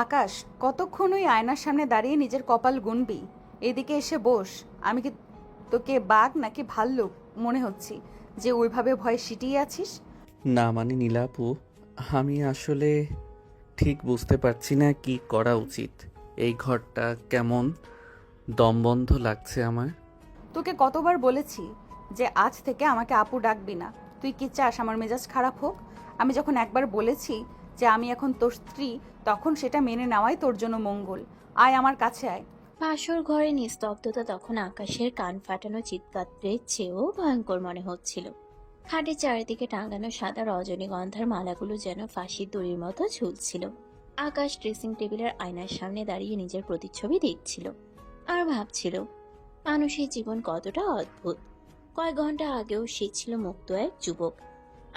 আকাশ, কতক্ষণ ওই আয়নার সামনে দাঁড়িয়ে নিজের কপাল গুনবি? এদিকে এসে বস। আমি কি তোকে বাঘ নাকি ভাল্লুক মনে হচ্ছি যে ওইভাবে ভয়ে সিটিয়ে আছিস? না মানে নীলাপু, আমি আসলে ঠিক বুঝতে পারছি না কি করা উচিত। এই ঘরটা কেমন দমবন্ধ লাগছে আমার। তোকে কতবার বলেছি যে আজ থেকে আমাকে আপু ডাকবি না? তুই কি চাস আমার মেজাজ খারাপ হোক? আমি যখন একবার বলেছি যে আমি এখন তোর স্ত্রী, তখন সেটা মেনে নেওয়াই তোর জন্য মঙ্গল। আয় আমার কাছে আয়। পাশের ঘরে নিস্তব্ধতা তখন আকাশের কান ফাটানো চিৎকারের চেয়েও ভয়ঙ্কর মনে হচ্ছিল। খাটের চারিদিকে টাঙানো সাদা রজনীগন্ধার মালাগুলো যেন ফাঁসির দড়ির মতো ঝুলছিল। আকাশ ড্রেসিং টেবিলের আয়নার সামনে দাঁড়িয়ে নিজের প্রতিচ্ছবি দেখছিল আর ভাবছিল মানুষের জীবন কতটা অদ্ভুত। কয়েক ঘন্টা আগেও সে ছিল মুক্ত এক যুবক,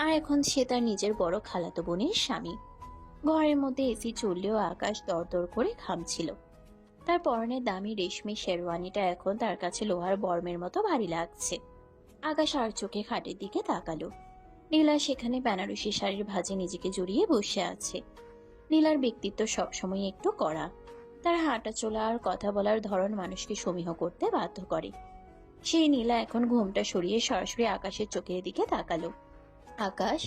আর এখন সে তার নিজের বড় খালাতো বোনের স্বামী। ঘরের মধ্যে এসি চললেও আকাশ দরদর করে ঘামছিল। তার পরনের দামি রেশমি শেরওয়ানিটা এখন তার কাছে লোহার বর্মের মতো ভারী লাগছে। আকাশ আর চোখে খাটের দিকে তাকালো। নীলা সেখানে বেনারসি শাড়ির ভাঁজে নিজেকে জড়িয়ে বসে আছে। নীলার ব্যক্তিত্ব সবসময় একটু কড়া। তার হাঁটা চলা আর কথা বলার ধরন মানুষকে সমীহ করতে বাধ্য করে। সেই নীলা এখন ঘুমটা সরিয়ে সরাসরি আকাশের চোখের দিকে তাকালো। আকাশ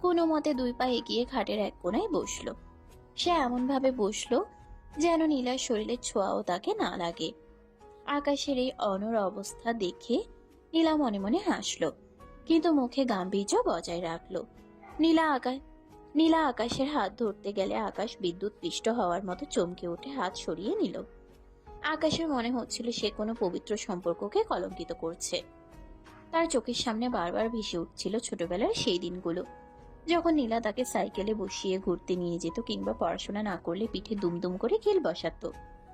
কোনো মতে দুই পা এগিয়ে খাটের এক কোণায় বসলো। সে এমন ভাবে বসলো যেন নীলার শরীরের ছোঁয়াও তাকে না লাগে। আকাশের এই অনড় অবস্থা দেখে নীলা মনে মনে হাসলো, কিন্তু মুখে গাম্ভীর্য বজায় রাখলো। নীলা আকাশের হাত ধরতে গেলে আকাশ বিদ্যুৎ পৃষ্ঠ হওয়ার মতো চমকে উঠে হাত সরিয়ে নিল। আকাশের মনে হচ্ছিল সে কোনো পবিত্র সম্পর্ককে কলঙ্কিত করছে। তার চোখের সামনে বারবার ভেসে উঠছিল ছোটবেলার সেই দিনগুলো, যখন নীলা তাকে সাইকেলে বসিয়ে ঘুরতে নিয়ে যেত কিংবা পড়াশোনা না করলে পিঠে দুমদুম করে কিল বসাতো।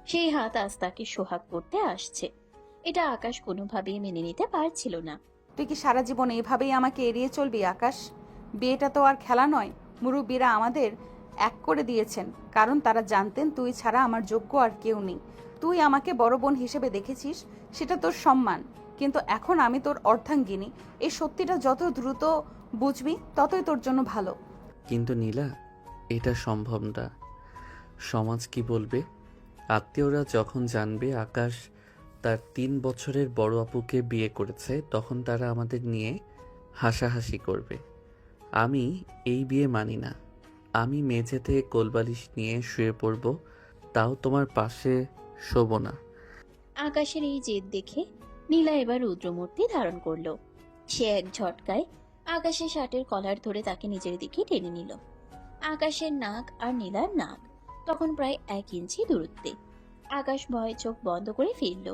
সেই হাত আজ তাকে সোহাগ করতে আসছে। এটা আকাশ কোনোভাবেই মেনে নিতে পারছিল না। তুই কি সারা জীবন এভাবেই আমাকে এড়িয়ে চলবি আকাশ? বিয়েটা তো আর খেলা নয়। মুরব্বীরা আমাদের এক করে দিয়েছেন, কারণ তারা জানতেন তুই ছাড়া আমার যোগ্য আর কেউ নেই। তুই আমাকে বড় বোন হিসেবে দেখেছিস, সেটা তোর সম্মান। কিন্তু এখন আমি তোর অর্ধাঙ্গিনী। এই সত্যিটা যত দ্রুত বুঝবি ততই তোর জন্য ভালো। কিন্তু নীলা, এটা সম্ভব না। সমাজ কি বলবে? আত্মীয়রা যখন জানবে আকাশ তার 3 বছরের বড় আপুকে বিয়ে করেছে, তখন তারা আমাদের নিয়ে হাসাহাসি করবে। আমি এই বিয়ে মানি না। আমি মেঝেতে কোলবালিশ নিয়ে শুয়ে পড়ব, তাও তোমার পাশে শোবো না। আকাশের এই জেদ দেখে নীলা এবার রুদ্রমূর্তি ধারণ করলো। সে এক ঝটকায় আকাশের শার্টের কলার ধরে তাকে নিজের দিকে টেনে নিল। আকাশের নাক আর নীলার নাক তখন প্রায় 1 ইঞ্চি দূরত্বে। আকাশ ভয়ে চোখ বন্ধ করে ফিরল।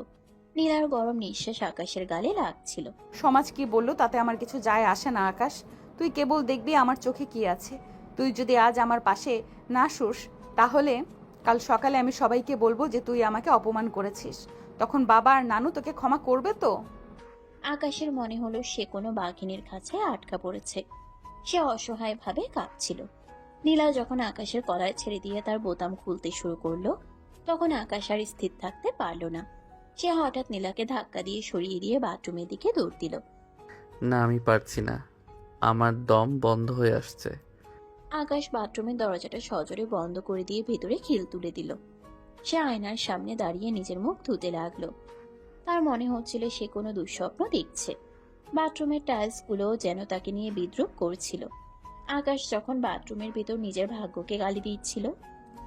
নীলার গরম নিঃশ্বাস আকাশের গালে লাগছিল। সমাজ কি বললো তাতে আমার কিছু যায় আসে না আকাশ। তুই কেবল দেখবি আমার চোখে কি আছে। তুই যদি আজ আমার পাশে না শুস, তাহলে কাল সকালে আমি সবাইকে বলবো যে তুই আমাকে অপমান করেছিস। তখন বাবা আর নানু তোকে ক্ষমা করবে তো? আকাশের মনে হলো সে কোনো বাঘিনীর কাছে আটকা পড়েছে। সে অসহায় ভাবে কাঁপছিল। নীলা যখন আকাশের কলার ছেড়ে দিয়ে তার বোতাম খুলতে শুরু করলো, তখন আকাশ আর স্থির থাকতে পারল না। সে হঠাৎ নীলাকে ধাক্কা দিয়ে সরিয়ে দিয়ে বাথরুমের দিকে দৌড় দিল। না, আমি পারছি না। আমার দম বন্ধ হয়ে আসছে। আকাশ বাথরুমের দরজাটা সজোরে বন্ধ করে দিয়ে ভেতরে খিল তুলে দিল। সে আয়নার সামনে দাঁড়িয়ে নিজের মুখ ধুতে লাগলো। তার মনে হচ্ছিল সে কোনো দুঃস্বপ্ন দেখছে। বাথরুমের টাইলস গুলোও যেন তাকে নিয়ে বিদ্রুপ করছিল। আকাশ যখন বাথরুমের ভেতর নিজের ভাগ্যকে গালি দিচ্ছিল,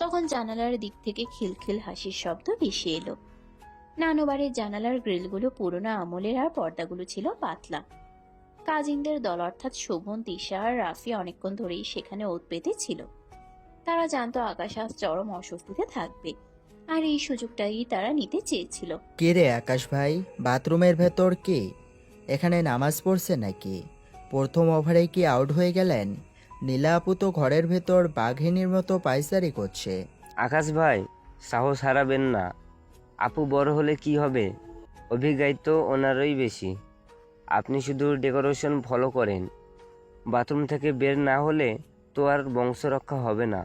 তখন জানালার দিক থেকে খিলখিল হাসির শব্দ ভেসে এলো। নানুবাড়ির জানালার গ্রিলগুলো পুরোনো আমলের আর পর্দাগুলো ছিল পাতলা। কাজিনদের দল অর্থাৎ শোভন, তিশা আর রাফি অনেকক্ষণ ধরেই সেখানে ওত পেতে ছিল। তারা জানতো আকাশ আজ চরম অস্বস্তিতে থাকবে, আর এই সুযোগটাই তারা নিতে চেয়েছিল। কে রে আকাশ ভাই, বাথরুমের ভেতর কে? এখানে নামাজ পড়ছে নাকি? প্রথম ওভারে কি আউট হয়ে গেলেন? নীলা আপু তো ঘরের ভেতর বাঘিনীর মতো পায়চারি করছে। আকাশ ভাই, সাহস হারাবেন না। আপু বড় হলে কি হবে? অভিজ্ঞতা তো ওনারই বেশি। আপনি শুধু ডেকোরেশন ফলো করেন। বাথরুম থেকে বের না হলে তো আর বংশ রক্ষা হবে না।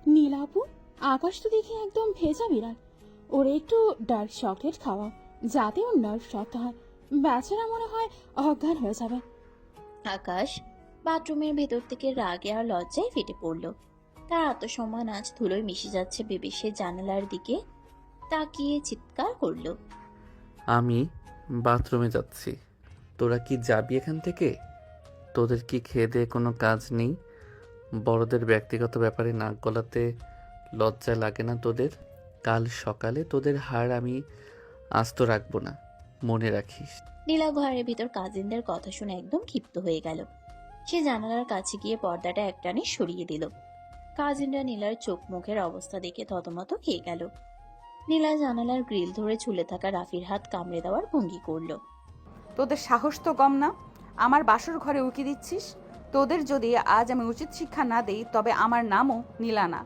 নীলা আপু, আকাশ তো দেখে একদম ভেজা বিড়াল। ওরে একটু ডার্ক চকলেট খাওয়া, যাতে ওর নার্ভ শক্ত হয়। বেচারা মনে হয় অজ্ঞান হয়ে যাবে। আকাশ বাথরুমের ভেতর থেকে রাগে আর লজ্জায় ফেটে পড়ল। তার আত্মসম্মান আজ ধুলোয় মিশে যাচ্ছে ভেবে সে জানালার দিকে তাকিয়ে চিৎকার করলো। আমি বাথরুমে যাচ্ছি। তোরা কি যাবি এখান থেকে? তোদের কি খেয়ে দেয়ে কোনো কাজ নেই? বড়দের ব্যক্তিগত ব্যাপারে নাক গলাতে লজ্জা লাগে না তোদের? কাল সকালে তোদের হাড় আমি আস্ত রাখবো না, মনে রাখিস। নীলা ঘরের ভিতর কাজিনদের কথা শুনে একদম ক্ষিপ্ত হয়ে গেল। সে জানালার কাছে গিয়ে পর্দাটা একটানে সরিয়ে দিল। কাজিনরা নীলার চোখ মুখের অবস্থা দেখে থতমত খেয়ে গেল। নীলা জানালার গ্রিল ধরে ঝুলে থাকা রাফির হাত কামড়ে দেওয়ার ভঙ্গি করলো। তোদের সাহস তো কম না, আমার বাসর ঘরে উকি দিচ্ছিস। তোদের যদি আজ আমি উচিত শিক্ষা না দেই তবে আমার নামও নীলা না।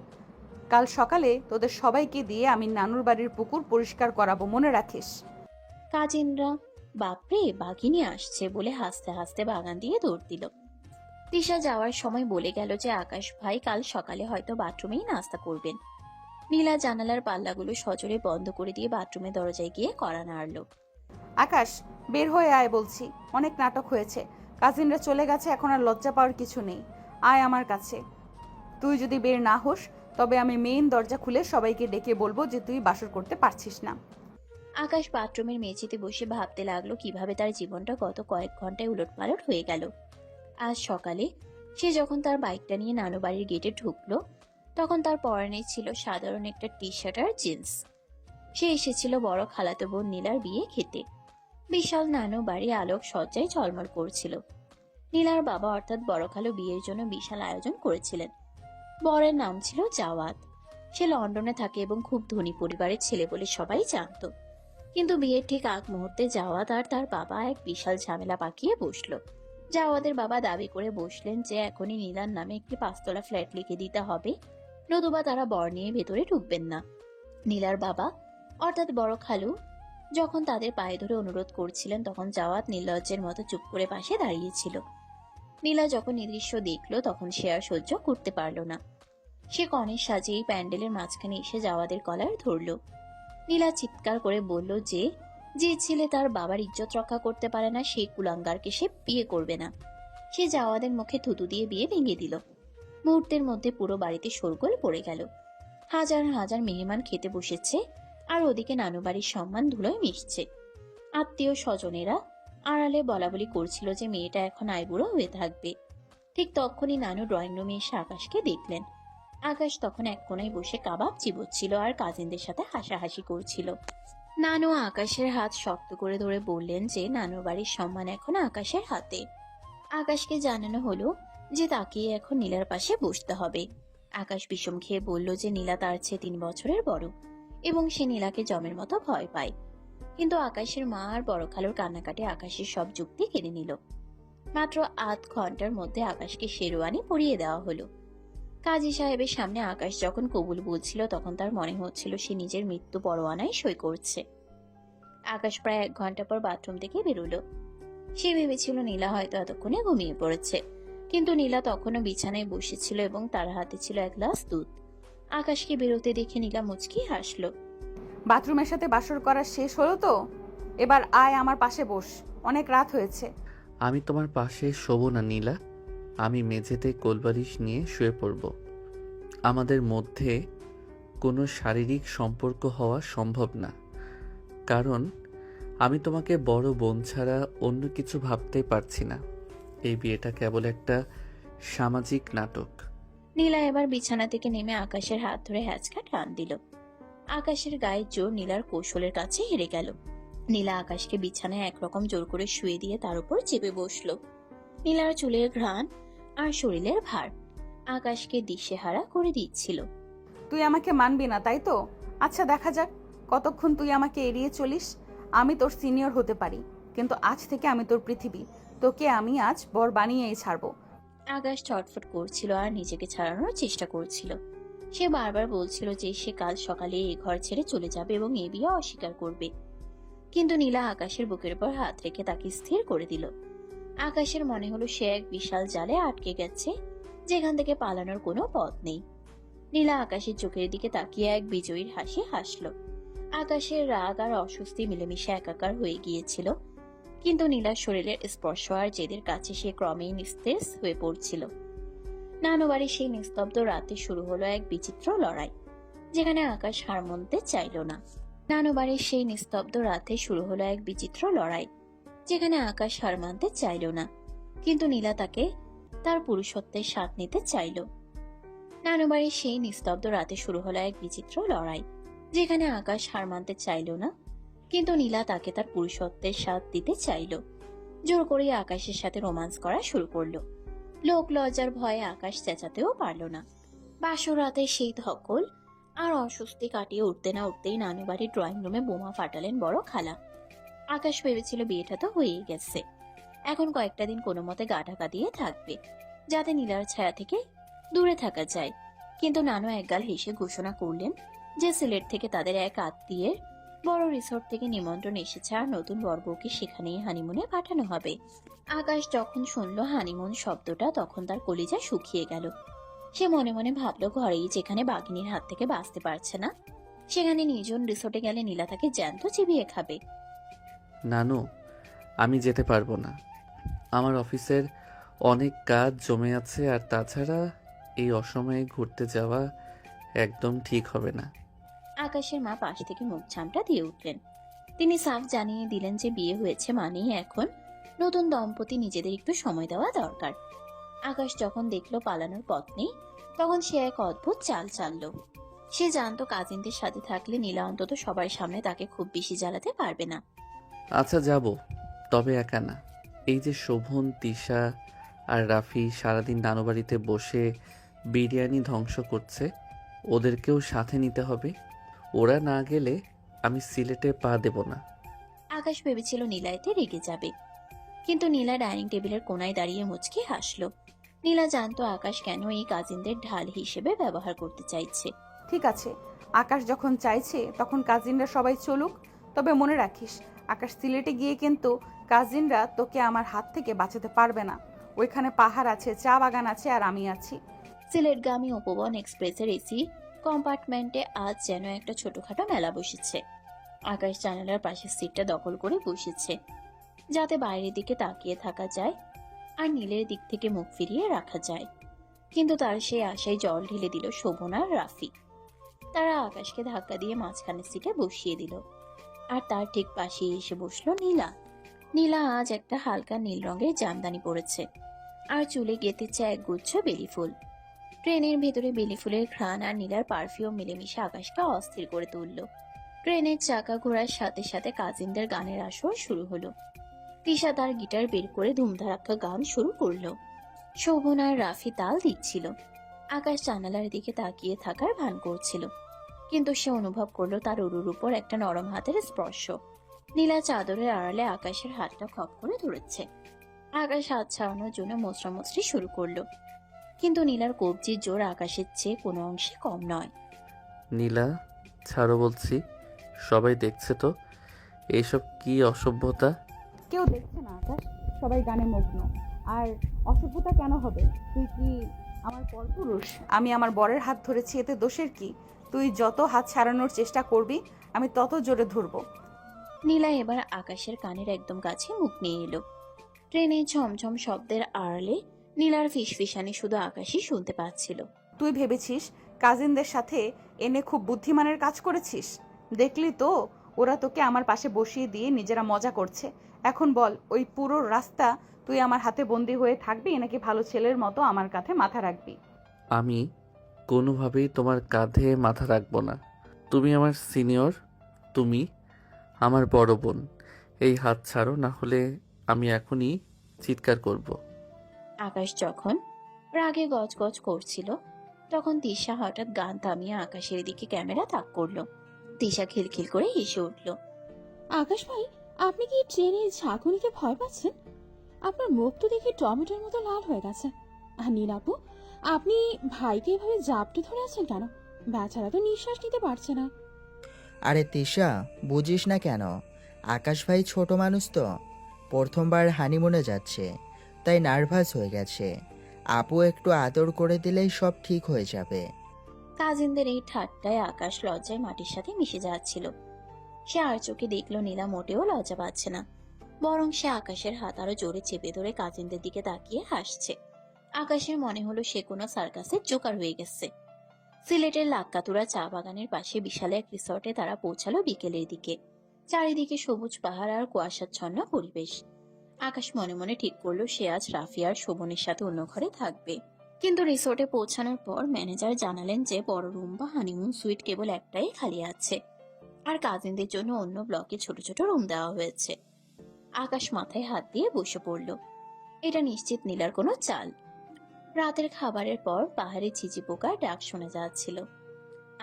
কাল সকালে তোদের সবাইকে দিয়ে আমি নানুর বাড়ির পুকুর পরিষ্কার করাবো, মনে রাখিস। কাজিনরা বাপরে বাঘিনী আসছে বলে হাসতে হাসতে বাগান দিয়ে দৌড় দিল। দিশা যাওয়ার সময় বলে গেল যে আকাশ ভাই কাল সকালে হয়তো বাথরুমেই নাস্তা করবেন। নীলা জানালার পাল্লাগুলো সজোরে বন্ধ করে দিয়ে বাথরুমের দরজায় গিয়ে কড়া নাড়ল। আকাশ, বের হয়ে আয় বলছি, অনেক নাটক হয়েছে। কাজিনরা চলে গেছে, এখন আর লজ্জা পাওয়ার কিছু নেই। আয় আমার কাছে। তুই যদি বের না হোস তবে আমি মেইন দরজা খুলে সবাইকে ডেকে বলবো যে তুই বাসর করতে পারছিস না। আকাশ বাথরুমের মেঝেতে বসে ভাবতে লাগলো কিভাবে তার জীবনটা গত কয়েক ঘন্টায় উলটপালট হয়ে গেল। আজ সকালে সে যখন তার বাইকটা নিয়ে নানু বাড়ির গেটে ঢুকলো তখন তার পরনে ছিল সাধারণ একটা টি শার্ট আর জিন্স। সে এসেছিল বড় খালাতো বোন নীলার বিয়ে খেতে। বিশাল নানু বাড়ি আলোক সজ্জায় ঝলমল করছিল। নীলার বাবা অর্থাৎ বড় খালু বিয়ের জন্য বিশাল আয়োজন করেছিলেন। বরের নাম ছিল জাওয়াত। সে লন্ডনে থাকে এবং খুব ধনী পরিবারের ছেলে বলে সবাই জানতো। কিন্তু বিয়ের ঠিক আগ মুহূর্তে জাওয়াত আর তার বাবা এক বিশাল ঝামেলা পাকিয়ে বসলো। জাওয়াদের বাবা দাবি করে বসলেন যে এখনই নীলার নামে একটি 5 তলা ফ্ল্যাট লিখে দিতে হবে, নতুবা তারা বর নিয়ে ভেতরে ঢুকবেন না। নীলার বাবা অর্থাৎ বড় খালু যখন তাদের পায়ে ধরে অনুরোধ করছিলেন তখন জাওয়াত নির্লজ্জের মতো চুপ করে পাশে দাঁড়িয়েছিল। নীলা যখন এই দৃশ্য দেখলো তখন সে আর সহ্য করতে পারল না। সে কনের সাজে এই প্যান্ডেলের মাঝখানে এসে জাওয়াদের কলার ধরলো। নীলা চিৎকার করে বলল যে যে ছেলে তার বাবার ইজ্জত রক্ষা করতে পারে না সেই কুলাঙ্গারকে সে বিয়ে করবে না। সে জাওয়াদের মুখে থুতু দিয়ে বিয়ে ভেঙে দিল। মুহূর্তের মধ্যে পুরো বাড়িতে শোরগোল পড়ে গেল। হাজার হাজার মেহমান খেতে বসেছে আর ওদিকে নানু বাড়ির সম্মান ধুলোয় মিশছে। আত্মীয় স্বজনেরা আড়ালে বলাবলি করছিল যে মেয়েটা এখন আইবুড়ো হয়ে থাকবে। ঠিক তখনই নানু ড্রয়িং রুমে এসে আকাশকে দেখলেন। আকাশ তখন এক কোণায় বসে কাবাব চিবোচ্ছিল আর কাজিনদের সাথে হাসাহাসি করছিল। নানু আকাশের হাত শক্ত করে ধরে বললেন যে নানুর বাড়ির সম্মান এখন আকাশের হাতে। আকাশকে জানানো হলো যে তাকে এখন নীলার পাশে বসতে হবে। আকাশ বিষম খেয়ে বলল যে নীলা তার চেয়ে 3 বছরের বড় এবং সে নীলাকে জমের মতো ভয় পায়। কিন্তু আকাশের মা আর বড় খালুর কান্নাকাটি আকাশের সব যুক্তি কেড়ে নিল। মাত্র আধ ঘন্টার মধ্যে আকাশকে শেরওয়ানি পরিয়ে দেওয়া হলো। কাজী সাহেবের সামনে আকাশ যখন কবুল বলছিল তখন তার মনে হচ্ছিল সে নিজের মৃত্যু পরোয়ানায় সই করছে। আকাশ প্রায় 1 ঘন্টা পর বাথরুম থেকে বেরোলো। সে ভেবেছিল নীলা হয়তো এতক্ষণে ঘুমিয়ে পড়েছে, কিন্তু নীলা তখনও বিছানায় বসেছিল এবং তার হাতে ছিল 1 গ্লাস দুধ। আকাশকে বেরোতে দেখে নীলা মুচকি হাসলো। বাথরুমের সাথে বাসর করা শেষ হলো তো? এবার আয় আমার পাশে বস, অনেক রাত হয়েছে। আমি তোমার পাশে শোবো না নীলা, আমি মেঝেতে কোলবালিশ নিয়ে শুয়ে পড়ব। আমাদের মধ্যে কোনো শারীরিক সম্পর্ক হওয়া সম্ভব না, কারণ আমি তোমাকে বড় বোন ছাড়া অন্য কিছু ভাবতেই পারছি না। এই বিয়েটা কেবল একটা সামাজিক নাটক। নীলা এবার বিছানা থেকে নেমে আকাশের হাত ধরে হ্যাঁচকা টান দিল। আকাশের গায়ের জোর নীলার কৌশলের কাছে হেরে গেল। নীলা আকাশকে বিছানায় একরকম জোর করে শুয়ে দিয়ে তার উপর চেপে বসলো। নীলার চুলের ঘ্রাণ আর শরীরের ভার আকাশকে দিশেহারা করে দিচ্ছিল। তুই আমাকে মানবি না তাই তো? আচ্ছা দেখা যাক কতক্ষণ তুই আমাকে এড়িয়ে চলিস। আমি তোর সিনিয়র হতে পারি, কিন্তু আজ থেকে আমি তোর পৃথিবী। তোকে আমি আজ বর বানিয়েই ছাড়বো। আকাশ ছটফট করছিল আর নিজেকে ছাড়ানোর চেষ্টা করছিল। সে বারবার বলছিল যে সে কাল সকালে এই ঘর ছেড়ে চলে যাবে এবং এ বিয়ে অস্বীকার করবে, কিন্তু নীলা আকাশের বুকের উপর হাত রেখে তাকে স্থির করে দিল। আকাশের মনে হলো সে এক বিশাল জালে আটকে গেছে যেখান থেকে পালানোর কোনো পথ নেই। নীলা আকাশের চোখের দিকে তাকিয়ে এক বিজয়ীর হাসি হাসল। আকাশের রাগ আর অস্বস্তি মিলেমিশে একাকার হয়ে গিয়েছিল, কিন্তু নীলার শরীরের স্পর্শ আর জেদের কাছে সে ক্রমেই নিস্তেজ হয়ে পড়ছিল। নানু বাড়ির সেই নিস্তব্ধ রাতে শুরু হলো এক বিচিত্র লড়াই, যেখানে আকাশ হার মানতে চাইল না। নানু বাড়ির সেই নিস্তব্ধ রাতে শুরু হলো এক বিচিত্র লড়াই, যেখানে আকাশ হার মানতে চাইল না, কিন্তু নীলা তাকে তার পুরুষত্বের স্বাদ নিতে চাইল। নানু বাড়ির সেই নিস্তব্ধ রাতে শুরু হলো এক বিচিত্র লড়াই, যেখানে আকাশ হার মানতে চাইল না, কিন্তু নীলা তাকে তার পুরুষত্বের স্বাদ দিতে চাইল। জোর করে আকাশের সাথে রোমান্স করা শুরু করলো। লোক লজ্জার ভয়ে আকাশ চেঁচাতেও পারল না। বাসর রাতে সেই ধকল আর অস্বস্তি কাটিয়ে উঠতে না উঠতেই নানু বাড়ির ড্রয়িং রুমে বোমা ফাটালেন বড় খালা। আকাশ ভেবেছিল বিয়েটা তো হয়েই গেছে, এখন কয়েকটা দিন কোনো মতে গা ঢাকা দিয়ে থাকবে, যাতে নীলার ছায়া থেকে দূরে থাকা যায়। কিন্তু নানু একগাল হেসে ঘোষণা করলেন যে সিলেট থেকে তাদের এক আত্মীয়ের বড় রিসোর্ট থেকে নিমন্ত্রণ এসেছে, আর নতুন বরবউকে সেখানেই হানিমুনে পাঠানো হবে। আকাশ যখন শুনল হানিমুন শব্দটা, তখন তার কলিজা শুকিয়ে গেল। সে মনে মনে ভাবলো, ঘরেই যেখানে বাঘিনীর হাত থেকে বাঁচতে পারছে না, সেখানে নির্জন রিসোর্টে গেলে নীলা তাকে জ্যান্ত চিবিয়ে খাবে। নানু, আমি যেতে পারবো না। আমার অফিসের অনেক কাজ জমে আছে, আর তাছাড়া এই অসময়ে ঘুরতে যাওয়া একদম ঠিক হবে না। আকাশের মা পাশ থেকে মুখ ঝামটা দিয়ে উঠলেন। তিনি সাফ জানিয়ে দিলেন যে বিয়ে হয়েছে মানেই এখন নতুন দম্পতি নিজেদের একটু সময় দেওয়া দরকার। আকাশ যখন দেখলো পালানোর পথ নেই, তখন সে এক অদ্ভুত চাল চাললো। সে জানতো কাজিনদের সাথে থাকলে নীলা অন্তত সবার সামনে তাকে খুব বেশি জ্বালাতে পারবে না। আচ্ছা যাব, তবে একা না। এই যে শোভন, তিশা আর রাফি সারাদিন নানু বাড়িতে বসে বিরিয়ানি ধ্বংস করছে, ওদেরকেও সাথে নিতে হবে। ওরা না গেলে আমি সিলেটে পা দেব না। আকাশ ভেবেছিল নীলা এতে রেগে যাবে, কিন্তু নীলা ডাইনিং টেবিলের কোনায় দাঁড়িয়ে মুচকি হাসলো। নীলা জানতো আকাশ কেন এই কাজিনদের ঢাল হিসেবে ব্যবহার করতে চাইছে। ঠিক আছে, আকাশ যখন চাইছে তখন কাজিনরা সবাই চলুক। তবে মনে রাখিস, আকাশ সিলেটে গিয়ে কিন্তু কাজিনরা তোকে আমার হাত থেকে বাঁচাতে পারবে না। ওইখানে পাহাড় আছে, চা বাগান আছে, আর আমি আছি। সিলেটগামী উপবন এক্সপ্রেসের এসি কম্পার্টমেন্টে আজ যেন একটা ছোটখাটো মেলা বসেছে। আকাশ জানালার পাশের সিটটা দখল করে বসেছে, যাতে বাইরের দিকে তাকিয়ে থাকা যায় আর নীলের দিক থেকে মুখ ফিরিয়ে রাখা যায়। কিন্তু তার সেই আশায় জল ঢেলে দিল শোভন আর রাফি। তারা আকাশকে ধাক্কা দিয়ে মাঝখানের সিটে বসিয়ে দিল, আর তার ঠিক পাশে এসে বসলো নীলা। নীলা আজ একটা হালকা নীল রঙের জামদানি পরেছে, আর চুলে গেঁথেছে এক গুচ্ছ বেলি ফুল। ট্রেনের ভেতরে বেলি ফুলের ঘ্রাণ আর নীলার পারফিউম মিলেমিশে আকাশকে অস্থির করে তুলল। ট্রেনের চাকা ঘোরার সাথে সাথে কাজিনদের গানের আসর শুরু হলো। তিশা তার গিটার বের করে ধুমধারাক্কা গান শুরু করলো। শোভন আর রাফি তাল দিচ্ছিল। আকাশ জানালার দিকে তাকিয়ে থাকার ভান করছিল, কিন্তু সে অনুভব করলো তার উরুর উপর একটা নরম হাতের স্পর্শ। নীলা চাদরের আড়ালে আকাশের হাতটা খপ করে ধরেছে। আকাশ হাত ছাড়ানোর জন্য মোচড়ামুচড়ি শুরু করলো, কিন্তু নীলার কবজির জোর আকাশের চেয়ে কোনো অংশে কম নয়। নীলা, ছাড়ো বলছি। সবাই দেখছে তো, এইসব কি অসভ্যতা। কেউ দেখছে না আকাশ, সবাই গানে মগ্ন। আর অসভ্যতা কেন হবে? তুই কি আমার পরপুরুষ? আমি আমার বরের হাত ধরেছি, এতে দোষের কি? তুই যত হাত ছাড়ানোর চেষ্টা করবি, আমি তত জোরে ধরবো। নীলা এবার আকাশের কানের একদম কাছে মুখ নিয়ে এলো। ট্রেনের ঝমঝম শব্দের আড়ালে নীলার ফিসফিসানি শুধু আকাশই শুনতে পাচ্ছিল। তুই ভেবেছিস কাজিনদের সাথে এনে খুব বুদ্ধিমানের কাজ করেছিস? দেখলি তো, ওরা তোকে আমার পাশে বসিয়ে দিয়ে নিজেরা মজা করছে। এখন বল, ওই পুরো রাস্তা তুই আমার হাতে বন্দি হয়ে থাকবি, নাকি ভালো ছেলের মতো আমার কাঁধে মাথা রাখবি? আমি কোনোভাবেই তোমার কাঁধে মাথা রাখবো না। তুমি আমার সিনিয়র, তুমি আমার বড় বোন। এই হাত ছাড়ো, না হলে আমি এখনই চিৎকার করব। আকাশ যখন রাগে গজগজ করছিল, তখন তিশা হঠাৎ গান থামিয়ে আকাশের দিকে ক্যামেরা তাক করলো। তিশা খিলখিল করে হেসে উঠল। আকাশ ভাই, আপনি কি ট্রেনে ঝাঁকুনিতে ভয় পাচ্ছেন? আপনার মুখ তো দেখে টমেটোর মতো লাল হয়ে গেছে। আর নীলাপু, আপনি ভাইকে এভাবে জাপটে ধরে আছেন কেন? বেচারা তো নিঃশ্বাস নিতে পারছে না। আরে তিশা, বুঝিস না কেন? আকাশ ভাই ছোট মানুষ তো, প্রথমবার হানিমুনে যাচ্ছে, তাই নার্ভাস হয়ে গেছে। আপু একটু আদর করে দিলেই সব ঠিক হয়ে যাবে। কাজিনদের এই ঠাট্টায় আকাশ লজ্জায় মাটির সাথে মিশে যাচ্ছিল। সে আর চোখে দেখলো নীলা মোটেও লজ্জা পাচ্ছে না, বরং সে আকাশের হাত আরো জোরে চেপে ধরে কাজিনদের দিকে তাকিয়ে হাসছে। আকাশের মনে হলো সে কোনো সার্কাসের জোকার হয়ে গেছে। সিলেটের লাক্কাতুরা চা বাগানের পাশে বিশাল এক রিসর্টে তারা পৌঁছালো বিকেলের দিকে। চারিদিকে সবুজ পাহাড় আর কুয়াশাচ্ছন্ন পরিবেশ। আকাশ মনে মনে ঠিক করলো সে আজ রাফিয়ার শোভনের সাথে অন্য ঘরে থাকবে। কিন্তু রিসোর্টে পৌঁছানোর পর ম্যানেজার জানালেন যে বড় রুম বা হানিমুন সুইট কেবল একটাই খালি আছে, আর কাজিনদের জন্য অন্য ব্লকে ছোট ছোট রুম দেওয়া হয়েছে। আকাশ মাথায় হাত দিয়ে বসে পড়ল। এটা নিশ্চিত নীলার কোনো চাল। রাতের খাবারের পর পাহাড়ে ঝিঝি পোকার ডাক শোনা যাচ্ছিল।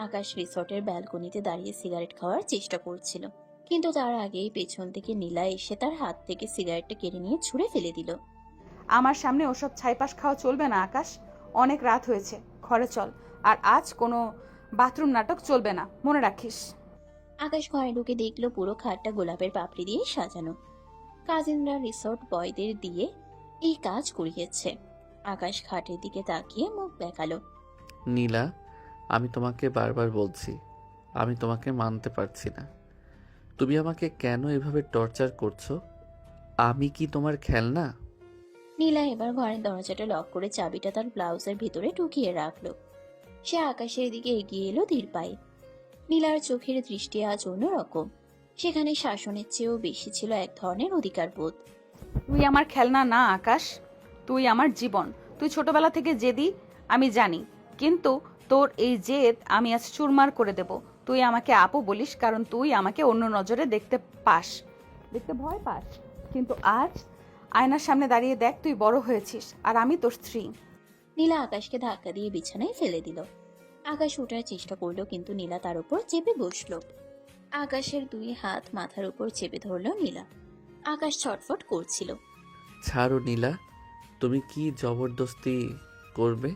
আকাশ রিসর্টের ব্যালকনিতে দাঁড়িয়ে সিগারেট খাওয়ার চেষ্টা করছিল, কিন্তু তার আগেই পেছন থেকে নীলা এসে তার হাত থেকে সিগারেটটা কেড়ে নিয়ে ছুঁড়ে ফেলে দিল। আমার সামনে ওসব ছাইপাশ খাওয়া চলবে না আকাশ। অনেক রাত হয়েছে, ঘরে চল। আর আজ কোনো বাথরুম নাটক চলবে না, মনে রাখিস। আকাশ ঘরে ঢুকে দেখলো পুরো খাটটা গোলাপের পাপড়ি দিয়ে সাজানো। কাজিনরা রিসর্ট বয়দের দিয়ে এই কাজ করিয়েছে। আকাশ খাটের দিকে তাকিয়ে মুখ বেঁকালো। নীলা, আমি তোমাকে বারবার বলছি, আমি তোমাকে মানতে পারছি না। তুমি আমাকে কেন এভাবে টর্চার করছো? আমি কি তোমার খেলনা? নীলা এবার ঘরের দরজাটা লক করে চাবিটা তার ব্লাউজের ভিতরে ঢুকিয়ে রাখলো। সে আকাশের দিকে এগিয়ে এলো ধীর পায়ে। নীলার চোখের দৃষ্টি আজ অন্যরকম। সেখানে শাসনের চেয়েও বেশি ছিল এক ধরনের অধিকার বোধ। তুই আমার খেলনা না আকাশ, তুই আমার জীবন। তুই ছোটবেলা থেকে জেদি, আমি জানি, কিন্তু তোর এই জেদ আমি আজ চুরমার করে দেব। তুই আমাকে আপু বলিস কারণ তুই আমাকে অন্য নজরে দেখতে ভয় পাস, কিন্তু আজ আয়নার সামনে দাঁড়িয়ে দেখ তুই বড় হয়েছিস আর আমি তোর স্ত্রী। নীলা আকাশকে ধাক্কা দিয়ে বিছানায় ফেলে দিল। আকাশ ওঠার চেষ্টা করলো, কিন্তু নীলা তার উপর চেপে বসলো। আকাশের দুই হাত মাথার উপর চেপে ধরলো নীলা। আকাশ ছটফট করছিল। ছাড়ো নীলা, তুমি কি জবরদস্তি করবে?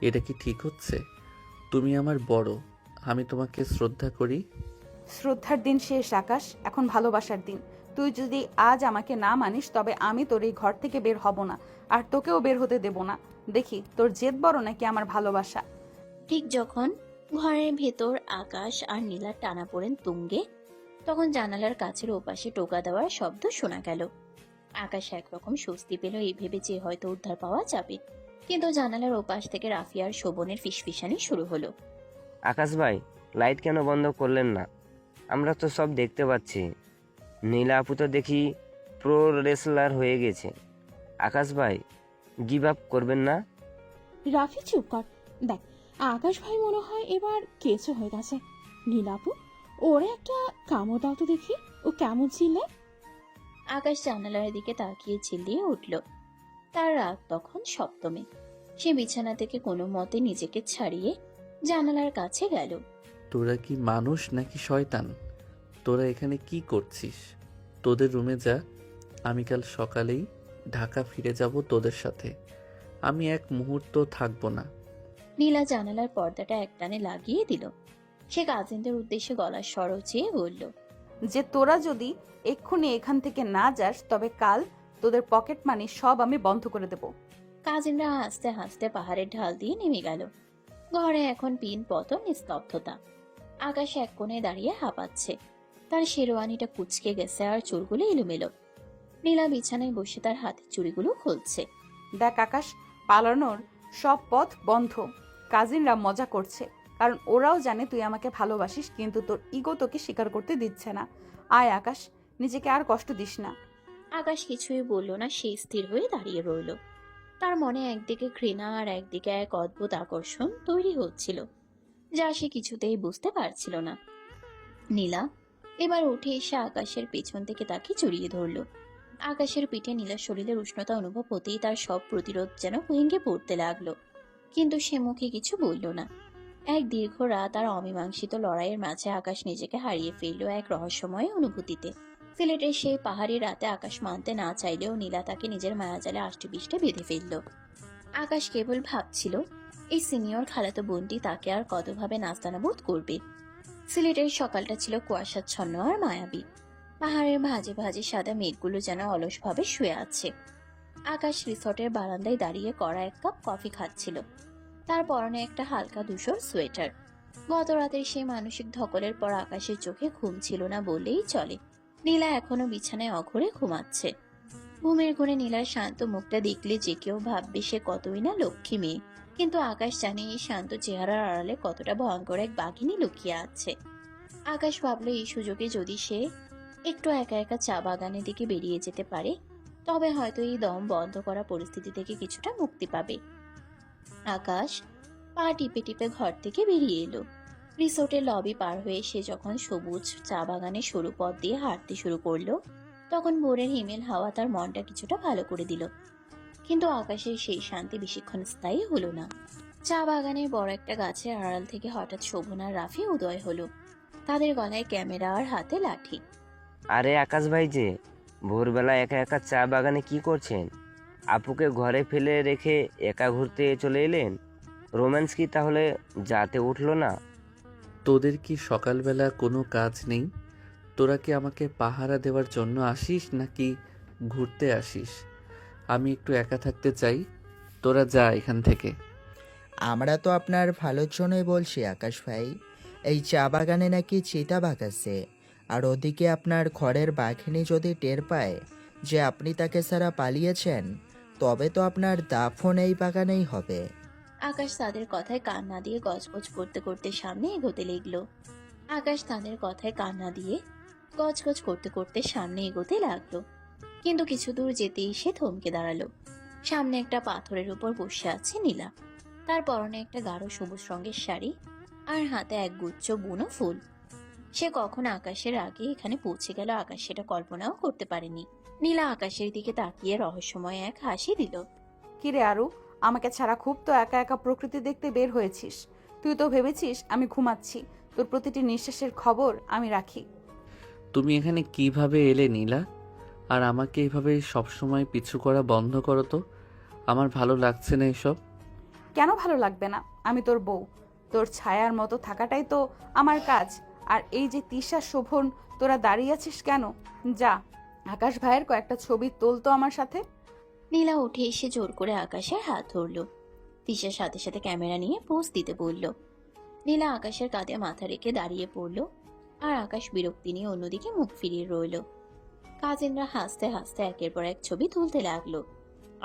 এটা কি ঠিক হচ্ছে? তুমি আমার বড়, আমি তোমাকে শ্রদ্ধা করি। শ্রদ্ধার দিন শেষ আকাশ, এখন ভালোবাসার দিন। তুই যদি আজ আমাকে না মানিস তবে আমি তোর এই ঘর থেকে বের হব না, আর তোকেও বের হতে দেব না। দেখি তোর জেদ বড় নাকি আমার ভালোবাসা। ঠিক যখন ঘরের ভেতর আকাশ আর নীলার টানাপোড়েন তুঙ্গে, তখন জানালার কাছের ওপাশে টোকা দেওয়ার শব্দ শোনা গেল। আকাশ একরকম স্বস্তি পেল এই ভেবে যে হয়তো উদ্ধার পাওয়া যাবে, কিন্তু জানালার ওপাশ থেকে রাফিয়ার শোভনের ফিসফিসানি শুরু হলো। আকাশ ভাই, লাইট কেন বন্ধ করলেন না? আমরা তো সব দেখতে পাচ্ছি। নীলা আপু তো দেখি প্রো রেসলার হয়ে গেছে। আকাশ ভাই, গিভ আপ করবেন না? রাফি চুপ কর। দেখ, আকাশ ভাই মনে হয় এবার কেঁচো হয়ে গেছে। নীলাপু, ওরে একটা কামড় দাও তো দেখি, ও কেমন ছিলে। আকাশ জানালার দিকে তাকিয়ে চিল্লিয়ে উঠল। তার রাগ তখন সপ্তমে। সে বিছানা থেকে কোনো মতে নিজেকে ছাড়িয়ে জানালার কাছে গেল। তোরা কি মানুষ নাকি শয়তান? তোরা এখানে কি করছিস? তোদের রুমে যা, আমি কাল সকালেই ঢাকা ফিরে যাব তোদের সাথে। আমি এক মুহূর্ত থাকবো না। নীলা জানালার পর্দাটা একটানে লাগিয়ে দিল। সে কাজিনদের উদ্দেশ্যে গলার স্বর চেয়ে বলল, যে তোরা যদি এক্ষুনি এখান থেকে না যাস তবে কাল তোদের পকেট মানি সব আমি বন্ধ করে দেব। কাজিনরা হাসতে হাসতে পাহাড়ের ঢাল দিয়ে নেমে গেল। ঘরে এখন পিন পতন নিস্তব্ধতা। আকাশ এক কোণে দাঁড়িয়ে হাঁপাচ্ছে। তার শেরওয়ানিটা কুঁচকে গেছে আর চুলগুলো এলোমেলো। নীলা বিছানায় বসে তার হাতের চুড়িগুলো খুলছে। দেখ আকাশ, পালানোর সব পথ বন্ধ। কাজিনরা মজা করছে, কারণ ওরাও জানে তুই আমাকে ভালোবাসিস, কিন্তু তোর ইগো তোকে স্বীকার করতে দিচ্ছে না। আয় আকাশ, নিজেকে আর কষ্ট দিস না। আকাশ কিছুই বলল না, সে স্থির হয়ে দাঁড়িয়ে রইল। তার মনে একদিকে ঘৃণা আর একদিকে এক অদ্ভুত আকর্ষণ তৈরি হচ্ছিল, যা সে কিছুতেই বুঝতে পারছিল না। নীলা এবার উঠে এসে আকাশের পেছন থেকে তাকে জড়িয়ে ধরল। আকাশের পিঠে নীলার শরীরের উষ্ণতা অনুভব হতেই তার সব প্রতিরোধ যেন ভেঙে পড়তে লাগলো, কিন্তু সে মুখে কিছু বলল না। এক দীর্ঘ রাত আর অমীমাংসিত লড়াইয়ের মাঝে আকাশ নিজেকে হারিয়ে ফেলল এক রহস্যময় অনুভূতিতে। সিলেটের সেই পাহাড়ি রাতে আকাশ মানতে না চাইলেও নীলা তাকে নিজের মায়াজালে আষ্টেপৃষ্টে বেঁধে ফেলল। আকাশ কেবল ভাবছিল এই সিনিয়র খালাতো বোনটি তাকে আর কতভাবে নাস্তানা বোধ করবে। সিলেটের সকালটা ছিল কুয়াশাচ্ছন্ন আর মায়াবী। পাহাড়ের ভাজে ভাজে সাদা মেঘগুলো যেন অলসভাবে শুয়ে আছে। আকাশ রিসর্টের বারান্দায় দাঁড়িয়ে কড়া এক কাপ কফি খাচ্ছিল। তার পরনে একটা হালকা ধূসর সোয়েটার। গত রাতের সেই মানসিক ধকলের পর আকাশের চোখে ঘুম ছিল না বললেই চলে। নীলা এখনো বিছানায় অঘরে ঘুমাচ্ছে। ঘুমের ঘরে নীলার শান্ত মুখটা দেখলে যে কেউ ভাববে সে কতই না লক্ষ্মী মেয়ে, কিন্তু আকাশ জানে এই শান্ত চেহারার আড়ালে কতটা ভয়ঙ্কর এক বাঘিনী লুকিয়ে আছে। আকাশ ভাবলো এই সুযোগে যদি সে একটু একা একা চা বাগানের দিকে বেরিয়ে যেতে পারে, তবে হয়তো এই দম বন্ধ করা পরিস্থিতি থেকে কিছুটা মুক্তি পাবে। আকাশ পা টিপে টিপে ঘর থেকে বেরিয়ে এলো। রিসোর্টের লবি পার হয়ে সে যখন সবুজ চা বাগানের সরু পথ দিয়ে হাঁটতে শুরু করলো, তখন ভোরের হিমেল হাওয়া তার মনটা কিছুটা ভালো করে দিল। কিন্তু আকাশের সেই শান্তি বেশিক্ষণ স্থায়ী হলো না। চা বাগানের বড় একটা গাছের আড়াল থেকে হঠাৎ শোভনার রাফি উদয় হলো। তাদের গলায় ক্যামেরা আর হাতে লাঠি। আরে আকাশ ভাই যে, ভোরবেলা একা একা চা বাগানে কি করছেন? আপুকে ঘরে ফেলে রেখে একা ঘুরতে চলে এলেন? রোম্যান্স কি তাহলে যাতে উঠলো না? তোদের কি সকালবেলা কোনো কাজ নেই? তোরা কি আমাকে পাহারা দেওয়ার জন্য আসিস নাকি ঘুরতে আসিস? আমি একটু একা থাকতে চাই, তোরা যা এখান থেকে। আমরা তো আপনার ভালোর জন্যই বলছি আকাশ ভাই। এই চা বাগানে নাকি চিতাবাঘ আছে, আর ওদিকে আপনার ঘরের বাঘিনী যদি টের পায় যে আপনি তাকে ছাড়া পালিয়েছেন, তবে তো আপনার দাফন এই বাগানেই হবে। আকাশ তাদের কথায় কান না দিয়ে গজগজ করতে করতে সামনে এগোতে লাগলো। কিন্তু কিছু দূর যেতেই সে থমকে দাঁড়ালো। সামনে একটা পাথরের উপর বসে আছে নীলা। তার পরনে একটা গাঢ় সবুজ রঙের শাড়ি আর হাতে এক গুচ্ছ বুনো ফুল। সে কখন আকাশের আগে এখানে পৌঁছে গেল আকাশ সেটা কল্পনাও করতে পারেনি। নীলা আকাশের দিকে তাকিয়ে রহস্যময় এক হাসি দিল। কিরে আরু, আমাকে ছাড়া খুব তো একা একা প্রকৃতি দেখতে বের হয়েছিস। তুই তো ভেবেছিস আমি ঘুমাচ্ছি, তোর প্রতিটি নিঃশ্বাসের খবর আমি রাখি। তুমি এখানে কিভাবে এলে নীলা? আর আমাকে এভাবে সবসময় পিছু করা বন্ধ করো তো, আমার ভালো লাগছে না এসব। কেন ভালো লাগবে না? আমি তোর বউ, তোর ছায়ার মতো থাকাটাই তো আমার কাজ। আর এই যে তিশা, শোভন, তোরা দাঁড়িয়ে আছিস কেন? যা, আকাশ ভাইয়ের কয়েকটা ছবি তোল তো আমার সাথে। নীলা উঠে এসে জোর করে আকাশের হাত ধরল। তিশার সাথে সাথে ক্যামেরা নিয়ে পোজ দিতে বলল। নীলা আকাশের কাঁধে মাথা রেখে দাঁড়িয়ে পড়ল, আর আকাশ বিরক্তি নিয়ে অন্যদিকে মুখ ফিরিয়ে রইল। কাজিনরা হাসতে হাসতে একের পর এক ছবি তুলতে লাগলো।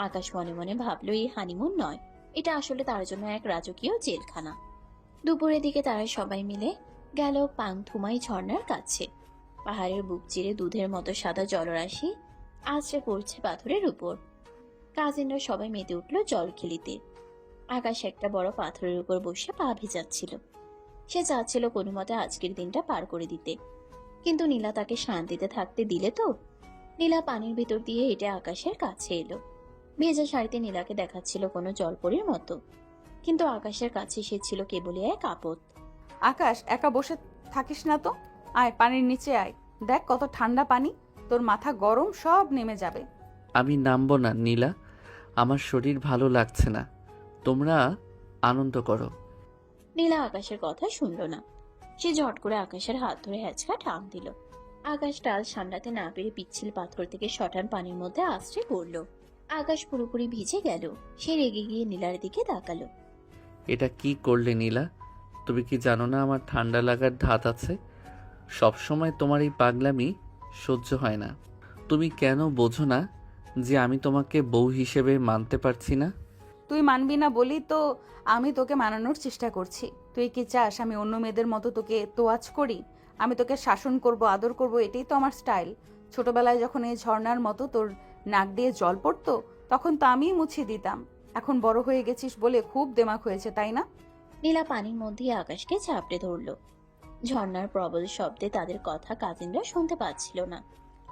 আকাশ মনে মনে ভাবলো এই হানিমুন নয়, এটা আসলে তার জন্য এক রাজকীয় জেলখানা। দুপুরের দিকে তারা সবাই মিলে গেল পাংথুমাই ঝর্ণার কাছে। পাহাড়ের বুক চিরে দুধের মতো সাদা জলরাশি আছড়ে পড়ছে পাথরের উপর। কাজিনরা সবাই মেতে উঠল জল খেলিতে। আকাশ একটা বড় পাথরের উপর বসে পা ভেজাচ্ছিল। সে চাচ্ছিল কোনো মতে আজকের দিনটা পার করে দিতে, কিন্তু নীলা তাকে শান্তিতে থাকতে দিলে তো। নীলা পানির ভিতর দিয়ে হেঁটে আকাশের কাছে এলো। ভেজা শাড়িতে নীলাকে দেখাচ্ছিল কোনো জলপরীর মতো, কিন্তু আকাশের কাছে সে ছিল কেবলই এক আপদ। আকাশ, একা বসে থাকিস না তো, আয় পানির নিচে আয়। দেখ কত ঠান্ডা পানি, তোর মাথা গরম সব নেমে যাবে। আমি নামবো না নীলা, আমার শরীর ভালো লাগছে না, তোমরা আনন্দ করো। নীলা আকাশের কথা শুনল না। সে ঝট করে আকাশের হাত ধরে হ্যাচকা টান দিল। আকাশ টাল সামলাতে না পেরে পিচ্ছিল পাথর থেকে শটান পানির মধ্যে আশ্রয় পড়ল। আকাশ পুরোপুরি ভিজে গেল। সে রেগে গিয়ে নীলার দিকে তাকালো। এটা কি করলে নীলা? তুমি কি জানো না আমার ঠান্ডা লাগার ধাত আছে? সবসময় তোমার এই পাগলামি সহ্য হয় না। তুমি কেন বোঝো না যে আমি তোমাকে বউ হিসেবে মানতে পারছি না? তুই মানবি না বলি তো আমি তোকে মানানোর চেষ্টা করছি। তুই কি চাস আমি অন্য মেয়েদের মতো তোকে তোয়াজ করি? আমি তোকে শাসন করব, আদর করব, এটাই তো আমার স্টাইল। ছোটবেলায় যখন এই ঝর্ণার মতো তোর নাক দিয়ে জল পড়তো, তখন তো আমিই মুছিয়ে দিতাম। এখন বড় হয়ে গেছিস বলে খুব দেমাক হয়েছে, তাই না? নীলা পানির মধ্যে আকাশকে ঝাপটে ধরল। ঝর্ণার প্রবল শব্দে তাদের কথা কাজিনরা শুনতে পাচ্ছিল না।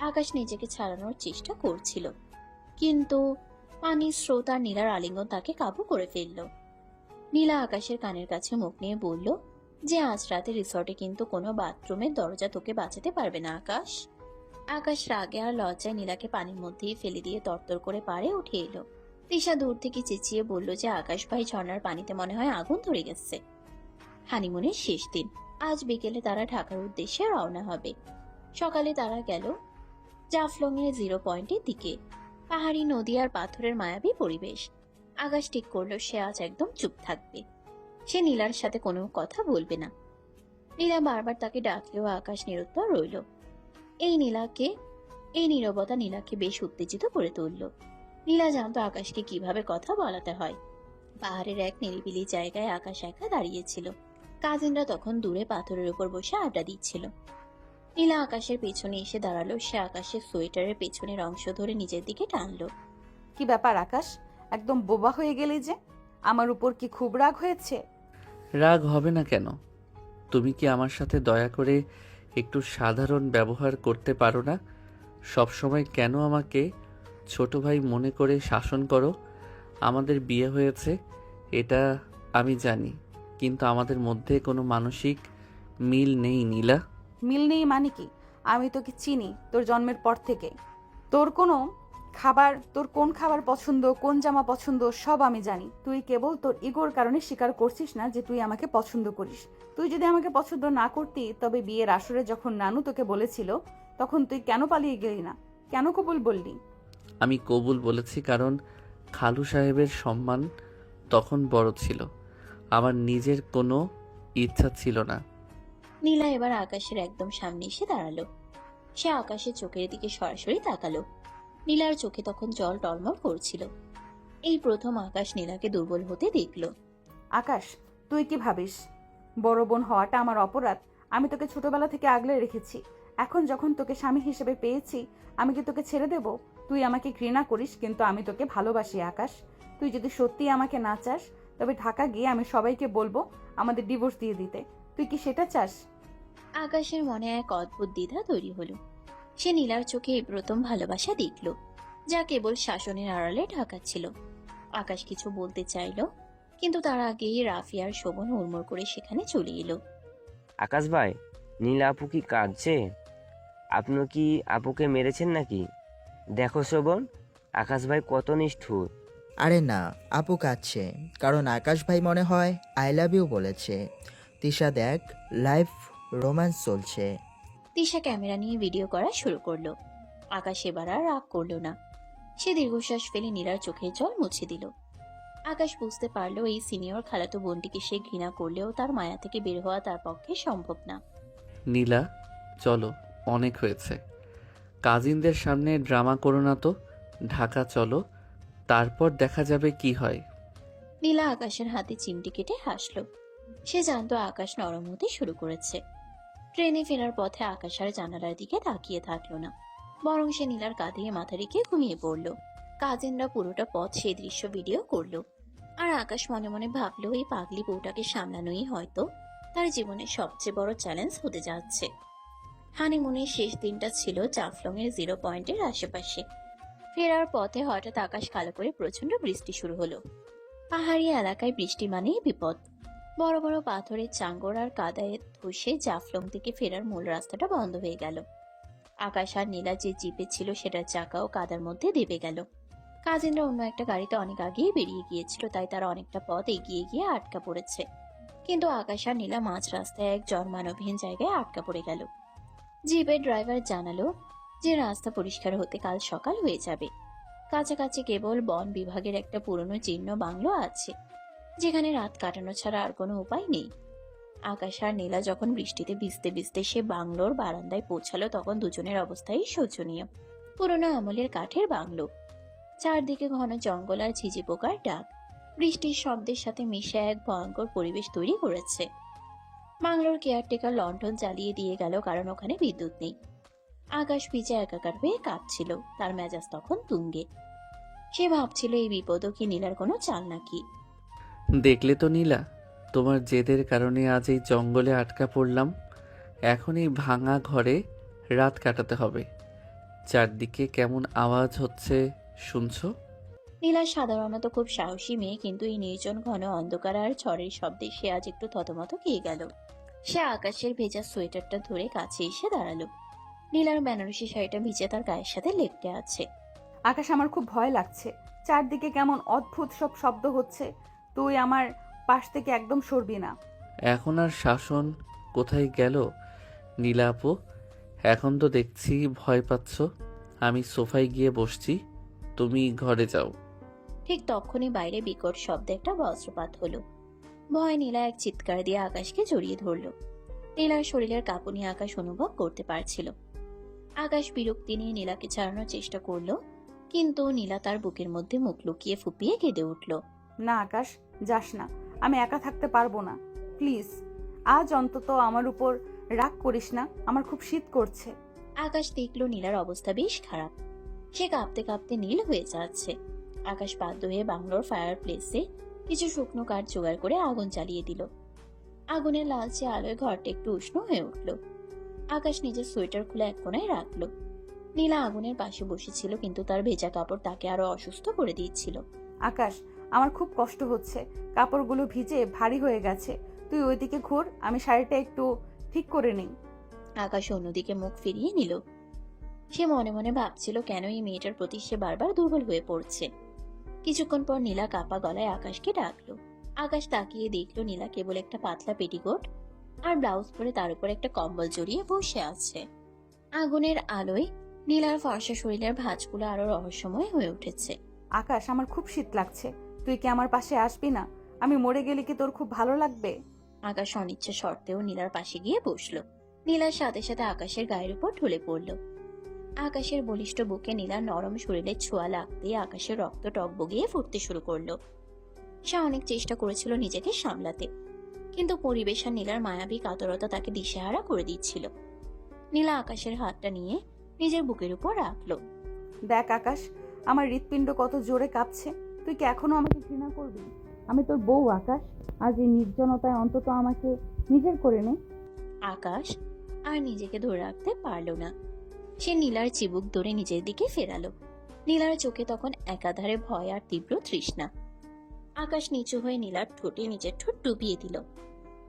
আকাশ নিজেকে ছাড়ানোর চেষ্টা করছিল, কিন্তু পানির স্রোত আর নীলার আলিঙ্গন তাকে কাবু করে ফেলল। নীলা আকাশের কানের কাছে মুখ নিয়ে বলল যে আজ রাতে রিসর্টে কিন্তু কোনো বাথরুমের দরজা তোকে বাঁচাতে পারবে না আকাশ। আকাশ রাগে আর লজ্জায় নীলাকে পানির মধ্যেই ফেলে দিয়ে তরতর করে পাড়ে উঠে এলো। তিশা দূর থেকে চেঁচিয়ে বলল যে আকাশ ভাই ঝর্ণার পানিতে মনে হয় আগুন ধরে গেছে। হানিমুনের শেষ দিন, আজ বিকেলে তারা ঢাকার উদ্দেশ্যে রওনা হবে। সকালে তারা গেল জাফলং এর 0 পয়েন্টের দিকে। পাহাড়ি নদী আর পাথরের মায়াবী পরিবেশ। আকাশ ঠিক করলো সে আজ একদম চুপ থাকবে। সে নীলার সাথে কোনো কথা বলবে না। নীলা বারবার তাকে ডাকলেও আকাশ নিরুত্তর রইল। এই নীলাকে এই নীরবতা নীলাকে বেশ উত্তেজিত করে তুলল। নীলা জানতো আকাশকে কিভাবে কথা বলাতে হয়। পাহাড়ের এক নিরিবিলি জায়গায় আকাশ একা দাঁড়িয়েছিল। কাজিনরা তখন দূরে পাথরের উপর বসে আড্ডা দিচ্ছিল। নীলা আকাশের পেছনে এসে দাঁড়ালো। সে আকাশের সোয়েটারের পেছনের অংশ ধরে নিজের দিকে টানলো। কি ব্যাপার আকাশ, একদম বোবা হয়ে গেলি যে? আমার উপর কি খুব রাগ হয়েছে? রাগ হবে না কেন? তুমি কি আমার সাথে দয়া করে একটু সাধারণ ব্যবহার করতে পারো না? সবসময় কেন আমাকে ছোট ভাই মনে করে শাসন করো? আমাদের বিয়ে হয়েছে এটা আমি জানি, কিন্তু আমাদের মধ্যে কোনো মানসিক মিল নেই নীলা। মিল নেই মানে কি? আমি তোকে চিনি তোর জন্মের পর থেকে। তোর কোন খাবার পছন্দ, কোন জামা পছন্দ সব আমি জানি। তুই কেবল তোর ইগোর কারণে স্বীকার করছিস না যে তুই আমাকে পছন্দ করিস। তুই যদি আমাকে পছন্দ না করতি, তবে বিয়ের আসরে যখন নানু তোকে বলেছিল, তখন তুই কেন পালিয়ে গেলি না? কেন কবুল বললি? আমি কবুল বলেছি কারণ খালু সাহেবের সম্মান তখন বড় ছিল, আমার নিজের কোনো ইচ্ছা ছিল না। নীলা এবার আকাশের একদম সামনে এসে দাঁড়ালো। সে আকাশের চোখের দিকে সরাসরি তাকালো। নীলার চোখে তখন জল টলমল করছিল। এই প্রথম আকাশ নীলাকে দুর্বল হতে দেখল। আকাশ, তুই কি ভাবিস বড় বোন হওয়াটা আমার অপরাধ? আমি তোকে ছোটবেলা থেকে আগলে রেখেছি। এখন যখন তোকে স্বামী হিসেবে পেয়েছি, আমি কি তোকে ছেড়ে দেব? তুই আমাকে ঘৃণা করিস, কিন্তু আমি তোকে ভালোবাসি আকাশ। তুই যদি সত্যি আমাকে না চাস, তবে ঢাকা গিয়ে আমি সবাইকে বলবো আমাদের ডিভোর্স দিয়ে দিতে। তুই কি সেটা চাস? আকাশের মনে এক অদ্ভুত দ্বিধা তৈরি হলো। সে নীলার চোখে এই প্রথম ভালোবাসা দেখল, যা কেবল শাসনের আড়ালে ঢাকা ছিল। আকাশ কিছু বলতে চাইল, কিন্তু তার আগেই রাফিয়ার শোভন হুড়মুড় করে সেখানে চলে এলো। আকাশ ভাই, নীলা আপু কি কাঁদছে? আপনি কি আপুকে মেরেছেন নাকি? দেখো শোভন, আকাশ ভাই কত নিষ্ঠুর। আরে না, আপু কাঁদছে কারণ আকাশ ভাই মনে হয় আই লাভ ইউ বলেছে। তিশা দেখ, লাইভ রোম্যান্স চলছে। তিশা ক্যামেরা নিয়ে ভিডিও করা শুরু করলো। আকাশ এবার আর রাগ করলো না। সে দীর্ঘশ্বাস ফেলে নীলার চোখের জল মুছে দিল। আকাশ বুঝতে পারলো এই সিনিয়র খালাতো বোনটিকে সে ঘৃণা করলেও তার মায়া থেকে বের হওয়া তার পক্ষে সম্ভব না। নীলা, চলো, অনেক হয়েছে। কাজিনদের সামনে ড্রামা করো না তো, ঢাকা চলো, তারপর দেখা যাবে কি হয়। নীলা আকাশের হাতে চিমটি কেটে হাসলো। সে জানতো আকাশ নরম হতে শুরু করেছে। ট্রেনে ফেরার পথে আকাশ আর জানালার দিকে তাকিয়ে থাকলো না, বরং সে নীলার কাঁধে মাথা রেখে ঘুমিয়ে পড়লো। কাজিনরা পুরোটা পথ সেই দৃশ্য ভিডিও করলো। আর আকাশ মনে মনে ভাবলো এই পাগলি বউটাকে সামলানোই হয়তো তার জীবনের সবচেয়ে বড় চ্যালেঞ্জ হতে যাচ্ছে। হানিমুনের শেষ দিনটা ছিল জাফলং এর 0 পয়েন্টের আশেপাশে। ফেরার পথে হঠাৎ আকাশ কালো করে প্রচন্ড বৃষ্টি শুরু হলো। পাহাড়ি এলাকায় বৃষ্টি মানেই বিপদ। বড় বড় পাথরের চাঙ্গর আর কাদায় ধসে জাফলং থেকে ফেরার মূল রাস্তাটা বন্ধ হয়ে গেল। আকাশ আর নীলা যে জিপে ছিল সেটার চাকাও কাদার মধ্যে দেবে গেল। কাজিনরা অন্য একটা গাড়িতে অনেক আগেই বেরিয়ে গিয়েছিল, তাই তারা অনেকটা পথ এগিয়ে গিয়ে আটকা পড়েছে। কিন্তু আকাশ আর নীলা মাঝ রাস্তায় এক জনমানবহীন জায়গায় আটকা পড়ে গেল। জিপের ড্রাইভার জানালো যে রাস্তা পরিষ্কার হতে কাল সকাল হয়ে যাবে। কাছাকাছি কেবল বন বিভাগের একটা পুরনো জীর্ণ বাংলো আছে, যেখানে রাত কাটানো ছাড়া আর কোনো উপায় নেই। আকাশ আর নীলা যখন বৃষ্টিতে ভিজতে ভিজতে সে বাংলোর বারান্দায় পৌঁছালো, তখন দুজনের অবস্থাই শোচনীয়। পুরনো আমলের কাঠের বাংলো, চারদিকে ঘন জঙ্গল আর ঝিঝি পোকার ডাক বৃষ্টির শব্দের সাথে মিশে এক ভয়ঙ্কর পরিবেশ তৈরি করেছে। বাংলোর কেয়ারটেকার লণ্ঠন জ্বালিয়ে দিয়ে গেল, কারণ ওখানে বিদ্যুৎ নেই। আকাশ ভিজে একাকার হয়ে কাঁপছিল, তার মেজাজ তখন তুঙ্গে। সে ভাবছিল এই বিপদও কি নীলার কোনো চাল নাকি। দেখলে তো নীলা, তোমার জেদের কারণে আজ এই জঙ্গলে আটকা পড়লাম। এখন এই ভাঙা ঘরে রাত কাটাতে হবে। চারদিকে কেমন আওয়াজ হচ্ছে শুনছো? নীলা সাধারণত খুব সাহসী মেয়ে, কিন্তু এই নির্জন ঘন অন্ধকার আর ঝড়ের শব্দে সে আজ একটু থতমত খেয়ে গেল। সে আকাশের ভেজা সোয়েটারটা ধরে কাছে এসে দাঁড়ালো। নীলার বেনারসি শাড়িটা ভিজে তার গায়ের সাথে লেপ্টে আছে। আকাশ, আমার খুব ভয় লাগছে। চারদিকে কেমন অদ্ভুত সব শব্দ হচ্ছে। তুই আমার পাশ থেকে একদম সরবি না। এখন আর শাসন কোথায় গেল নীলা আপু? এখন তো দেখছি ভয় পাচ্ছ। আমি সোফায় গিয়ে বসছি, তুমি ঘরে যাও। ঠিক তখনই বাইরে বিকট শব্দে একটা বজ্রপাত হলো। ভয় নীলা এক চিৎকার দিয়ে আকাশকে জড়িয়ে ধরল। নীলার শরীরের কাঁপুনি আকাশ অনুভব করতে পারছিল। আকাশ বিরক্তি নিয়ে নীলাকে ছাড়ানোর চেষ্টা করলো, কিন্তু নীলা তার বুকের মধ্যে মুখ লুকিয়ে ফুপিয়ে কেঁদে উঠল। না আকাশ, যাস না, আমি একা থাকতে পারবো না, প্লিজ। আজ অন্তত আমার উপর রাগ করিস না, আমার খুব শীত করছে। আকাশ দেখলো নীলার অবস্থা বেশ খারাপ। সে কাঁপতে কাঁপতে নীল হয়ে যাচ্ছে। আকাশ বাধ্য হয়ে বাংলোর ফায়ার প্লেসে কিছু শুকনো কাঠ জোগাড় করে আগুন জ্বালিয়ে দিল। আগুনের লালচে আলোয় ঘরটা একটু উষ্ণ হয়ে উঠল। আকাশ নিজের সোয়েটার খুলে এক কোণায় রাখলো। নীলা আগুনের পাশে বসেছিল, কিন্তু তার ভেজা কাপড় তাকে আরো অসুস্থ করে দিচ্ছিল। আকাশ, আমার খুব কষ্ট হচ্ছে, কাপড়গুলো ভিজে ভারী হয়ে গেছে। তুই ওইদিকে ঘুর, আমি শাড়িটা একটু ঠিক করে নিই। আকাশ অন্যদিকে মুখ ফিরিয়ে নিল। সে মনে মনে ভাবছিল কেন এই মেয়েটার প্রতি সে বারবার দুর্বল হয়ে পড়ছে। কিছুক্ষণ পর নীলা কাপা গলায় আকাশকে ডাকলো। আকাশ তাকিয়ে দেখলো নীলা কেবল একটা পাতলা পেটিকোট আর ব্লাউজ পরে তার উপর একটা কম্বল জড়িয়ে বসে আছে। আগুনের আলোয় নীলার ফর্সা শরীরের ভাঁজগুলো আরো রহস্যময় হয়ে উঠেছে। আকাশ, আমার খুব শীত লাগছে, তুই কি আমার পাশে আসবি না? আমি মরে গেলে কি তোর খুব ভালো লাগবে? আকাশ অনিচ্ছা সত্ত্বেও নীলার পাশে গিয়ে বসলো। নীলার সাথে সাথে আকাশের গায়ের উপর ঢলে পড়লো। আকাশের বলিষ্ঠ বুকে নীলার নরম শরীরের ছোঁয়া লাগতে আকাশের রক্ত টকবগিয়ে ফুটতে শুরু করলো। সে অনেক চেষ্টা করেছিল নিজেকে সামলাতে, কিন্তু পরিবেশ আর নীলার মায়াবী কাতরতা তাকে দিশেহারা করে দিচ্ছিল। নীলা আকাশের হাতটা নিয়ে নিজের বুকের উপর রাখলো। দেখ আকাশ, আমার হৃৎপিণ্ড কত জোরে কাঁপছে। তুই কি এখনো আমাকে ঘৃণা করবি? আমি তোর বউ আকাশ, আজ এই নির্জনতায় অন্তত আমাকে নিজের করে নে। আকাশ আর নিজেকে ধরে রাখতে পারল না। সে নীলার চিবুক ধরে নিজের দিকে ফেরালো। নীলার চোখে তখন একাধারে ভয় আর তীব্র তৃষ্ণা। আকাশ নিচু হয়ে নীলার ঠোঁটে নিজের ঠোঁট ডুবিয়ে দিল।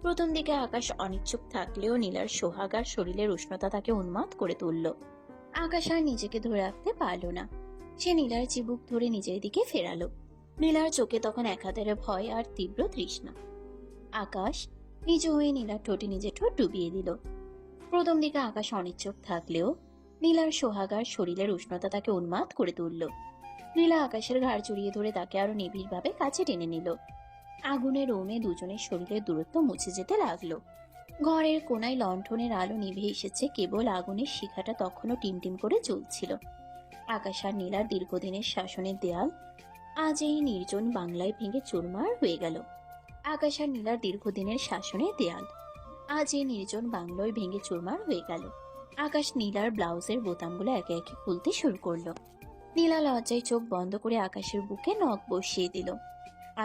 প্রথম দিকে আকাশ অনিচ্ছুক থাকলেও নীলার সোহাগ আর শরীরের উষ্ণতা তাকে উন্মাদ করে তুলল। আকাশ আর নিজেকে ধরে রাখতে পারল না। সে নীলার চিবুক ধরে নিজের দিকে ফেরালো। নীলার চোখে তখন একাধারে ভয় আর তীব্র তৃষ্ণা। আকাশ নিচু হয়ে নীলার ঠোঁটে নিজের ঠোঁট ডুবিয়ে দিল। প্রথম দিকে আকাশ অনিচ্ছুক থাকলেও নীলার সোহাগ আর শরীরের উষ্ণতা তাকে উন্মাদ করে তুলল। নীলা আকাশের ঘাড় জড়িয়ে ধরে তাকে আরো নিবিড়ভাবে কাছে টেনে নিল। আগুনের রোমে দুজনের শরীরের দূরত্ব মুছে যেতে লাগলো। ঘরের কোনায় লণ্ঠনের আলো নিভে এসেছে, কেবল আগুনের শিখাটা তখনও টিমটিম করে জ্বলছিল। আকাশ আর নীলার দীর্ঘদিনের শাসনের দেয়াল আজ এই নির্জন বাংলায় ভেঙে চুরমার হয়ে গেল। আকাশ আর নীলার দীর্ঘদিনের শাসনের দেয়াল আজ এই নির্জন বাংলায় ভেঙে চুরমার হয়ে গেল। আকাশ নীলার ব্লাউজের বোতামগুলো একে একে খুলতে শুরু করলো। নীলা লজ্জায় চোখ বন্ধ করে আকাশের বুকে নখ বসিয়ে দিল।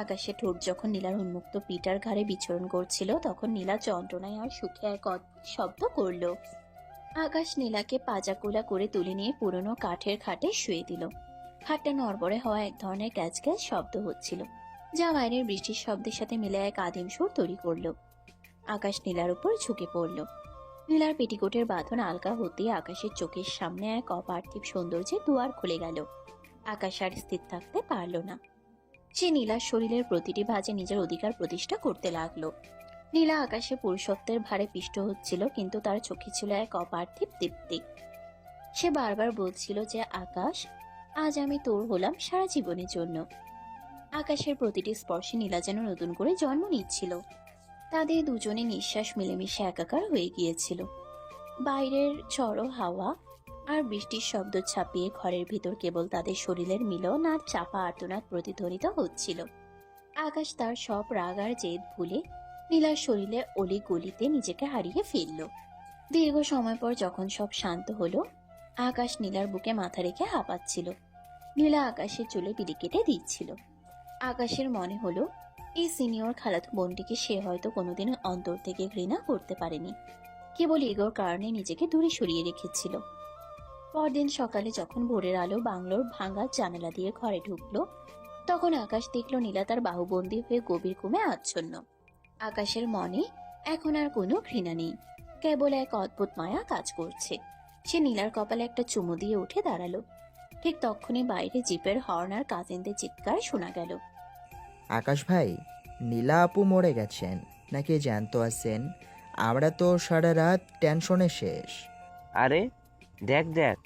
আকাশের ঠোঁট যখন নীলার উন্মুক্ত পিটার ঘাড়ে বিচরণ করছিল, তখন নীলা যন্ত্রণায় আর সুখে এক অদ্ভুত শব্দ করল। আকাশ নীলাকে পাজাকুলা করে তুলে নিয়ে পুরনো কাঠের খাটে শুয়ে দিল। খাটটা নড়বড়ে হওয়া এক ধরনের ক্যাচ ক্যাচ শব্দ হচ্ছিল, যা বাইরের বৃষ্টির শব্দের সাথে মিলে এক আদিম সুর তৈরি করলো। আকাশ নীলার উপর ঝুঁকে পড়ল। নীলার পেটিকোটের বাঁধন আলগা হতেই আকাশের চোখের সামনে এক অপার্থিব সৌন্দর্যের দুয়ার খুলে গেল। আকাশ আর স্থির থাকতে পারল না। সে নীলার শরীরের প্রতিটি ভাঁজে নিজের অধিকার প্রতিষ্ঠা করতে লাগলো। নীলা আকাশে পুরুষত্বের ভারে পিষ্ট হচ্ছিল, কিন্তু তার চোখে ছিল এক অপার্থিব তৃপ্তি। সে বারবার বলছিল যে আকাশ, আজ আমি তোর হলাম সারা জীবনের জন্য। আকাশের প্রতিটি স্পর্শে নীলা যেন নতুন করে জন্ম নিচ্ছিল। তাদের দুজনে নিঃশ্বাস মিলেমিশে একাকার হয়ে গিয়েছিল। বাইরের ঝড়ো হাওয়া আর বৃষ্টির শব্দ ছাপিয়ে ঘরের ভিতর কেবল তাদের শরীরের মিলন আর চাপা আর্তনাদ প্রতিধ্বনিত হচ্ছিল। আকাশ তার সব রাগ আর জেদ ভুলে নীলার শরীরে অলি গলিতে নিজেকে হারিয়ে ফেলল। দীর্ঘ সময় পর যখন সব শান্ত হলো, আকাশ নীলার বুকে মাথা রেখে হাঁপাচ্ছিল। নীলা আকাশের চুলে বিলি কেটে দিচ্ছিল। আকাশের মনে হলো এই সিনিয়র খালাতো বোনটিকে সে হয়তো কোনোদিন অন্তর থেকে ঘৃণা করতে পারেনি, কেবল ইগোর কারণে নিজেকে দূরে সরিয়ে রেখেছিল। পরদিন সকালে যখন ভোরের আলো বাংলোর ভাঙা জানালা দিয়ে ঘরে ঢুকলো, তখন আকাশ দেখলো নীলা তার বাহুবন্দী হয়ে গভীর ঘুমে আচ্ছন্ন। আকাশের মনে এখন আর কোনো ঘৃণা নেই, কেবল এক অদ্ভুত মায়া কাজ করছে। সে নীলার কপালে একটা চুমু দিয়ে উঠে দাঁড়ালো। ঠিক তখনই বাইরে জিপের হর্ন আর কাজিনদের চিৎকার শোনা গেল। আকাশ ভাই, নীলা আপু মরে গেছেন নাকি জ্যান্ত আছেন? আমরা তো সারা রাত টেনশনে শেষ। আরে দেখ দেখ,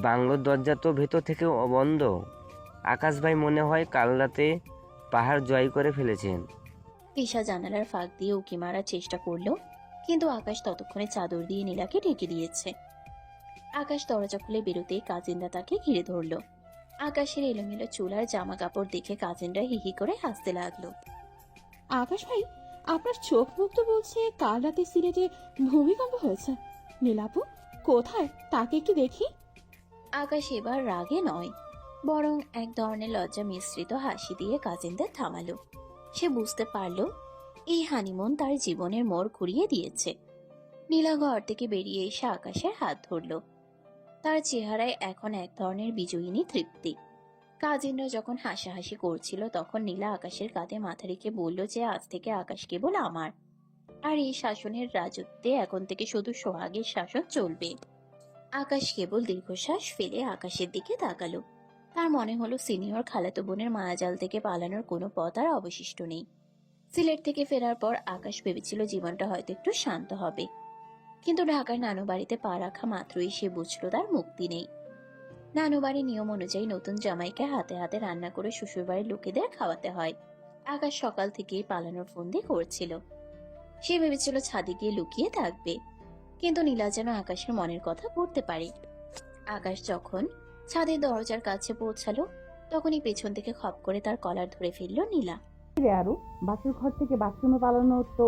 বাংলোর দরজা তো ভেতর থেকে বন্ধ। আকাশ ভাই মনে হয় কাল রাতে পাহাড় জয় করে ফেলেছেন। ঈশা জানালার ফাঁক দিয়ে উকি মারার চেষ্টা করলো, কিন্তু আকাশ ততক্ষণে চাদর দিয়ে নীলাকে ঢেকে দিয়েছে। আকাশ দরজা খুলে বেরোতেই কাজিনরা তাকে ঘিরে ধরলো। আকাশের এলোমেলো চুল আর জামা কাপড় দেখে কাজিনরা হিহি করে হাসতে লাগলো। আকাশ ভাই, আপনার চোখ মুখ তো বলছে কাল রাতে সিলেটে ভূমিকম্প হয়েছে। নীলাপু কোথায়, তাকে একটু দেখি। আকাশ এবার রাগে নয়, বরং এক ধরনের লজ্জা মিশ্রিত হাসি দিয়ে কাজিনদের থামালো। সে বুঝতে পারলো এই হানিমুন তার জীবনের মোড় ঘুরিয়ে দিয়েছে। নীলা ঘর থেকে বেরিয়ে এসে আকাশের হাত ধরলো। তার চেহারায় এখন এক ধরনের বিজয়িনী তৃপ্তি। কাজিনরা যখন হাসাহাসি করছিল তখন নীলা আকাশের কাঁধে মাথা রেখে বলল যে আজ থেকে আকাশ কেবল আমার, আর এই শাসনের রাজত্বে এখন থেকে শুধু সোহাগের শাসন চলবে। আকাশ কেবল দীর্ঘশ্বাস ফেলে আকাশের দিকে তাকালো। তার মনে হলো সিনিয়র খালাতো বোনের মায়াজাল থেকে পালানোর কোনো পথ আর অবশিষ্ট নেই। সিলেট থেকে ফেরার পর আকাশ ভেবেছিল জীবনটা হয়তো একটু শান্ত হবে, কিন্তু ঢাকার নানু বাড়িতে পা রাখা মাত্রই সে বুঝলো তার মুক্তি নেই। নানু বাড়ির নিয়ম অনুযায়ী নতুন জামাইকে হাতে হাতে রান্না করে শ্বশুরবাড়ির লোকেদের খাওয়াতে হয়। আকাশ সকাল থেকেই পালানোর ফন্দি করছিল। সে ভেবেছিল ছাদে গিয়ে লুকিয়ে থাকবে, কিন্তু নীলা যেন আকাশের মনের কথা পড়তে পারে। আকাশ যখন ছাদের দরজার কাছে পৌঁছালো তখনই পেছন থেকে খপ করে তার কলার ধরে ফেলল নীলা। রে আরু, বাসুর ঘর থেকে বাথরুমে পালানো তো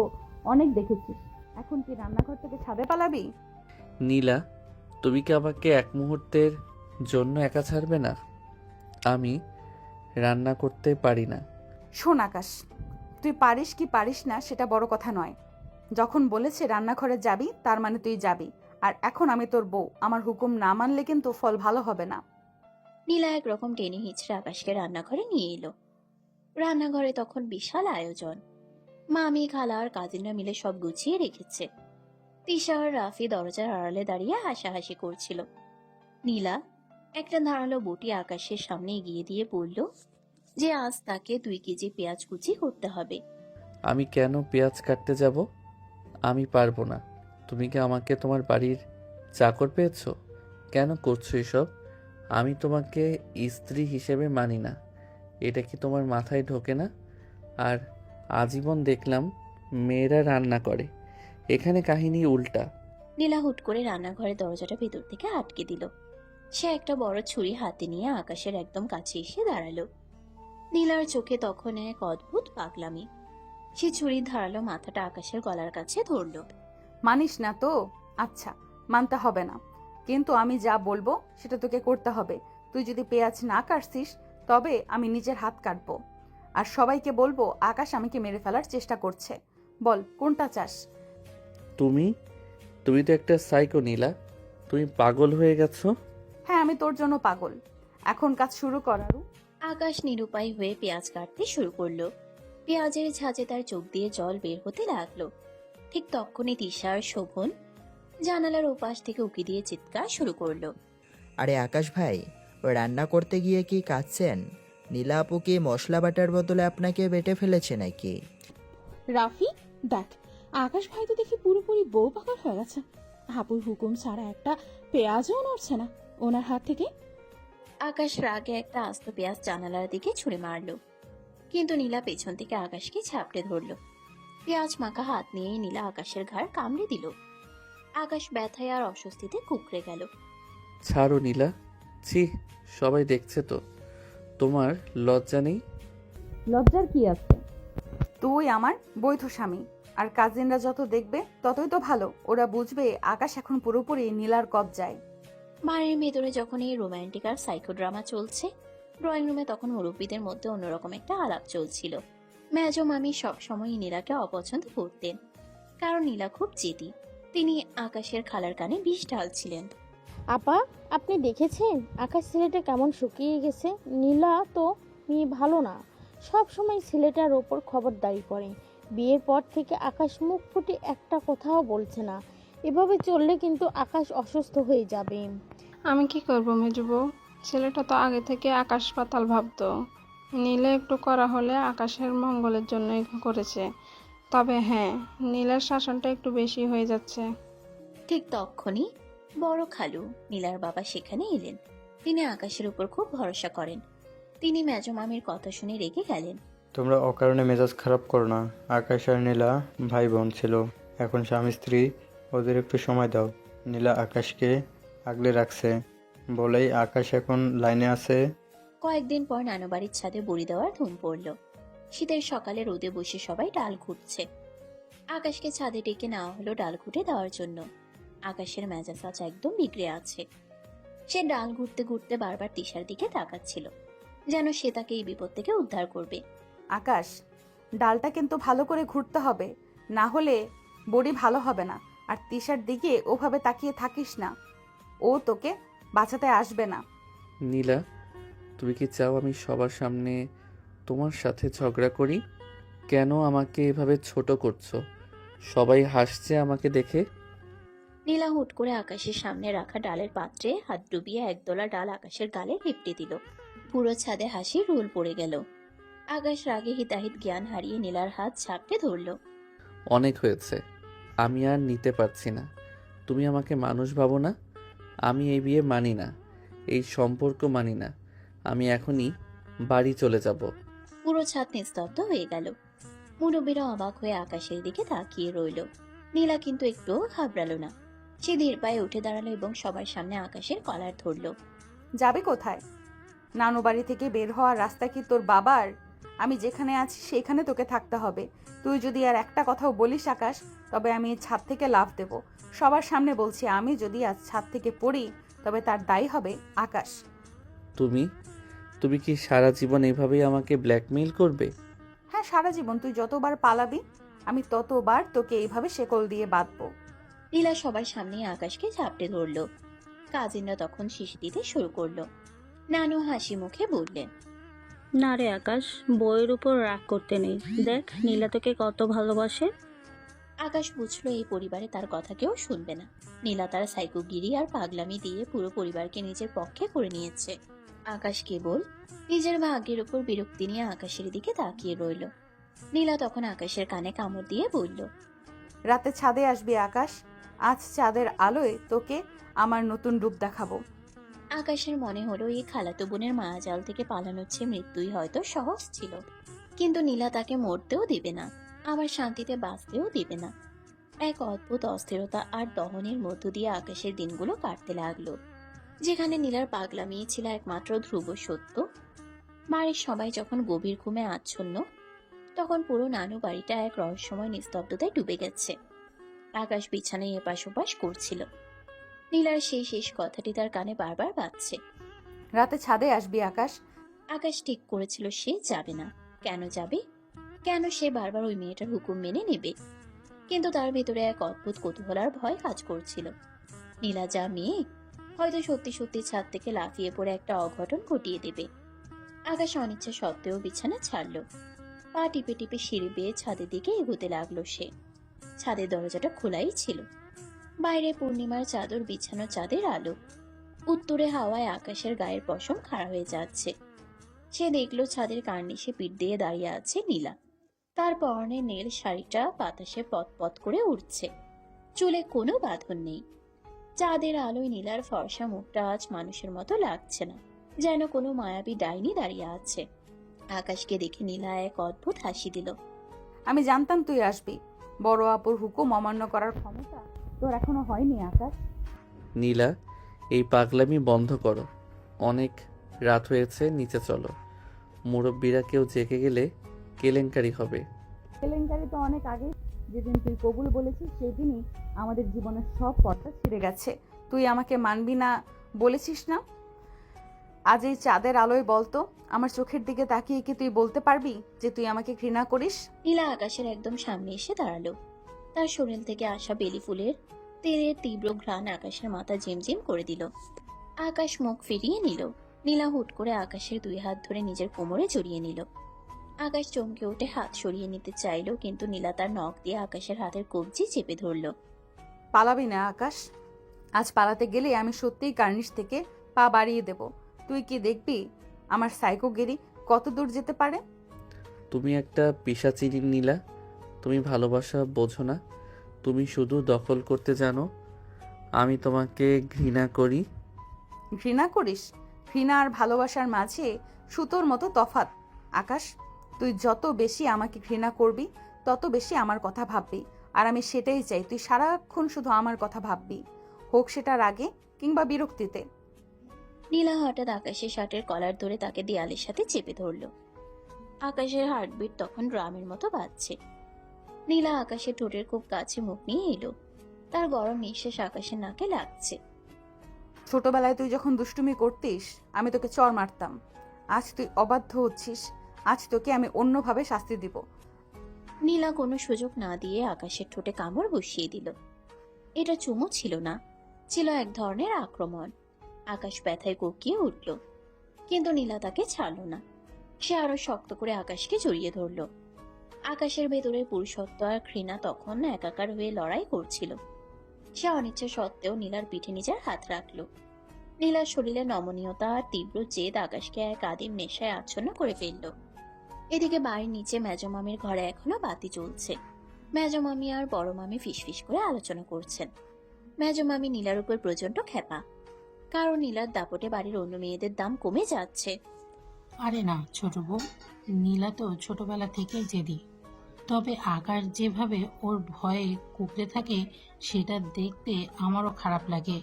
অনেক দেখেছিস, এখন কি রান্নাঘর থেকে ছাদে পালাবি? নীলা, তুমি কি আমাকে এক মুহূর্তের জন্য একা ছাড়বে না? আমি রান্না করতে পারি না। শোন আকাশ, তুই পারিস কি পারিস না সেটা বড় কথা নয়। যখন বলেছে রান্নাঘরে যাবি তার মানে তুই যাবি, আর এখন আমি তোর বউ, আমার হুকুম না মানলে কিন্তু ফল ভালো হবে না। নীলা একরকম টেনে হিঁচড়ে আকাশকে রান্নাঘরে নিয়ে এলো। রান্নাঘরে তখন বিশাল আয়োজন। মামি, খালা আর কাজিনরা মিলে সব গুছিয়ে রেখেছে। তিশা আর রাফি দরজার আড়ালে দাঁড়িয়ে হাসাহাসি করছিল। নীলা একটা ধারালো বটি আকাশের সামনে এগিয়ে দিয়ে বলল যে আজ তাকে 2 কেজি পেঁয়াজ কুচি করতে হবে। আমি কেন পেঁয়াজ কাটতে যাব? আমি পারবো না। তুমি কি আমাকে তোমার বাড়ির চাকর পেয়েছো? কেন করছো এসব? আমি তোমাকে স্ত্রী হিসেবে মানি না, এটা কি তোমার মাথায় ঢোকে না? আর আজীবন দেখলাম মেয়েরা রান্না করে, এখানে কাহিনী উল্টা। নীলা হুট করে রান্নাঘরের দরজাটা ভেতর থেকে আটকে দিল। সে একটা বড় ছুরি হাতে নিয়ে আকাশের একদম কাছে এসে দাঁড়ালো। নীলার চোখে তখন এক অদ্ভুত পাগলামি। সে ছুরির ধারালো মাথাটা আকাশের গলার কাছে ধরলো। মানিস না তো? আচ্ছা, মানতে হবে না, কিন্তু আমি যা বলবো সেটা তোকে করতে হবে। তুই যদি পেঁয়াজ না কাটছিস তবে আমি নিজের হাত কাটবো, আর সবাইকে বলবো আকাশ আমাকে মেরে ফেলার চেষ্টা করছে। বল কোনটা চাস? তুমি তুমি তো একটা সাইকো নীলা, তুমি পাগল হয়ে গেছো। হ্যাঁ, আমি তোর জন্য পাগল। এখন কাজ শুরু কর আরু। আকাশ নিরুপায় হয়ে পেঁয়াজ কাটতে শুরু করলো। পেঁয়াজের ঝাঁজে তার চোখ দিয়ে জল বের হতে লাগলো। ঠিক তখনই তিশা আর শোভন জানালার ওপাশ থেকে উকি দিয়ে চিৎকার শুরু করলো। আরে আকাশ ভাই, ওই রান্না করতে গিয়ে কি কাঁদছেন? নীলা আপু কি মশলা বাটার বদলে আপনাকে বেটে ফেলেছে নাকি? রাফি দেখ, আকাশ ভাই তো দেখি পুরোপুরি বউ পাগল হয়ে গেছে। আপুর হুকুম ছাড়া একটা পেঁয়াজও নড়ছে না ওনার হাত থেকে। আকাশ রাগে একটা আস্ত পেঁয়াজ জানালার দিকে ছুঁড়ে মারলো, কিন্তু নীলা পেছন থেকে আকাশকে ঝাপটে ধরলো। পেঁয়াজ মাখা হাত নিয়ে নীলা আকাশের ঘাড় কামড়ে দিল। আকাশ ব্যথায় আর অস্বস্তিতে কুঁকড়ে গেল। ছাড়ো নীলা, ছি, সবাই দেখছে তো, তোমার লজ্জা নেই? লজ্জার কি আছে? তুই আমার বৈধ স্বামী, আর কাজিনরা যত দেখবে ততই তো ভালো। ওরা বুঝবে আকাশ এখন পুরোপুরি নীলার কবজায়। বাড়ির ভেতরে যখন এই রোমান্টিক আর সাইকো ড্রামা চলছে, ড্রয়িং রুমে তখন মুরব্বীদের মধ্যে অন্যরকম একটা আলাপ চলছিল। মেজো মামি সবসময় নীলাকে অপছন্দ করতেন, কারণ নীলা খুব জেদি। তিনি আকাশের খালার কানে বিষ ঢালছিলেন। আপা, আপনি দেখেছেন আকাশ ছেলেটা কেমন শুকিয়ে গেছে? নীলা তো মেয়ে ভালো না, সব সময় ছেলেটার ওপর খবরদারি করে। বিয়ের পর থেকে আকাশ মুখ ফুটে একটা কথাও বলছে না। এভাবে চললে কিন্তু আকাশ অসুস্থ হয়ে যাবে। আমি কি করব মেজবউ? ছেলেটা তো আগে থেকে আকাশ পাতাল ভাবতো। নীলা একটু করা হলে আকাশের মঙ্গলের জন্যই করেছে। তবে হ্যাঁ, নীলার শাসনটা একটু বেশি হয়ে যাচ্ছে। ঠিক তখনই বড় খালু নীলার বাবা সেখানে এলেন। তিনি আকাশের উপর খুব ভরসা করেন। তিনি মেজো মামির কথা শুনে রেগে গেলেন। তোমরা অকারণে মেজাজ খারাপ করো না। আকাশ আর নীলা ভাই বোন ছিল, এখন স্বামী স্ত্রী, ওদের একটু সময় দাও। নীলা আকাশকে আগলে রাখছে বলেই আকাশ এখন লাইনে আছে। কয়েকদিন পর নানু বাড়ির ছাদে বড়ি দেওয়ার ধুম পড়ল। শীতের সকালে রোদে বসে সবাই ডাল ঘুটছে। আকাশকে ছাদে ডেকে নেওয়া হলো ডাল ঘুটে দেওয়ার জন্য। আকাশের মেজাজ আজ একদম বিগড়ে আছে। সে ডাল ঘুরতে ঘুরতে বারবার তিশার দিকে তাকাচ্ছিল, যেন সে তাকে এই বিপদ থেকে উদ্ধার করবে। আকাশ, ডালটা কিন্তু ভালো করে ঘুরতে হবে, না হলে বড়ি ভালো হবে না। আর তিশার দিকে ওভাবে তাকিয়ে থাকিস না, ও তোকে বাঁচাতে আসবে না। নীলা, তুমি কি চাও আমি সবার সামনে তোমার সাথে ঝগড়া করি? কেন আমাকে এভাবে ছোট করছো? সবাই হাসছে আমাকে দেখে। নীলা হুট করে আকাশের সামনে রাখা ডালের পাত্রে হাত ডুবিয়ে একদলা ডাল আকাশের গালে হেপটে দিল। পুরো ছাদে হাসি রোল পড়ে গেল। আকাশ রাগে হিতাহিত জ্ঞান হারিয়ে নীলার হাত ঝাপটে ধরল। অনেক হয়েছে, আমি আর নিতে পারছি না। তুমি আমাকে মানুষ ভাবো না? আমি এই বিয়ে মানি না, এই সম্পর্ক মানি না। আমি এখনই বাড়ি চলে যাব। পুরো ছাদ নিস্তব্ধ হয়ে গেল। মুরব্বীরা অবাক হয়ে আকাশের দিকে তাকিয়ে রইল। নীলা কিন্তু একটুও ঘাবড়ালো না। সে ধীর পায়ে উঠে দাঁড়ালো এবং সবার সামনে আকাশের কলার ধরল। যাবে কোথায়? নানু বাড়ি থেকে বের হওয়ার রাস্তা কি তোর বাবার? আমি যেখানে আছি সেখানে তোকে থাকতে হবে। তুই যদি আর একটা কথাও বলিস আকাশ, তবে আমি এই ছাদ থেকে লাফ দেব। সবার সামনে বলছি, আমি যদি আজ ছাদ থেকে পড়ি তবে তার দায়ী হবে আকাশ। তুমি তুমি কি সারা জীবন এভাবেই আমাকে ব্ল্যাকমেইল করবে? হ্যাঁ, সারা জীবন তুই যতবার পালাবি আমি ততবার তোকে এইভাবে শেকল দিয়ে বাঁধবো। নীলা সবার সামনে আকাশকে ঝাপটে ধরল। কাজিনরা তখন শিশি দিতে শুরু করলো। নানু হাসি মুখে বললেন, না রে আকাশ, বইয়ের উপর রাগ করতে নেই। দেখ নীলা তোকে কত ভালোবাসে। আকাশ বুঝলো এই পরিবারে তার কথা কেউ শুনবে না। নীলা তার সাইকোগিরি আর পাগলামি দিয়ে পুরো পরিবারকে নিজের পক্ষে করে নিয়েছে। আকাশ কেবল নিজের ভাগ্যের উপর বিরক্তি নিয়ে আকাশের দিকে তাকিয়ে রইল। নীলা তখন আকাশের কানে কামড় দিয়ে বলল, রাতে ছাদে আসবি আকাশ, আজ চাঁদের আলোয় তোকে আমার নতুন রূপ দেখাবো। আকাশের মনে হলো এই খালাতো বোনের মায়াজাল থেকে পালানোর চেয়ে মৃত্যুই হয়তো সহজ ছিল। কিন্তু নীলা তাকে মরতেও দিবে না, আবার শান্তিতে বাঁচতেও দিবে না। এক অদ্ভুত অস্থিরতা আর দহনের মধ্য দিয়ে আকাশের দিনগুলো কাটতে লাগলো, যেখানে নীলার পাগলামি ছিল একমাত্র ধ্রুব সত্য। বাড়ির সবাই যখন গভীর ঘুমে আচ্ছন্ন, তখন পুরো নানু বাড়িটা এক রহস্যময় নিস্তব্ধতায় ডুবে গেছে। আকাশ বিছানায় এপাশ ওপাশ করছিল। নীলার সেই শেষ কথাটি তার কানে বারবার বাজছে। রাতে ছাদে আসবি আকাশ। আকাশ ঠিক করেছিল সে যাবে না। কেন যাবে? কেন সে বারবার ওই মেয়েটার হুকুম মেনে নেবে? কিন্তু তার ভেতরে এক অদ্ভুত কৌতূহল আর ভয় কাজ করছিল। নীলা যা মেয়ে, হয়তো সত্যি সত্যি ছাদ থেকে লাফিয়ে পড়ে একটা অঘটন ঘটিয়ে দেবে। আকাশ অনিচ্ছা সত্ত্বেও বিছানা ছাড়লো। পা টিপে টিপে সিঁড়ি বেয়ে ছাদের দিকে এগোতে লাগলো সে। ছাদের দরজাটা খোলাই ছিল। বাইরে পূর্ণিমার চাদর বিছানো চাঁদের আলো। উত্তরে হাওয়ায় আকাশের গায়ের পশম খাড়া হয়ে যাচ্ছে। সে দেখলো ছাদের কার্নিশে পিঠ দিয়ে দাঁড়িয়ে আছে নীলা। তার পরনে নীল শাড়িটা বাতাসে পতপত করে উঠছে। চুলে কোনো বাঁধন নেই। চাঁদের আলোয় নীলার ফর্সা মুখটা আজ মানুষের মতো লাগছে না, যেন কোনো মায়াবী ডাইনি দাঁড়িয়ে আছে। আকাশকে দেখে নীলা এক অদ্ভুত হাসি দিল। আমি জানতাম তুই আসবি। বড় আপুর হুকুম অমান্য করার ক্ষমতা তোর এখনো হয়নি আকাশ। নীলা, এই পাগলামি বন্ধ করো। অনেক রাত হয়েছে, নিচে চলো। মুরব্বীরা কেউ জেগে গেলে কেলেঙ্কারি হবে। কেলেঙ্কারি তো অনেক আগে, যেদিন তুই কবুল বলেছিস সেদিনই আমাদের জীবনের সব পথটা ছিঁড়ে গেছে। তুই আমাকে মানবি না বলেছিস না? আজ এই চাঁদের আলোয় বলতো, আমার চোখের দিকে তাকিয়ে কি তুই বলতে পারবি যে তুই আমাকে ঘৃণা করিস? নীলা আকাশের একদম সামনে এসে দাঁড়ালো। তার শরীর থেকে আসা বেলি ফুলের তেলের তীব্র ঘ্রাণ আকাশের মাথা ঝিমঝিম করে দিল। আকাশ মুখ ফিরিয়ে নিল। নীলা হুট করে আকাশের দুই হাত ধরে নিজের কোমরে জড়িয়ে নিল। আকাশ চমকে উঠে হাত সরিয়ে নিতে চাইল, কিন্তু নীলা তার নখ দিয়ে আকাশের হাতের কবজি চেপে ধরল। পালাবি না আকাশ। আজ পালাতে গেলে আমি সত্যিই কার্নিশ থেকে পা বাড়িয়ে দেব। তুই কি দেখবি আমার সাইকোগিরি কত দূর যেতে পারে। তুমি একটা পিশাচিনী নীলা। তুমি ভালোবাসা বোঝো না, তুমি শুধু দখল করতে জানো। আমি তোমাকে ঘৃণা করি। ঘৃণা করিস? ঘৃণা আর ভালোবাসার মাঝে সুতোর মতো তফাৎ আকাশ। তুই যত বেশি আমাকে ঘৃণা করবি তত বেশি আমার কথা ভাববি, আর আমি সেটাই চাই। তুই সারাক্ষণ শুধু আমার কথা ভাববি, হোক সেটার আগে কিংবা বিরক্তিতে। নীলা হঠাৎ আকাশের শার্টের কলার ধরে তাকে দেয়ালের সাথে চেপে ধরল। আকাশের হার্টবিট তখন ড্রামের মতো বাজছে। নীলা আকাশের ঠোঁটের খুব কাছে মুখ নিয়ে এলো। তার গরম নিঃশ্বাস আকাশের নাকে লাগছে। ছোটবেলায় তুই যখন দুষ্টুমি করতিস আমি তোকে চর মারতাম। আজ তুই অবাধ্য হচ্ছিস, আজ তোকে আমি অন্যভাবে শাস্তি দিব। নীলা কোনো সুযোগ না দিয়ে আকাশের ঠোঁটে কামড় বসিয়ে দিল। এটা চুমু ছিল না, ছিল এক ধরনের আক্রমণ। আকাশ ব্যথায় কুঁকিয়ে উঠল, কিন্তু নীলা তাকে ছাড়ল না। সে আরো শক্ত করে আকাশকে জড়িয়ে ধরল। আকাশের ভেতরে পুরুষত্ব আর ঘৃণা তখন একাকার হয়ে লড়াই করছিল। সে অনিচ্ছা সত্ত্বেও নীলার পিঠে নিজের হাত রাখল। নীলার শরীরে নমনীয়তা আর তীব্র জেদ আকাশকে এক আদিম নেশায় আচ্ছন্ন করে ফেলল। এদিকে বাড়ির নিচে মেজো মামির ঘরে এখনো বাতি জ্বলছে। মেজো মামি আর বড় মামি ফিসফিস করে আলোচনা করছেন। মেজো মামি নীলার উপর প্রচন্ড ক্ষেপা, কারণ নীলার দাপটে বাড়ির অন্য মেয়েদের দাম কমে যাচ্ছে। আরে না ছোট বউ, নীলা তো ছোটবেলা থেকেই জেদি। তবে আকাশ যেভাবে ওর ভয়ে কুঁকড়ে থাকে সেটা দেখতে আমারও খারাপ লাগে।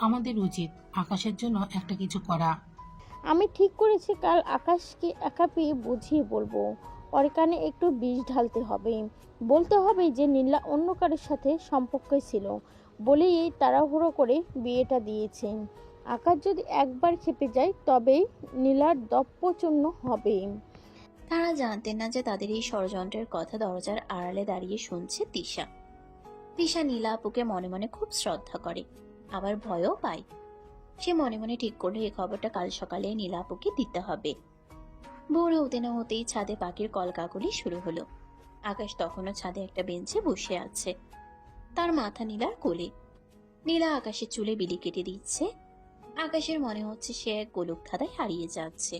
আমাদের উচিত আকাশের জন্য একটা কিছু করা। আমি ঠিক করেছি কাল আকাশকে একা পেয়ে বুঝিয়ে বলবো। ওর কানে একটু বিষ ঢালতে হবে। বলতে হবে যে নীলা অন্য কারোর সাথে সম্পর্কে ছিল বলেই এই তাড়াহুড়ো করে বিয়েটা দিয়েছেন। আকাশ যদি একবার খেপে যায় তবেই নীলার দপ্পচূর্ণ হবে। তারা জানতেন না যে তাদের এই ষড়যন্ত্রের কথা দরজার আড়ালে দাঁড়িয়ে শুনছে তিশা। তিশা নীলা আপুকে মনে মনে খুব শ্রদ্ধা করে, আবার ভয়ও পায়। সে মনে মনে ঠিক করলো এই খবরটা কাল সকালে নীলা আপুকে দিতে হবে। ভোর হতে না হতেই ছাদে পাখির কলকাকলি শুরু হলো। আকাশ তখনও ছাদে একটা বেঞ্চে বসে আছে, তার মাথা নীলার কোলে। নীলা আকাশের চুলে বিলি কেটে দিচ্ছে। আকাশের মনে হচ্ছে সে এক গোলক ধাঁধায় হারিয়ে যাচ্ছে।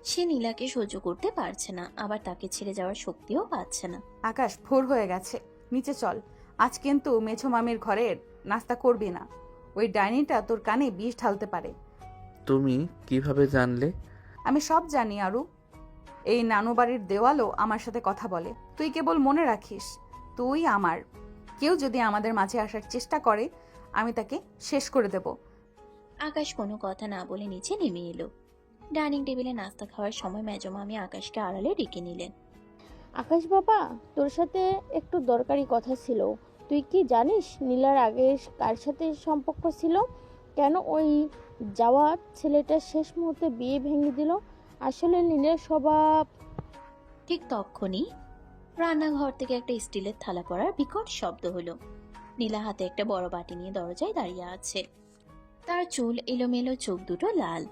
সে নীলাকে সহ্য করতে পারছে না, আবার তাকে ছেড়ে যাওয়ার শক্তিও পাচ্ছে না। আকাশ, ভোর হয়ে গেছে, নিচে চল। আজ কিন্তু মেছো মামির ঘরের নাস্তা করবি না। ওই ডাইনিটা তোর কানে বিষ ঢালতে পারে। তুমি কিভাবে জানলে? আমি সব জানি আরু। এই নানু বাড়ির দেওয়ালও আমার সাথে কথা বলে। তুই কেবল মনে রাখিস, তুই আমার। কেউ যদি আমাদের মাঝে আসার চেষ্টা করে আমি তাকে শেষ করে দেব। আকাশ কোনো কথা না বলে নিচে নেমে এলো। ডাইনিং টেবিলে নাস্তা খাওয়ার সময় মেজো মামি আকাশকে আড়ালে ডেকে নিলেন। আকাশ বাবা, তোর সাথে একটু দরকারি কথা ছিল। তুই কি জানিস নীলার আগে কার সাথে সম্পর্ক ছিল? কেন ওই যাওয়া ছেলেটা শেষ মুহূর্তে বিয়ে ভেঙে দিল? আসলে নীলার স্বভাব। ঠিক তখনই রান্নাঘর থেকে একটা স্টিলের থালা পড়ার বিকট শব্দ হলো। নীলা হাতে একটা বড় বাটি নিয়ে দরজায় দাঁড়িয়ে আছে। তার চুল এলোমেলো, চোখ দুটো লাল।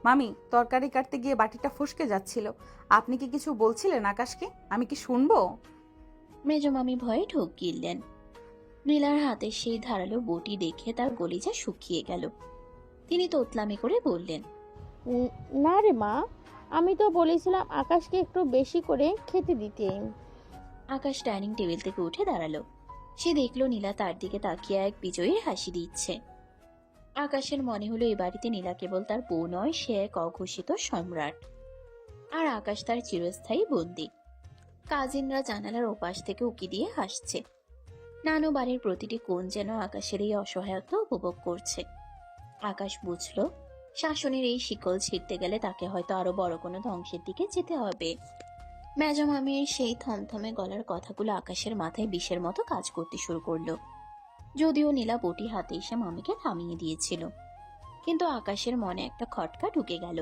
মামি, তরকারি কাটতে গিয়ে বাটিটা ফসকে যাচ্ছিল। আপনি কি কিছু বলছিলেন আকাশকে? আমি কি শুনবো? মেজো মামি ভয়ে ঢোক গিললেন। নীলার হাতে সেই ধারালো বটি দেখে তার গলিজা শুকিয়ে গেল। তিনি তোতলামি করে বললেন, না রে মা, আমি তো বলেছিলাম আকাশকে একটু বেশি করে খেতে দিতে। আকাশ ডাইনিং টেবিল থেকে উঠে দাঁড়ালো। সে দেখলো নীলা তার দিকে তাকিয়ে এক বিজয়ীর হাসি দিচ্ছে। আকাশের মনে হলো এই বাড়িতে নীলা কেবল তার বউ নয়, সে এক অঘোষিত সম্রাট। আর আকাশ তার চিরস্থায়ী বন্দী। কাজিনরা জানালার ওপাশ থেকে উকি দিয়ে হাসছে। নানু বাড়ির প্রতিটি কোণ যেন আকাশের এই অসহায়তা উপভোগ করছে। আকাশ বুঝলো শাসনের এই শিকল ছিঁড়তে গেলে তাকে হয়তো আরো বড় কোনো ধ্বংসের দিকে যেতে হবে। মেজো মামির সেই থমথমে গলার কথাগুলো আকাশের মাথায় বিষের মতো কাজ করতে শুরু করলো। যদিও নীলা বটি হাতে এসে মামিকে থামিয়ে দিয়েছিল, কিন্তু আকাশের মনে একটা খটকা ঢুকে গেল।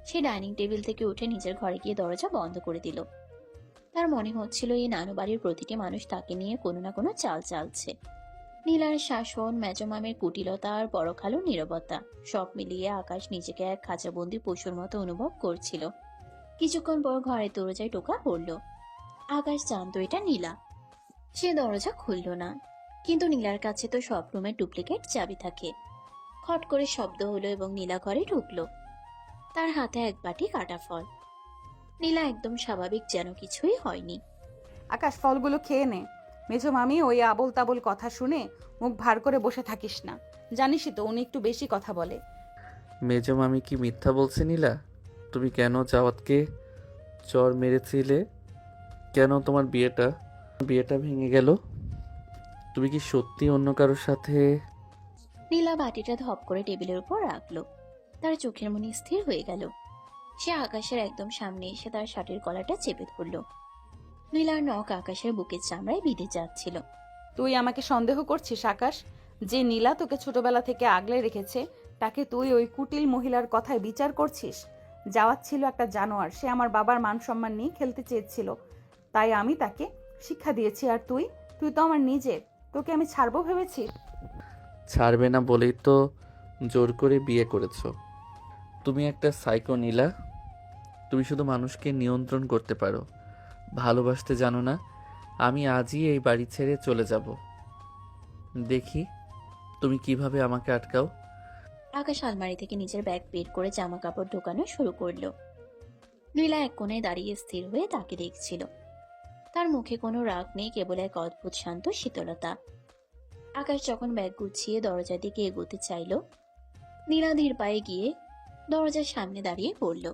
সে ডাইনিং টেবিল থেকে উঠে নিজের ঘরে গিয়ে দরজা বন্ধ করে দিল। তার মনে হচ্ছিল এই নানু বাড়ির প্রতিটি মানুষ তাকে নিয়ে কোনো না কোনো চাল চালছে। নীলার শাসন, মেজো মামির কুটিলতা আর বড় খালুর নীরবতা, সব মিলিয়ে আকাশ নিজেকে এক খাঁচাবন্দি পশুর মতো অনুভব করছিল। কিছুক্ষণ পর ঘরে দরজায় টোকা পড়ল। আকাশ জানতো এটা নীলা। সে দরজা খুলল না, কিন্তু নীলার কাছে তো সব রুমের ডুপ্লিকেট চাবি থাকে। খট করে শব্দ হলো এবং নীলা ঘরে ঢুকলো। তার হাতে এক বাটি কাটা ফল। নীলা একদম স্বাভাবিক, যেন কিছুই হয়নি। আকাশ, ফলগুলো খেয়ে নে। মেছো মামি ওই আবোল তাবোল কথা শুনে মুখ ভার করে বসে থাকিস না। জানিসই তো উনি একটু বেশি কথা বলে। মেজো মামি কি মিথ্যা বলছে নীলা? তুমি কেন জাওয়াতকে চর মেরেছিলে? কেন তোমার বিয়েটা ভেঙে গেল? তুমি কি সত্যি অন্য কারোর সাথে? নীলা বাটিটা ধপ করে টেবিলের উপর রাখলো। তার চোখের মনি স্থির হয়ে গেল। সে আকাশের একদম সামনে এসে তার শার্টের গলাটা চেপে ধরল। নীলার নখ আকাশের বুকের চামড়ায় বিঁধে যাচ্ছিল। তুই আমাকে সন্দেহ করছিস আকাশ? যে নীলা তোকে ছোটবেলা থেকে আগলে রেখেছে তাকে তুই ওই কুটিল মহিলার কথায় বিচার করছিস? যাওয়াত ছিল একটা জানোয়ার, সে আমার বাবার মান সম্মান নিয়ে খেলতে চেয়েছিল, তাই আমি তাকে শিক্ষা দিয়েছি। আর তুই তুই তো আমার নিজের, তোকে আমি ছাড়বো ভেবেছি? ছাড়বে না বলেই তো জোর করে বিয়ে করেছো। তুমি একটা সাইকো নীলা। তুমি শুধু মানুষকে নিয়ন্ত্রণ করতে পারো, ভালোবাসতে জানো না। আমি আজই এই বাড়ি ছেড়ে চলে যাব। দেখি তুমি কিভাবে আমাকে আটকাও। আকাশ আলমারি থেকে নিজের ব্যাগ বের করে জামা কাপড় ঢোকানো শুরু করলো। নীলা এক কোণে দাঁড়িয়ে স্থির হয়ে তাকে দেখছিল। তার মুখে কোনো রাগ নেই, কেবল এক অদ্ভুত শান্ত শীতলতা। আকাশ যখন ব্যাগ গুছিয়ে দরজার দিকে এগোতে চাইল, নীলা ধীর পায়ে গিয়ে দরজার সামনে দাঁড়িয়ে পড়ল।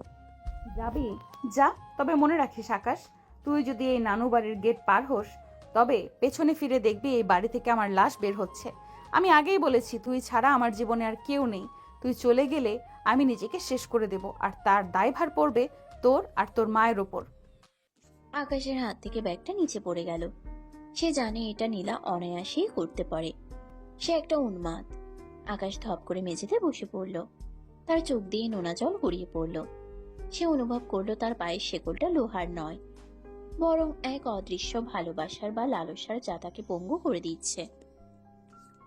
যাবি যা, তবে মনে রাখিস আকাশ, তুই যদি এই নানু বাড়ির গেট পার হোস তবে পেছনে ফিরে দেখবি এই বাড়ি থেকে আমার লাশ বের হচ্ছে। আমি আগেই বলেছি তুই ছাড়া আমার জীবনে আর কেউ নেই। তুই চলে গেলে আমি নিজেকে শেষ করে দেব, আর তার দায়ভার পড়বে তোর আর তোর মায়ের ওপর। আকাশের হাত থেকে ব্যাগটা নিচে পড়ে গেল। সে জানে এটা নীলা অনায়াসেই করতে পারে। সে একটা উন্মাদ। আকাশ ধপ করে মেঝেতে বসে পড়ল। তার চোখ দিয়ে নোনা জল গড়িয়ে পড়ল। সে অনুভব করলো তার পায়ের শেকলটা লোহার নয়, বরং এক অদৃশ্য ভালোবাসার বা লালসার যা তাকে পঙ্গু করে দিচ্ছে।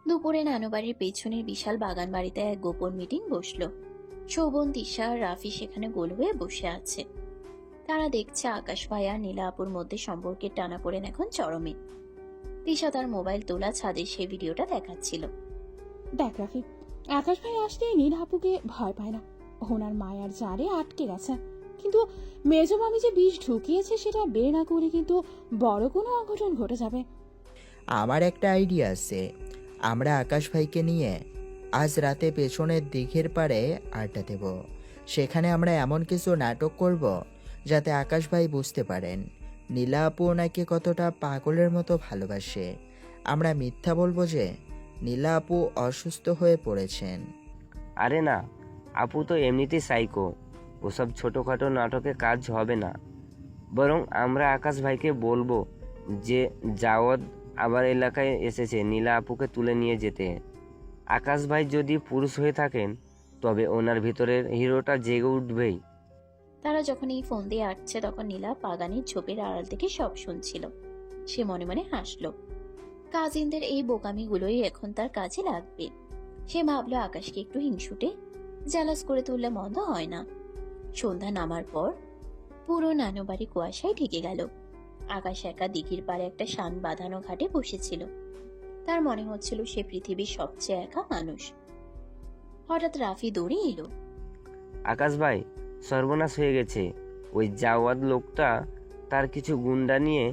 দুপুরে নানুবাড়ির পেছনের বিশাল বাগান বাড়িতে এক গোপন মিটিং বসলো। শোভন, তিশা আর রাফি সেখানে গোল হয়ে বসে আছে। তারা দেখছে আকাশ ভাই আর নীলা আপুর মধ্যে সম্পর্কের টানাপোড়েন এখন চরমে। তিশা তার মোবাইল তোলা ছাদে সেই ভিডিওটা দেখাচ্ছিল। দেখ রাফি, আকাশ ভাই আসলে নীলা আপুকে ভয় পায় না। ওনার মায়ার জারে আটকে গেছে। কিন্তু মেজ মামি যে বিষ ঢুকিয়েছে সেটা বের না করে কিন্তু বড় কোনো অঘটন ঘটে যাবে। আমার একটা আইডিয়া আছে। আমরা আকাশ ভাইকে নিয়ে আজ রাতে পেছনের দিঘির পাড়ে আড্ডা দেব। সেখানে আমরা এমন কিছু নাটক করব যাতে আকাশ ভাই বুঝতে পারেন নীলা আপু ওনাকে কতটা পাগলের মতো ভালোবাসে। আমরা মিথ্যা বলবো যে নীলা আপু অসুস্থ হয়ে পড়েছেন। আরে না, আপু তো এমনিতেই সাইকো, ওসব ছোটোখাটো নাটকে কাজ হবে না। বরং আমরা আকাশ ভাইকে বলবো যে জাওয়াদ আবার এলাকায় এসেছে নীলা আপুকে তুলে নিয়ে যেতে। আকাশ ভাই যদি পুরুষ হয়ে থাকেন তবে ওনার ভিতরের হিরোটা জেগে উঠবেই। তারা যখন এই ফোন দিয়ে আসছে তখন নীলা বাগানের ঝোপের আড়াল থেকে সব শুনছিল। সে মনে মনে হাসলো। কাজিনদের এই বোকামিগুলোই এখন তার কাজে লাগবে। সে ভাবলো আকাশকে একটু হিংসুটে জ্যালাস করে তুললে মন্দ হয় না। সন্ধ্যা নামার পর পুরো নানুবাড়ি কুয়াশায় ঢেকে গেল। আকাশ একা দিঘির পাড়ে একটা শান বাঁধানো ঘাটে বসেছিল। তার মনে হচ্ছিল সে পৃথিবীর সবচেয়ে একা মানুষ। হঠাৎ রাফি দৌড়ে এলো। আকাশ ভাই, সর্বনাশ হয়ে গেছে। ওই জাওয়াদ লোকটা তার কিছু গুন্ডা নিয়ে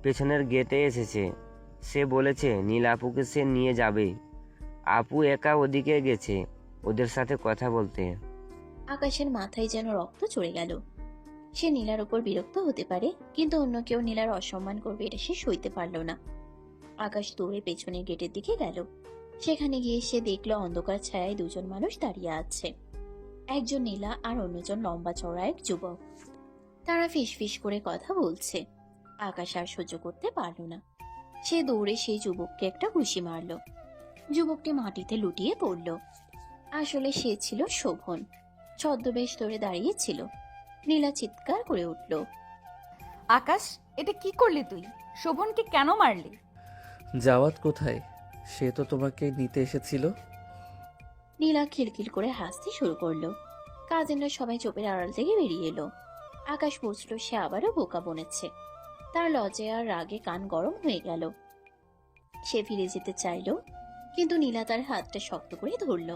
পেছনের গেটে এসেছে। সে বলেছে নীলা আপুকে সে নিয়ে যাবে। আপু একা ওদিকে গেছে ওদের সাথে কথা বলতে। আকাশের মাথায় যেন রক্ত চড়ে গেল। সে নীলার উপর বিরক্ত হতে পারে, কিন্তু অন্য কেউ নীলার অসম্মান করবে এটা সে সইতে পারল না। আকাশ দৌড়ে পেছনের গেটের দিকে গেল। সেখানে গিয়ে সে দেখলো অন্ধকার ছায়ায় দুজন মানুষ দাঁড়িয়ে আছে। একজন নীলা আর অন্যজন লম্বা চওড়া এক যুবক। তারা ফিসফিস করে কথা বলছে। আকাশ আর সহ্য করতে পারল না। সে দৌড়ে সেই যুবককে একটা ঘুষি মারল। যুবকটি মাটিতে লুটিয়ে পড়ল। আসলে সে ছিল শোভন। ছদ্মবেশ ধরে দাঁড়িয়ে ছিল। নীলা চিৎকার করে উঠল। আকাশ, এটা কি করলি তুই? শোভনকে কেন মারলি? জাওয়াত কোথায়? সে তো তোমাকে নিতে এসেছিল। নীলা খিলখিল করে হাসতে শুরু করলো। কাজিনরা সবাই চোপের আড়াল থেকে বেরিয়ে এলো। আকাশ বুঝলো সে আবারও বোকা বনেছে। তার লজ্জায় আর রাগে কান গরম হয়ে গেল। সে ফিরে যেতে চাইলো, কিন্তু নীলা তার হাতটা শক্ত করে ধরল।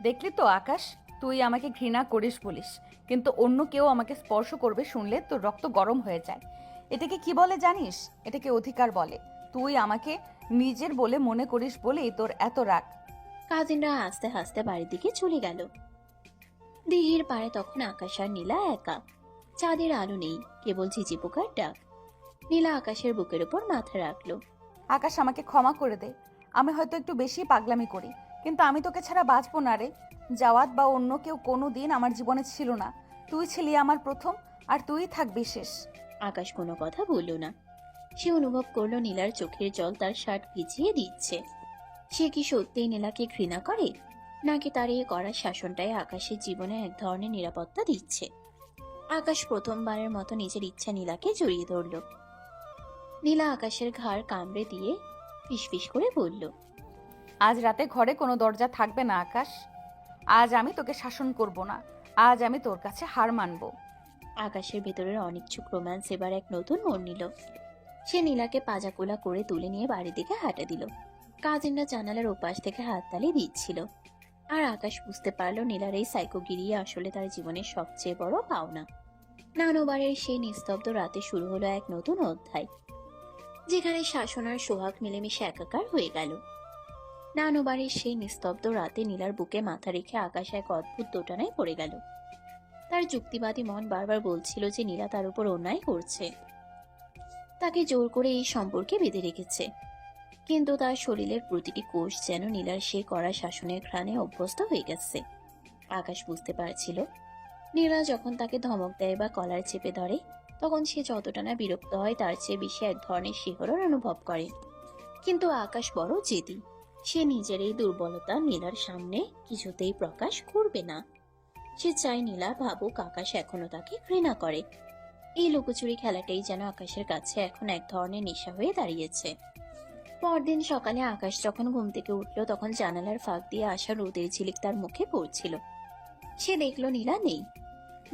দেখলি তো আকাশ, তুই আমাকে ঘৃণা করিস বলিস, কিন্তু অন্য কেউ আমাকে স্পর্শ করবে শুনলে তোর রক্ত গরম হয়ে যায়। এটাকে কি বলে জানিস? এটাকে অধিকার বলে। তুই আমাকে নিজের বলে মনে করিস বলেই তোর এত রাগ। কাজিনরা হাসতে হাসতে বাড়ির দিকে চলে গেল। দিঘির পাড়ে তখন আকাশ আর নীলা একা। চাঁদের আলো নেই, কেবল ঝিঝি পোকার ডাক। নীলা আকাশের বুকের উপর মাথা রাখলো। আকাশ, আমাকে ক্ষমা করে দে। আমি হয়তো একটু বেশি পাগলামি করি, কিন্তু আমি তোকে ছাড়া বাঁচবো না রে। জাওয়াত বা অন্য কেউ কোনো দিন আমার জীবনে ছিল না। তুই ছিলি আমার প্রথম, আর তুই থাকবি শেষ। আকাশ কোনো কথা বলল না। সে অনুভব করলো নীলার চোখের জল তার শার্ট ভিজিয়ে দিচ্ছে। সে কি সত্যিই নীলাকে ঘৃণা করে, নাকি তার এই কড়া শাসনটাই আকাশের জীবনে এক ধরনের নিরাপত্তা দিচ্ছে? আকাশ প্রথমবারের মতো নিজের ইচ্ছা নীলাকে জড়িয়ে ধরল। নীলা আকাশের ঘাড় কামড়ে দিয়ে ফিসফিস করে বলল, আজ রাতে ঘরে কোনো দরজা থাকবে না আকাশ। আজ আমি তোকে শাসন করব না। আজ আমি তোর কাছে হার মানব। আকাশের ভেতরের অনিচ্ছুক রোম্যান্স এবার এক নতুন মোড় নিল। সে নীলাকে পাজাকোলা করে তুলে নিয়ে বাড়ির দিকে হাঁটা দিল। কাজিনরা জানালার ওপাশ থেকে হাততালি দিচ্ছিল। আর আকাশ বুঝতে পারলো নীলার এই সাইকোগিরি আসলে তার জীবনের সবচেয়ে বড় পাওনা। নানুবাড়ির সেই নিস্তব্ধ রাতে শুরু হলো এক নতুন অধ্যায়, যেখানে শাসন আর সোহাগ মিলেমিশে একাকার হয়ে গেল। নানুবাড়ির সেই নিস্তব্ধ রাতে নীলার বুকে মাথা রেখে আকাশ এক অদ্ভুত দোটানায় পড়ে গেল। তার যুক্তিবাদী মন বারবার বলছিল যে নীলা তার উপর অন্যায় করছে, তাকে জোর করে এই সম্পর্কে বেঁধে রেখেছে। কিন্তু তার শরীরের প্রতিটি কোষ যেন নীলার সেই কড়া শাসনের ঘ্রাণে অভ্যস্ত হয়ে গেছে। আকাশ বুঝতে পারছিল নীলা যখন তাকে ধমক দেয় বা কলার চেপে ধরে, তখন সে যতটা না বিরক্ত হয় তার চেয়ে বেশি এক ধরনের শিহরণ অনুভব করে। কিন্তু আকাশ বড় জেদি। সে নিজের এই দুর্বলতা নীলার সামনে কিছুতেই প্রকাশ করবে না। সে চায় নীলা ভাবুক আকাশ এখনো তাকে ঘৃণা করে। এই লুকোচুরি খেলাটাই যেন আকাশের কাছে এখন এক ধরনের নেশা হয়ে দাঁড়িয়েছে। পরদিন সকালে আকাশ যখন ঘুম থেকে উঠল, তখন জানালার ফাঁক দিয়ে আসা রোদের ঝিলিক তার মুখে পড়ছিল। সে দেখলো নীলা নেই।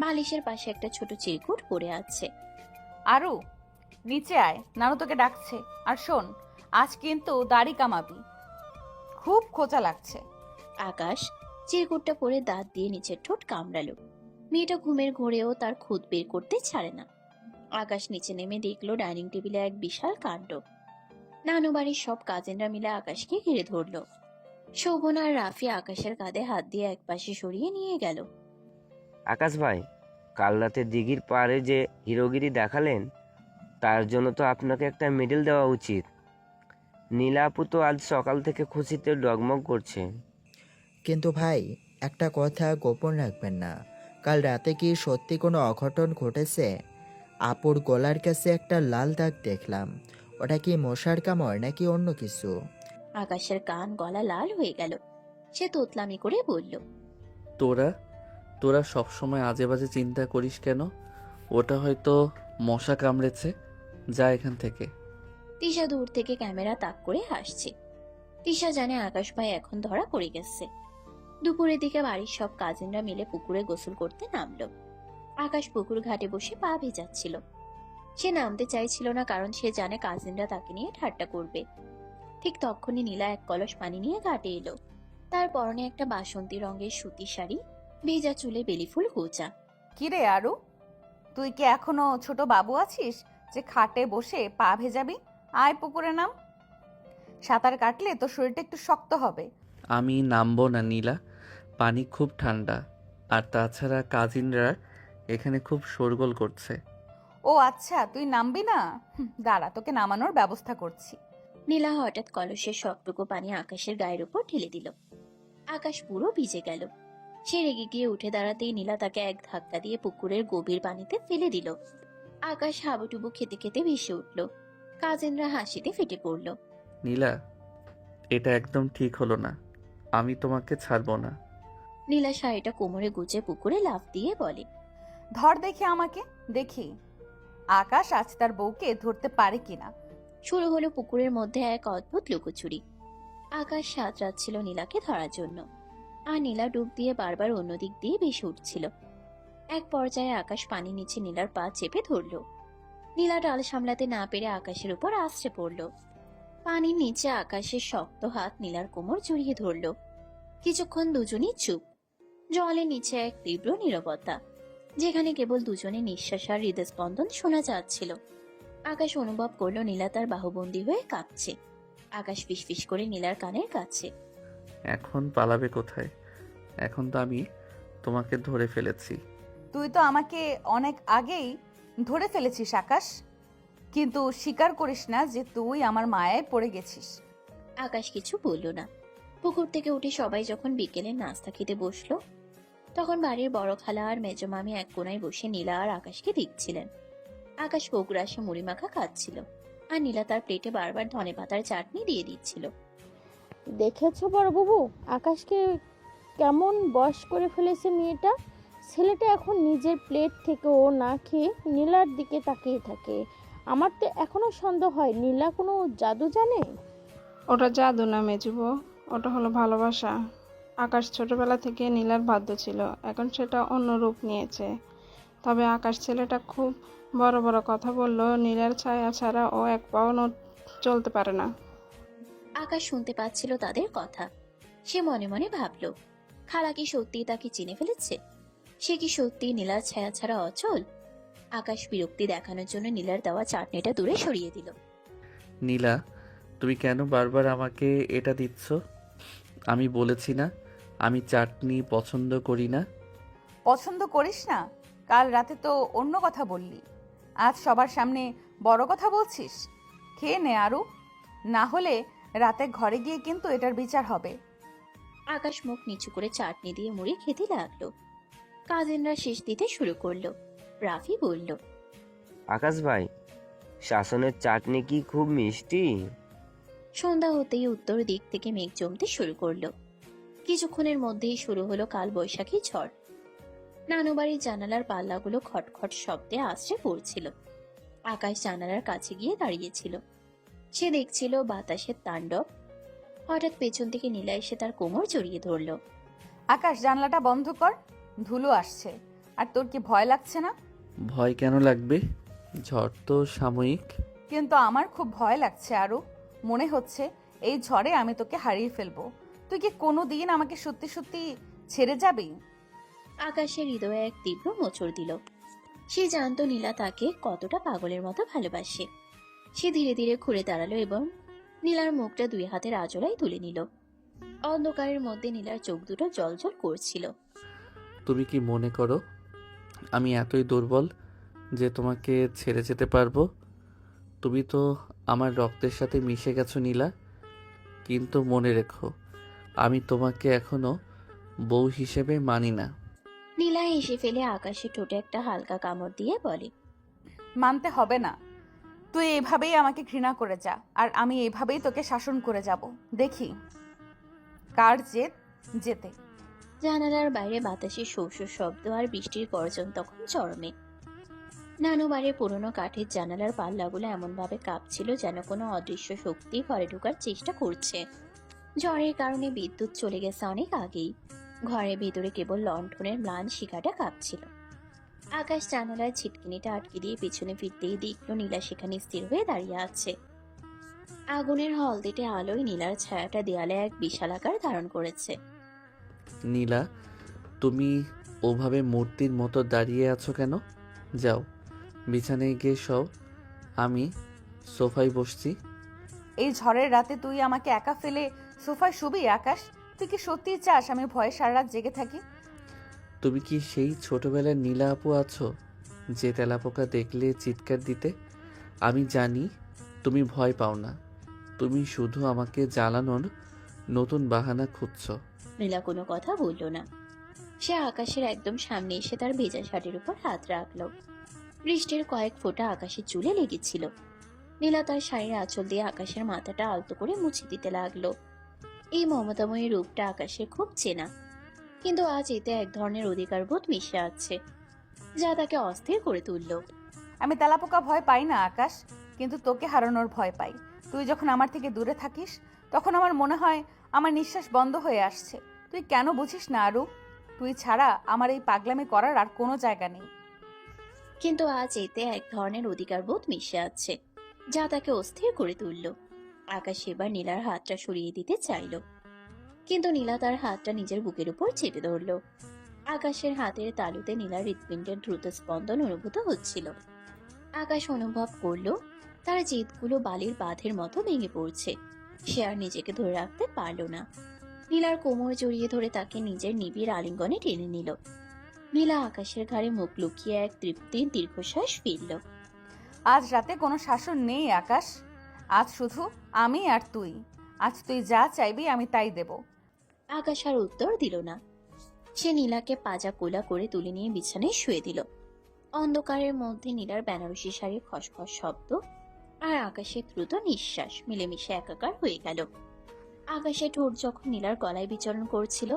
বালিশের পাশে একটা ছোট চিরকুট পড়ে আছে। আরু, নিচে আয়, নানু তোকে ডাকছে। আর শোন, আজ কিন্তু দাড়ি কামাবি, খুব খোঁচা লাগছে। আকাশ চিরকুটটা পরে দাঁত দিয়ে নিচের ঠোঁট কামড়ালো। মেয়েটা ঘুমের ঘোরেও তার খুদ বের করতে ছাড়ে না। আকাশ নিচে নেমে দেখলো ডাইনিং টেবিলে এক বিশাল কাণ্ড। নানু বাড়ির সব কাজিনরা মিলে আকাশকে ঘিরে ধরলো। শোভন আর রাফি আকাশের কাঁধে হাত দিয়ে একপাশে সরিয়ে নিয়ে গেল। আকাশ ভাই, কাল রাতে দিঘির পাড়ে যে হিরোগিরি দেখালেন, তার জন্য তো আপনাকে একটা মেডেল দেওয়া উচিত। নীলা আপু তো আজ সকাল থেকে খুশিতে ডগমগ করছে। কিন্তু ভাই, একটা কথা গোপন রাখবেন না। কাল রাতে কি সত্যি কোনো অঘটন ঘটেছে? আপুর গলার কাছে একটা লাল দাগ দেখলাম। ওটা কি মশার কামড় নাকি অন্য কিছু? আকাশের কান গলা লাল হয়ে গেল। সে তোতলামি করে বলল, তোরা তোরা সবসময় আজে বাজে চিন্তা করিস কেন? ওটা হয়তো মশা কামড়েছে। যা এখান থেকে। তিশা দূর থেকে ক্যামেরা তাক করে হাসছে। তিশা জানে আকাশ ভাই এখন ধরা পড়ে গেছে। দুপুরের দিকে বাড়ির সব কাজিনরা মিলে পুকুরে গোসল করতে নামলো। আকাশ পুকুর ঘাটে বসে পা ভেজাচ্ছিল। সে নামতে চাইছিল না, কারণ সে জানে কাজিনরা তাকে নিয়ে ঠাট্টা করবে। ঠিক তখনই নীলা এক কলস পানি নিয়ে ঘাটে এলো। তার পরনে একটা বাসন্তী রঙের সুতি শাড়ি, ভেজা চুলে বেলি ফুল গোছা। কিরে আরু, তুই কি এখনো ছোট বাবু আছিস যে খাটে বসে পা ভেজাবি? আয় পুকুরে নাম। সাঁতার কাটলে তোর শরীরটা একটু শক্ত হবে। আমি নামবো না নীলা, পানি খুব ঠান্ডা। আর তাছাড়া কাজিনরা এখানে খুব শোরগোল করছে। ও আচ্ছা, তুই নামবি না? দাঁড়া, তোকে নামানোর ব্যবস্থা করছি। নীলা হঠাৎ কলসের সবটুকু পানি আকাশের গায়ের উপর ঢেলে দিল। আকাশ পুরো ভিজে গেল। সে রেগে গিয়ে উঠে দাঁড়াতেই নীলা তাকে এক ধাক্কা দিয়ে পুকুরের গভীর পানিতে ফেলে দিল। আকাশ হাবুডুবু খেতে খেতে ভেসে উঠল। কাজিনরা হাসিতে ফেটে পড়ল। নীলা, এটা একদম ঠিক হলো না। আমি তোমাকে ছাড়বো না। নীলা শাড়িটা কোমরে গুজে পুকুরে লাফ দিয়ে বলে, ধর দেখি আমাকে, দেখি আকাশ আজ তার বউকে ধরতে পারে কিনা। শুরু হলো পুকুরের মধ্যে এক অদ্ভুত লুকোচুরি। আকাশ সাঁতরাচ্ছিল নীলাকে ধরার জন্য, আর নীলা ডুব দিয়ে বারবার অন্যদিক দিয়ে ভেসে উঠছিল। এক পর্যায়ে আকাশ পানি নিচে নীলার পা চেপে ধরল। নীলা ডাল সামলাতে না পেরে আকাশের উপর আছড়ে পড়ল। পানির নিচে আকাশের শক্ত হাত নীলার কোমর জড়িয়ে ধরল। কিছুক্ষণ দুজনই চুপ। জলের নিচে এক তীব্র নীরবতা, যেখানে কেবল দুজনের নিঃশ্বাস আর হৃদস্পন্দন শোনা যাচ্ছিল। আকাশ অনুভব করলো নীলা তার বাহুবন্দী হয়ে কাঁপছে। আকাশ ফিসফিস করে নীলার কানের কাছে, এখন পালাবে কোথায়? এখন তো আমি তোমাকে ধরে ফেলেছি। তুই তো আমাকে অনেক আগেই ধরে ফেলেছিস আকাশ, কিন্তু স্বীকার করিস না যে তুই আমার মায়ায় পড়ে গেছিস। আকাশ কিছু বলল না। পুকুর থেকে উঠে সবাই যখন বিকেলে নাস্তা খেতে বসলো, তখন বাড়ির বড় খালা আর মেজ মামি এক কোনায় বসে নীলা আর আকাশকে দেখছিলেন। আকাশ কোকড়াসে মুড়ি মাখা খাচ্ছিল, আর নীলা তার প্লেটে বারবার ধনেপাতার চাটনি দিয়ে দিচ্ছিল। দেখেছো বড়বাবু, আকাশকে কেমন বশ করে ফেলেছে মেয়েটা। ছেলেটা এখন নিজের প্লেট থেকে ও না খেয়ে নীলার দিকে তাকিয়ে থাকে। আমার তো এখনো সন্দেহ হয় নীলা কোনো জাদু জানে। ওটা জাদু না মেজুবো, ওটা হলো ভালোবাসা। আকাশ ছোটবেলা থেকে নীলার বাধ্য ছিল, এখন সেটা অন্য রূপ নিয়েছে। তবে আকাশ ছেলেটা খুব বড় বড় কথা বলল, নীলার ছায়া ছাড়া ও এক পাও চলতে পারে না। আকাশ শুনতে পাচ্ছিল তাদের কথা। সে মনে মনে ভাবল, খালা কি সত্যি তাকে চিনে ফেলেছে? সে কি সত্যি নীলার ছায়া ছাড়া অচল? আকাশ বিরক্তি দেখানোর জন্য নীলার দেওয়া চাটনিটা দূরে সরিয়ে দিল। নীলা, তুমি কেন বারবার আমাকে এটা দিচ্ছ? আমি বলেছি না আমি চাটনি পছন্দ করি না। পছন্দ করিস না? কাল রাতে তো অন্য কথা বললি, আজ সবার সামনে বড় কথা বলছিস। খেয়ে নে আরু, না হলে রাতে ঘরে গিয়ে কিন্তু এটার বিচার হবে। আকাশ মুখ নিচু করে চাটনি দিয়ে মুড়ি খেতে লাগলো। কাজিনরা শেষ দিতে শুরু করলো। রাফি বলল, আকাশ ভাই, শাসনের চাটনি কি খুব মিষ্টি? সন্ধ্যা হতেই উত্তর দিক থেকে মেঘ জমতে শুরু করলো। কিছুক্ষণের মধ্যেই শুরু হলো কাল বৈশাখী ঝড়। নানুবাড়ির জানালার পাল্লাগুলো খটখট শব্দে আছড়ে পড়ছিল। আকাশ জানালার কাছে গিয়ে দাঁড়িয়েছিল। সে দেখছিল বাতাসের তাণ্ডব। হঠাৎ পেছন থেকে নীলা এসে তার কোমর জড়িয়ে ধরল। আকাশ, জানলাটা বন্ধ কর, ধুলো আসছে। আর তোর কি ভয় লাগছে না? ভয় কেন লাগবে? ঝড় তো সাময়িক। কিন্তু আমার খুব ভয় লাগছে আরু। মনে হচ্ছে এই ঝড়ে আমি তোকে হারিয়ে ফেলবো। তুই কি কোনো দিন আমাকে সত্যি সত্যি ছেড়ে যাবি? আকাশের হৃদয়ে এক তীব্র মোচড় দিল। সে জানতো নীলা তাকে কতটা পাগলের মতো ভালোবাসে। সে ধীরে ধীরে ঘুরে দাঁড়ালো এবং নীলার মুখটা দুই হাতের আঁচড়ায় তুলে নিল। অন্ধকারের মধ্যে নীলার চোখ দুটো জ্বলজ্বল করছিল। তুমি কি মনে করো আমি এতই দুর্বল যে তোমাকে ছেড়ে যেতে পারবো? তুমি তো আমার রক্তের সাথে মিশে গেছো নীলা। কিন্তু মনে রেখো, আমি তোমাকে এখনো বউ হিসেবে মানি না। নীলা হেসে ফেলে আকাশের ঠোঁটে একটা হালকা কামড় দিয়ে বলে, মানতে হবে না। তুই এভাবেই আমাকে ঘৃণা করে যা, আর আমি এভাবেই তোকে শাসন করে যাব। দেখি কার জেদ যেতে। জানালার বাইরে বাতাসের শৌশর শব্দ আর বৃষ্টির গর্জন তখন চরমে। নানু বাড়ির পুরোনো কাঠের জানালার পাল্লাগুলো এমনভাবে কাঁপছিল যেন কোনো অদৃশ্য শক্তি ঘরে ঢোকার চেষ্টা করছে। ঝড়ের কারণে বিদ্যুৎ চলে গেছে অনেক আগেই। ঘরের ভেতরে কেবল লণ্ঠনের ম্লান শিখাটা কাঁপছিল। আকাশ জানালার ছিটকিনিটা আটকে দিয়ে পিছনে ফিরতেই দেখল নীলা সেখানে স্থির হয়ে দাঁড়িয়ে আছে। আগুনের হলদেটে আলোয় নীলার ছায়াটা দেয়ালে এক বিশাল আকার ধারণ করেছে। নীলা, তুমি ওভাবে মূর্তির মতো দাঁড়িয়ে আছো কেন? যাও বিছানায় গিয়ে শও, আমি সোফায় বসছি। এই ঝড়ের রাতে তুই আমাকে একা ফেলে সোফায় শুবি? আকাশ, তুই কি সত্যিই চাস আমি ভয়ে সারা রাত জেগে থাকি? তুমি কি সেই ছোটবেলার নীলা আপু আছো যে তেলাপোকা দেখলে চিৎকার দিতে? আমি জানি তুমি ভয় পাও না, তুমি শুধু আমাকে জ্বালানোর নতুন বাহানা খুঁজছো। নীলা কোনো কথা বলল না। সে আকাশের একদম সামনে এসে তার ভেজা শার্টের উপর হাত রাখলো। বৃষ্টির কয়েক ফোঁটা আকাশের চুলে লেগেছিল। নীলা তার শাড়ির আঁচল দিয়ে আকাশের মাথাটা আলতো করে মুছে দিতে লাগলো। এই মমতাময়ী রূপটা আকাশের খুব চেনা, কিন্তু আজ এতে এক ধরনের অধিকারবোধ মিশে আছে যা তাকে অস্থির করে তুলল। আমি তেলাপোকা ভয় পাই না আকাশ, কিন্তু তোকে হারানোর ভয় পাই। তুই যখন আমার থেকে দূরে থাকিস তখন আমার মনে হয় আমার নিঃশ্বাস বন্ধ হয়ে আসছে। তুই কেন বুঝিস না আরু? তুই ছাড়া আমার এই পাগলামি করার আর কোনো জায়গা নেই। কিন্তু আজ এতে এক ধরনের অধিকারবোধ মিশে আছে যা তাকে অস্থির করে তুলল। আকাশ এবার নীলার হাতটা সরিয়ে দিতে চাইল, কিন্তু নীলা তার হাতটা নিজের বুকের উপর চেপে ধরল। আকাশের হাতের তালুতে নীলার হৃৎপিণ্ডের দ্রুত স্পন্দন অনুভূত হচ্ছিল। আকাশ অনুভব করলো তার জিদগুলো বালির বাঁধের মতো ভেঙে পড়ছে। সে আর নিজেকে ধরে রাখতে পারল না। নীলার কোমর জড়িয়ে ধরে তাকে নিজের নিবিড় আলিঙ্গনে টেনে নিল। নীলা আকাশের ঘাড়ে মুখ লুকিয়ে এক তৃপ্তির দীর্ঘশ্বাস ফেলল। আজ রাতে কোনো শাসন নেই আকাশ, আজ শুধু আমি আর তুই। আজ তুই যা চাইবি আমি তাই দেব। আকাশ আর উত্তর দিল না। সে নীলাকে পাজা কোলা করে তুলে নিয়ে বিছানায় শুয়ে দিল। অন্ধকারের মধ্যে নীলার বেনারসি শাড়ির খসখস শব্দ আর আকাশের দ্রুত নিঃশ্বাস মিলেমিশে একাকার হয়ে গেল। আকাশের ঠোঁট যখন নীলার গলায় বিচরণ করছিল,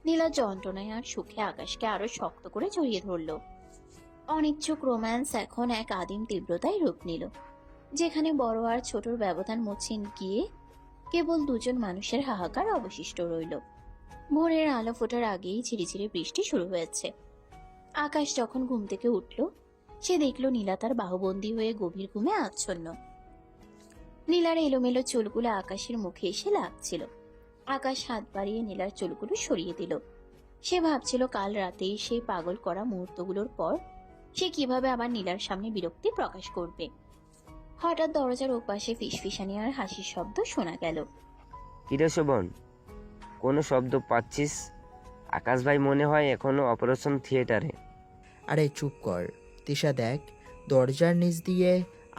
নীলা যন্ত্রণায় আর সুখে আকাশকে আরো শক্ত করে জড়িয়ে ধরল। অনিচ্ছুক রোম্যান্স এখন এক আদিম তীব্রতায় রূপ নিল, যেখানে বড় আর ছোটর ব্যবধান মুছে গিয়ে কেবল দুজন মানুষের হাহাকার অবশিষ্ট রইল। ভোরের আলো ফোটার আগেই ঝিরিঝিরি বৃষ্টি শুরু হয়েছে। আকাশ যখন ঘুম থেকে উঠল, সে দেখল নীলা তার বাহুবন্দী হয়ে গভীর ঘুমে আচ্ছন্ন। নীলার এলোমেলো চুলগুলো আকাশের মুখে এসে লাগছিল। আকাশ হাত বাড়িয়ে নীলার চুলগুলো সরিয়ে দিল। সে ভাবছিল কাল রাতেই সেই পাগল করা মুহূর্তগুলোর পর সে কিভাবে আবার নীলার সামনে বিরক্তি প্রকাশ করবে। হঠাৎ দরজার ওপাশে ফিসফিসানি আর হাসির শব্দ শোনা গেল। কিরে শোভন, কোনো শব্দ পাচ্ছিস? আকাশ ভাই মনে হয় এখনো অপারেশন থিয়েটারে। আরে চুপ কর তিশা, দেখ দরজার নিচ দিয়ে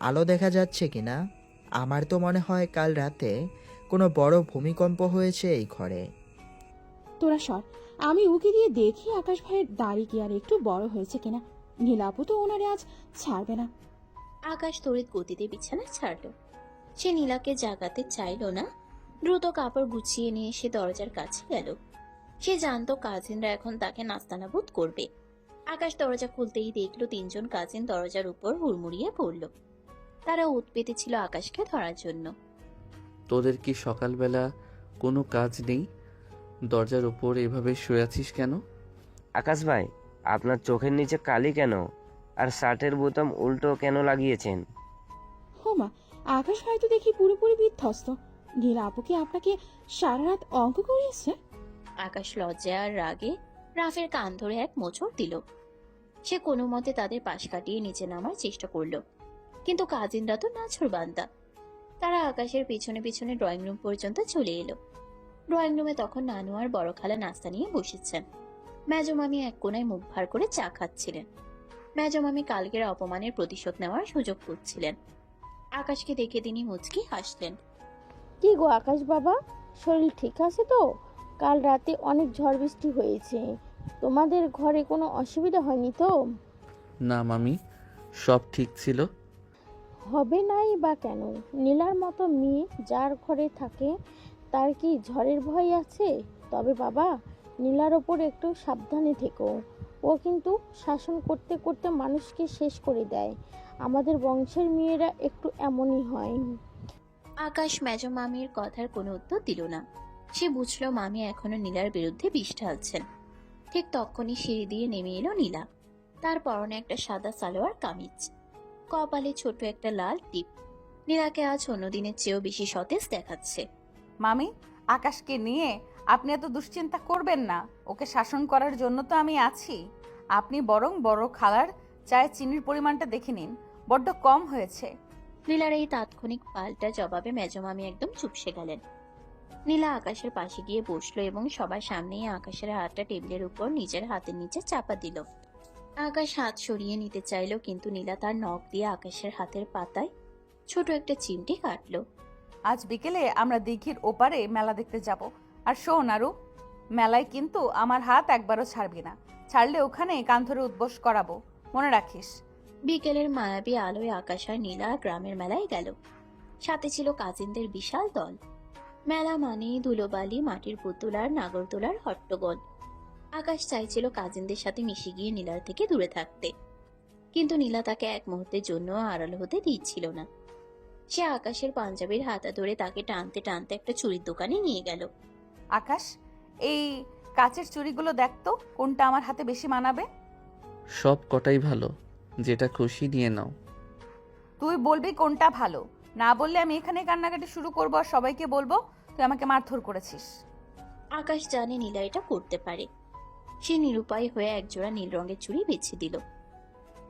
আলো দেখা যাচ্ছে কিনা। আমার তো মনে হয় কাল রাতে কোনো বড় ভূমিকম্প হয়েছে এই ঘরে। তোরা সর, আমি উকি দিয়ে দেখি আকাশ ভাইয়ের দাড়ি কি আর একটু বড় হয়েছে কিনা। নীলাপু তো ওনারে আজ ছাড়বে না। আকাশ তড়িৎ গতিতে বিছানা ছাড়ল। সে নীলাকে জাগাতে চাইল না। দ্রুত কাপড় গুছিয়ে নিয়ে সে দরজার কাছে গেল। সে জানতো কাজিনরা এখন তাকে নাস্তানাবুদ করবে। আকাশ দরজা খুলতেই দেখলো তিনজন কাজিন দরজার উপর হুড়মুড়িয়ে পড়ল। তারা ওত পেতেছিল আকাশকে ধরার জন্য। তোদের কি সকালবেলা কোনো কাজ নেই? দরজার উপর এভাবে শুয়ে আছিস কেন? আকাশ ভাই, আপনার চোখের নিচে কালি কেন? আর শার্টের বোতাম উল্টো কেন লাগিয়েছেন? হোমা, আকাশ ভাই তো দেখি পুরোপুরি বিধ্বস্ত। নীলাপু কি আপনাকে সারা রাত অঙ্ক করিয়েছে? আকাশ লজ্জা আর রাগে রাফের কান ধরে এক মোচড় দিল। সে কোনো মতে তাদের পাশ কাটিয়ে নিচে নামার চেষ্টা করলো, কিন্তু কাজিনরা তো নাছোড়বান্দা। তারা আকাশের পিছনে পিছনে ড্রয়িং রুম পর্যন্ত চলে এলো। ড্রয়িং রুমে তখন নানু আর বড় খালা নাস্তা নিয়ে বসেছেন। মেজো মামি এক কোনায় মুখ ভার করে চা খাচ্ছিলেন। মেজো মামি কালকের অপমানের প্রতিশোধ নেওয়ার সুযোগ খুঁজছিলেন। আকাশকে দেখে তিনি মুচকি হাসলেন। কি গো আকাশ বাবা, শরীর ঠিক আছে তো? কাল রাতে অনেক ঝড় বৃষ্টি হয়েছে, তোমাদের ঘরে কোনো অসুবিধা হয়নি তো? না মামি, সব ঠিক ছিল। হবে নাই বা কেন? নীলার মতো মেয়ে যার ঘরে থাকে তার কি ঝড়ের ভয় আছে? তবে বাবা, নীলার ওপর একটু সাবধানে থেকো। ও কিন্তু শাসন করতে করতে মানুষকে শেষ করে দেয়। আমাদের বংশের মেয়েরা একটু এমনই হয়। আকাশ মেজো মামির কথার কোনো উত্তর দিল না। সে বুঝলো মামি এখনো নীলার বিরুদ্ধে বিষ ঢালছেন। ঠিক তখনই সিঁড়ি দিয়ে নেমে এলো নীলা। তার পরনে একটা সাদা সালোয়ার কামিজ, কপালে ছোট একটা লাল টিপ। নীলাকে আজ অন্যদিনের চেয়েও বেশি সতেজ দেখাচ্ছে। মামি, আকাশকে নিয়ে আপনি এত দুশ্চিন্তা করবেন না। ওকে শাসন করার জন্য তো আমি আছি। আপনি বরং বড় খালার চায়ে চিনির পরিমাণটা দেখে নিন, বড্ড কম হয়েছে। নীলার এই তাৎক্ষণিক পাল্টা জবাবে মেজো মামি একদম চুপসে গেলেন। নীলা আকাশের পাশে গিয়ে বসলো এবং সবার সামনেই আকাশের হাতটা টেবিলের উপর নিজের হাতের নিচে চাপা দিল। আকাশ হাত সরিয়ে নিতে চাইলো, কিন্তু নীলা তার নখ দিয়ে আকাশের হাতের পাতায় ছোট একটা চিমটি কাটলো। আজ বিকেলে আমরা দিঘির ওপারে মেলা দেখতে যাব। আর শোন আরু, মেলায় কিন্তু আমার হাত একবারও ছাড়বি না। ছাড়লে ওখানে কান ধরে উদ্বোস করাবো, মনে রাখিস। বিকেলের মায়াবী আলোয় আকাশ আর নীলা গ্রামের মেলায় গেল। সাথে ছিল কাজিনদের বিশাল দল। মেলা মানেই ধুলোবালি, মাটির পুতুল আর নাগরদোলার হট্টগোল। আকাশ চাইছিল কাজিনদের সাথে মিশে গিয়ে নীলার থেকে দূরে থাকতে, কিন্তু নীলা তাকে এক মুহূর্তের জন্য আড়াল হতে দিচ্ছিল না। সে আকাশের পাঞ্জাবির হাতা ধরে তাকে টানতে টানতে একটা চুরির দোকানে নিয়ে গেল। আকাশ, এই কাচের চুড়িগুলো দেখ তো, কোনটা আমার হাতে বেশি মানাবে। সব কটাই ভালো, যেটা খুশি নিয়ে নাও। তুই বলবি কোনটা ভালো, না বললে আমি এখানে কান্নাকাটি শুরু করবো আর সবাইকে বলবো তুই আমাকে মারধর করেছিস। আকাশ জানে নীলা এটা করতে পারে। সে নিরুপায় হয়ে একজোড়া নীল রঙের চুড়ি বেছে দিল।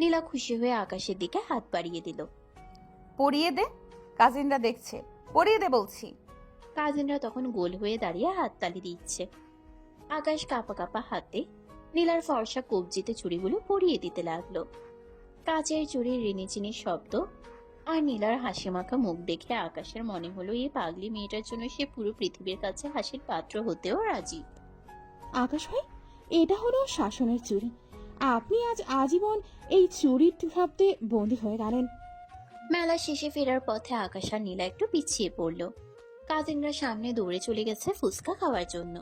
নীলা খুশি হয়ে আকাশের দিকে হাত বাড়িয়ে দিল। পরিয়ে দে, কাজিনরা দেখছে, পরিয়ে দে বলছি। কাজিনরা তখন গোল হয়ে দাঁড়িয়ে হাততালি দিচ্ছে। আকাশ কাঁপা কাঁপা হাতে নীলার ফর্সা কবজিতে চুড়িগুলো পরিয়ে দিতে লাগলো। কাচের চুড়ির রিনিচিনির শব্দ আর নীলার হাসিমাখা মুখ দেখে আকাশের মনে হলো এই পাগলি মেয়েটার জন্য সে পুরো পৃথিবীর কাছে হাসির পাত্র হতেও রাজি। আকাশ ভাই, এটা হলো শাসনের চুরি। আপনি আজ আজীবন এই চুরির ভাবতে বন্দী হয়ে গেলেন। মেলা শেষে ফেরার পথে আকাশ আর নীলা একটু পিছিয়ে পড়ল। কাজিনরা সামনে দৌড়ে চলে গেছে ফুচকা খাওয়ার জন্য।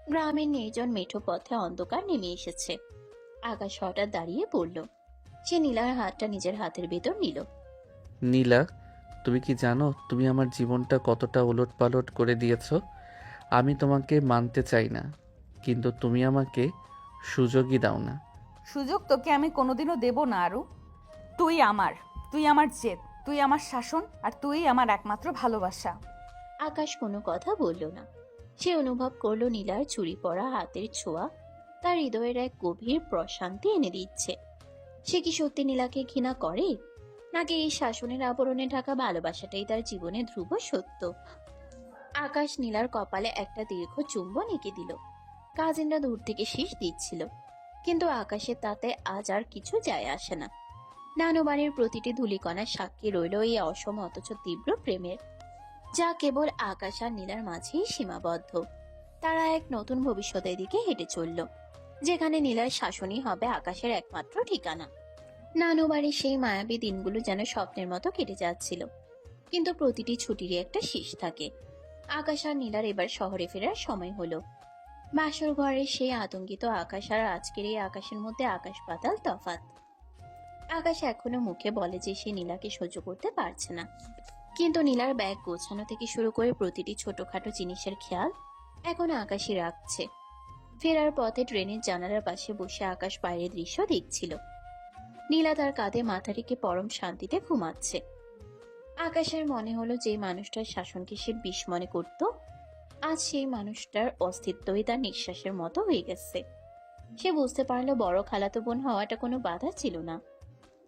গ্রামের নির্জন মেঠো পথে অন্ধকার নেমে এসেছে। আকাশ হঠাৎ দাঁড়িয়ে পড়ল। সে নীলার হাতটা নিজের হাতের ভেতর নিল। নীলা, তুমি কি জানো তুমি আমার জীবনটা কতটা ওলটপালট করে দিয়েছো? আমি তোমাকে মানতে চাই না, কিন্তু তুমি আমাকে সুযোগই দাও না। সুযোগ তোকে আমি কোনোদিনও দেব না আরু। তুই আমার জেদ, তুই আমার শাসন, আর তুই আমার একমাত্র ভালোবাসা। আকাশ কোনো কথা বলল না। সে অনুভব করলো নীলার চুরি পরা হাতের ছোঁয়া তার হৃদয়ের এক গভীর প্রশান্তি এনে দিচ্ছে। সে কি সত্যি নীলাকে ঘৃণা করে, নাকি এই শাসনের আবরণে ঢাকা ভালোবাসাটাই তার জীবনে ধ্রুব সত্য? আকাশ নীলার কপালে একটা দীর্ঘ চুম্বন এঁকে দিল। কাজিনরা দূর থেকে শীষ দিচ্ছিল, কিন্তু আকাশের তাতে আজ আর কিছু যায় আসে না। নানু বাড়ির প্রতিটি ধূলিকণার সাক্ষী রইল এই অসম অথচ তীব্র প্রেমের, যা কেবল আকাশ আর নীলার মাঝেই সীমাবদ্ধ। তারা এক নতুন ভবিষ্যতের দিকে হেঁটে চলল, যেখানে নীলার শাসনই হবে আকাশের একমাত্র ঠিকানা। নানু বাড়ির সেই মায়াবী দিনগুলো যেন স্বপ্নের মতো কেটে যাচ্ছিল, কিন্তু প্রতিটি ছুটিরই একটা শেষ থাকে। আকাশ আর নীলার এবার শহরে ফেরার সময় হলো। বাসর ঘরের সেই আতঙ্কিত আকাশ আর আজকের এই আকাশের মধ্যে আকাশ পাতাল তফাৎ। আকাশ এখনো মুখে বলে যে সে নীলাকে সহ্য করতে পারছে না, কিন্তু নীলার ব্যাগ গোছানো থেকে শুরু করে প্রতিটি ছোটখাটো জিনিসের খেয়াল এখন আকাশই রাখছে। ফেরার পথে ট্রেনের জানালার পাশে বসে আকাশ বাইরের দৃশ্য দেখছিল। নীলা তার কাঁধে মাথা রেখে পরম শান্তিতে ঘুমাচ্ছে। আকাশের মনে হলো যে মানুষটার শাসনকে সে বিষ মনে করত, আজ সেই মানুষটার অস্তিত্বই তার নিঃশ্বাসের মতো হয়ে গেছে। সে বুঝতে পারলো বড় খালাতো বোন হওয়াটা কোনো বাধা ছিল না,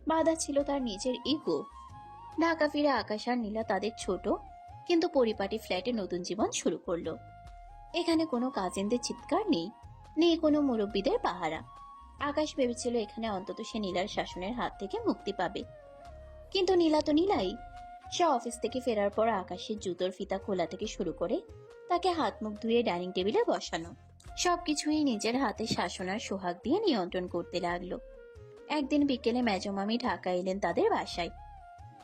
বাধা ছিল তার নিজের ইগো। ঢাকা ফিরে আকাশ আর নীলা তাদের ছোট কিন্তু পরিপাটি ফ্ল্যাটে নতুন জীবন শুরু করলো। এখানে কোনো কাজিনদের চিৎকার নেই, নেই কোনো মুরব্বীদের পাহারা। আকাশ ভেবেছিল এখানে অন্তত সে নীলার শাসনের হাত থেকে মুক্তি পাবে, কিন্তু নীলা তো নীলাই। সে অফিস থেকে ফেরার পর আকাশের জুতোর ফিতা খোলা থেকে শুরু করে তাকে হাত মুখ ধুয়ে ডাইনিং টেবিলে বসানো, সবকিছুই নিজের হাতে শাসন আর সোহাগ দিয়ে নিয়ন্ত্রণ করতে লাগলো। একদিন বিকেলে মেজমামি ঢাকা এলেন তাদের বাসায়।